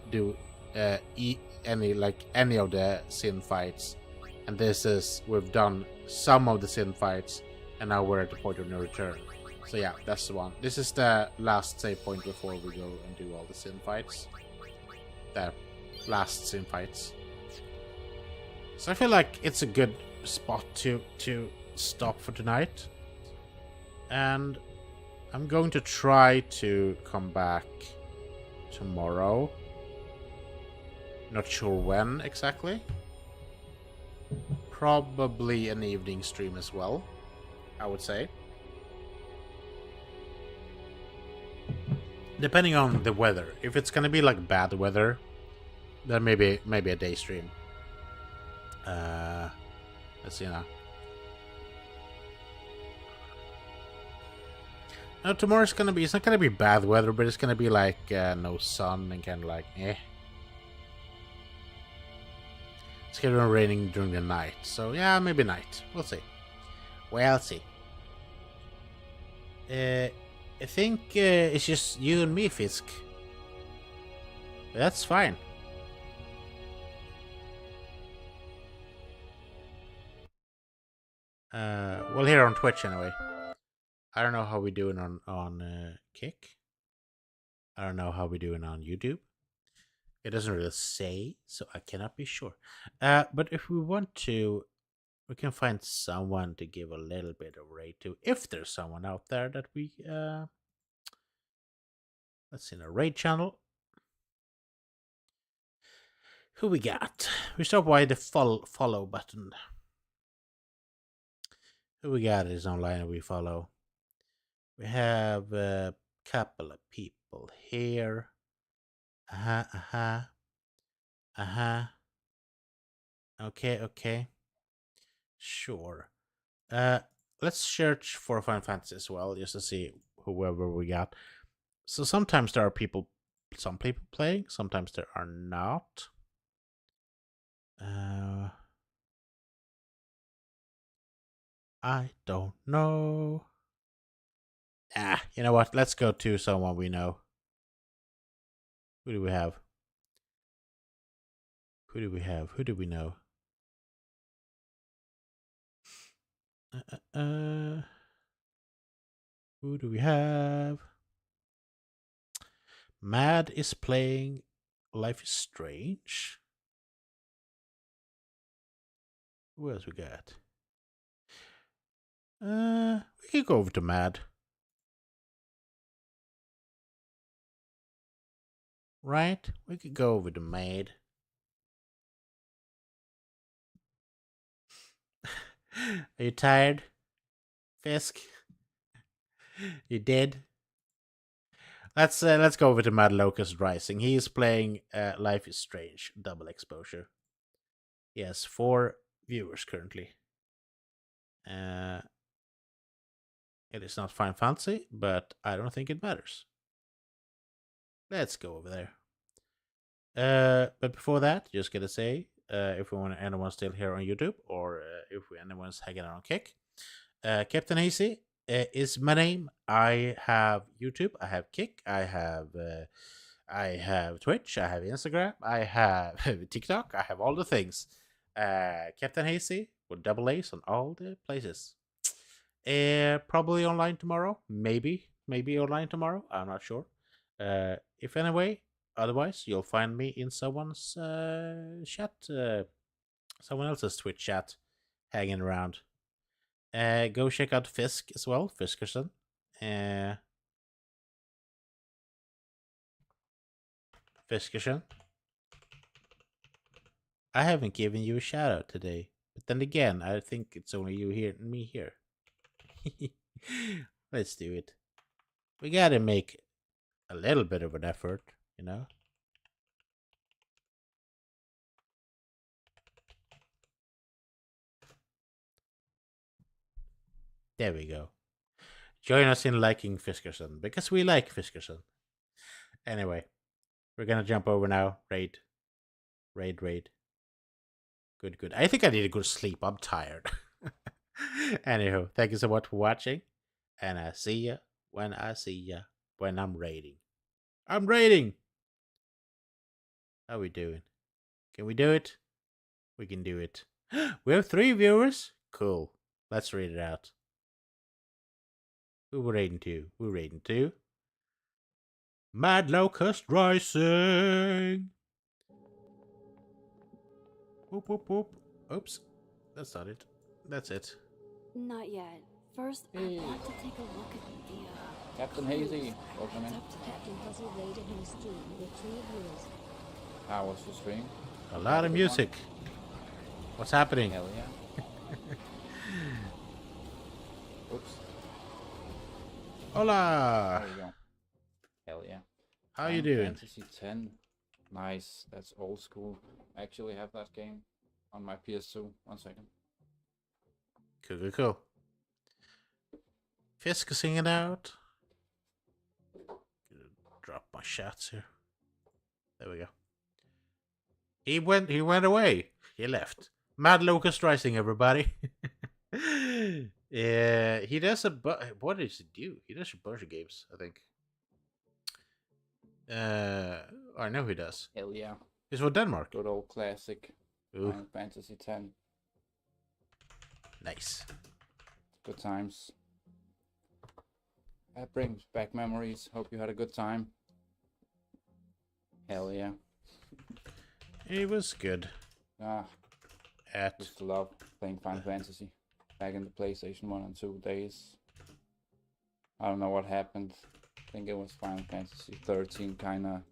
any of the sin fights, and this is we've done some of the sin fights, and now we're at the point of no return. So yeah, that's the one. This is the last save point before we go and do all the sin fights. The last sin fights. So I feel like it's a good spot to stop for tonight, and I'm going to try to come back tomorrow. Not sure when exactly. Probably an evening stream as well, I would say. Depending on the weather. If it's gonna be like bad weather, then maybe a day stream. Let's see now. No, tomorrow's gonna be. It's not gonna be bad weather, but it's gonna be like no sun and kind of like eh. It's gonna be raining during the night, so yeah, maybe night. We'll see. We'll see. I think it's just you and me, Fisk. That's fine. Well, here on Twitch anyway. I don't know how we're doing on Kick. I don't know how we're doing on YouTube. It doesn't really say, so I cannot be sure. But if we want to, we can find someone to give a little bit of raid to. If there's someone out there that we let's see, in a raid channel. Who we got? We start by the follow button. Who we got is online and we follow. We have a couple of people here. Okay. Sure. Let's search for Final Fantasy as well, just to see whoever we got. So sometimes there are some people playing, sometimes there are not. I don't know. You know what? Let's go to someone we know. Who do we have? Who do we know? Who do we have? Mad is playing Life is Strange. Who else we got? We could go over to Mad. Right? We could go over to Mad. Are you tired, Fisk? You dead? Let's go over to Mad Locust Rising. He is playing Life is Strange double exposure. He has 4 viewers currently. It is not Final Fantasy, but I don't think it matters. Let's go over there. But before that, just gonna say, if anyone's still here on YouTube, or if anyone's hanging out on Kick, CaptainHaasy is my name. I have YouTube, I have Kick, I have Twitch, I have Instagram, I have TikTok, I have all the things. CaptainHaasy with double A's on all the places. Probably online tomorrow. Maybe online tomorrow. I'm not sure. If anyway, otherwise you'll find me in someone's chat, someone else's Twitch chat, hanging around. Go check out Fisk as well, Fiskerson. Fiskerson. I haven't given you a shout out today, but then again, I think it's only you here and me here. Let's do it. We gotta make a little bit of an effort, you know? There we go. Join us in liking Fiskerson, because we like Fiskerson. Anyway, we're gonna jump over now. Raid. Good. I think I need a good sleep. I'm tired. Anywho, thank you so much for watching. And I see ya when I'm raiding. I'm raiding! How we doing? Can we do it? We can do it. We have 3 viewers? Cool. Let's read it out. Who we're raiding to? We're raiding to Mad Locust Rising. Whoop. Oops. That's not it. That's it. Not yet. First, Hey. I want to take a look at the, CaptainHaasy, welcome in. It's up to CaptainHaasy rated his stream with 3 viewers. How was your stream? A lot of music. What's happening? Hell yeah. Oops. Hola. There you go. Hell yeah. How you Final doing? Fantasy 10. Nice. That's old school. I actually have that game on my PS2. 1 second. Cool. Fisk singing out. Gonna drop my shots here. There we go. He went away. He left. Mad Locust Rising, everybody. Yeah, he does what does he do? He does a bunch of games, I think. I know he does. Hell yeah. He's from Denmark. Good old classic. Ooh, Final Fantasy 10. nice. Good times. That brings back memories. Hope you had a good time. Hell yeah. He was good Ah, at. used to love playing Final Fantasy back in the PlayStation 1 and 2 days. I don't know what happened. I think it was Final Fantasy 13 kinda.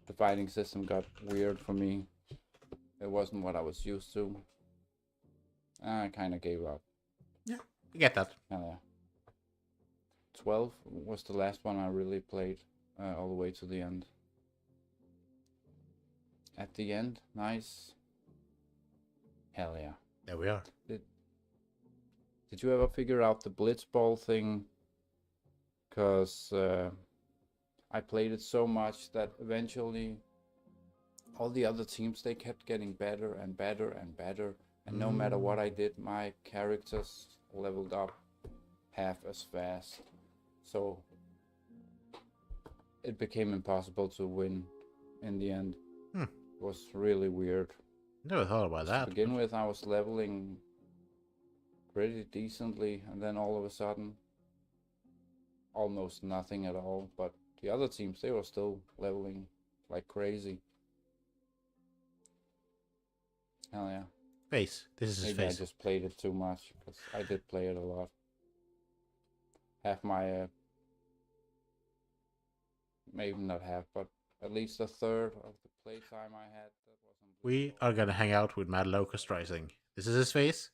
The fighting system got weird for me. It wasn't what I was used to. I kinda gave up. Yeah, I get that. Hell yeah. 12 was the last one I really played all the way to the end. At the end, nice. Hell yeah. There we are. Did you ever figure out the blitzball thing? Because I played it so much that eventually all the other teams, they kept getting better and better and better. And no matter what I did, my characters leveled up half as fast. So it became impossible to win in the end. It was really weird. Never thought about To that. begin with, I was leveling pretty decently, and then all of a sudden, almost nothing at all. But the other teams, they were still leveling like crazy. Hell yeah. Face. This is his Maybe I face. just played it too much, because I did play it a lot. Half my, maybe not half, but at least a third of the playtime I had, that wasn't. We are gonna hang out with Mad Locust Rising. This is his face.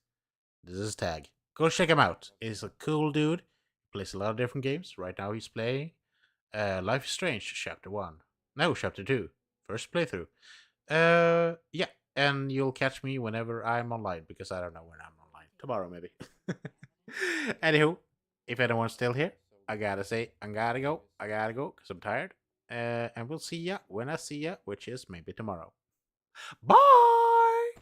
This is his tag. Go check him out. He's a cool dude. He plays a lot of different games. Right now he's playing Life is Strange Chapter 1. No, Chapter 2. First playthrough. Yeah, and you'll catch me whenever I'm online, because I don't know when I'm online. Tomorrow, maybe. Anywho, if anyone's still here, I gotta say, I gotta go, because I'm tired. And we'll see ya when I see ya, which is maybe tomorrow. Bye!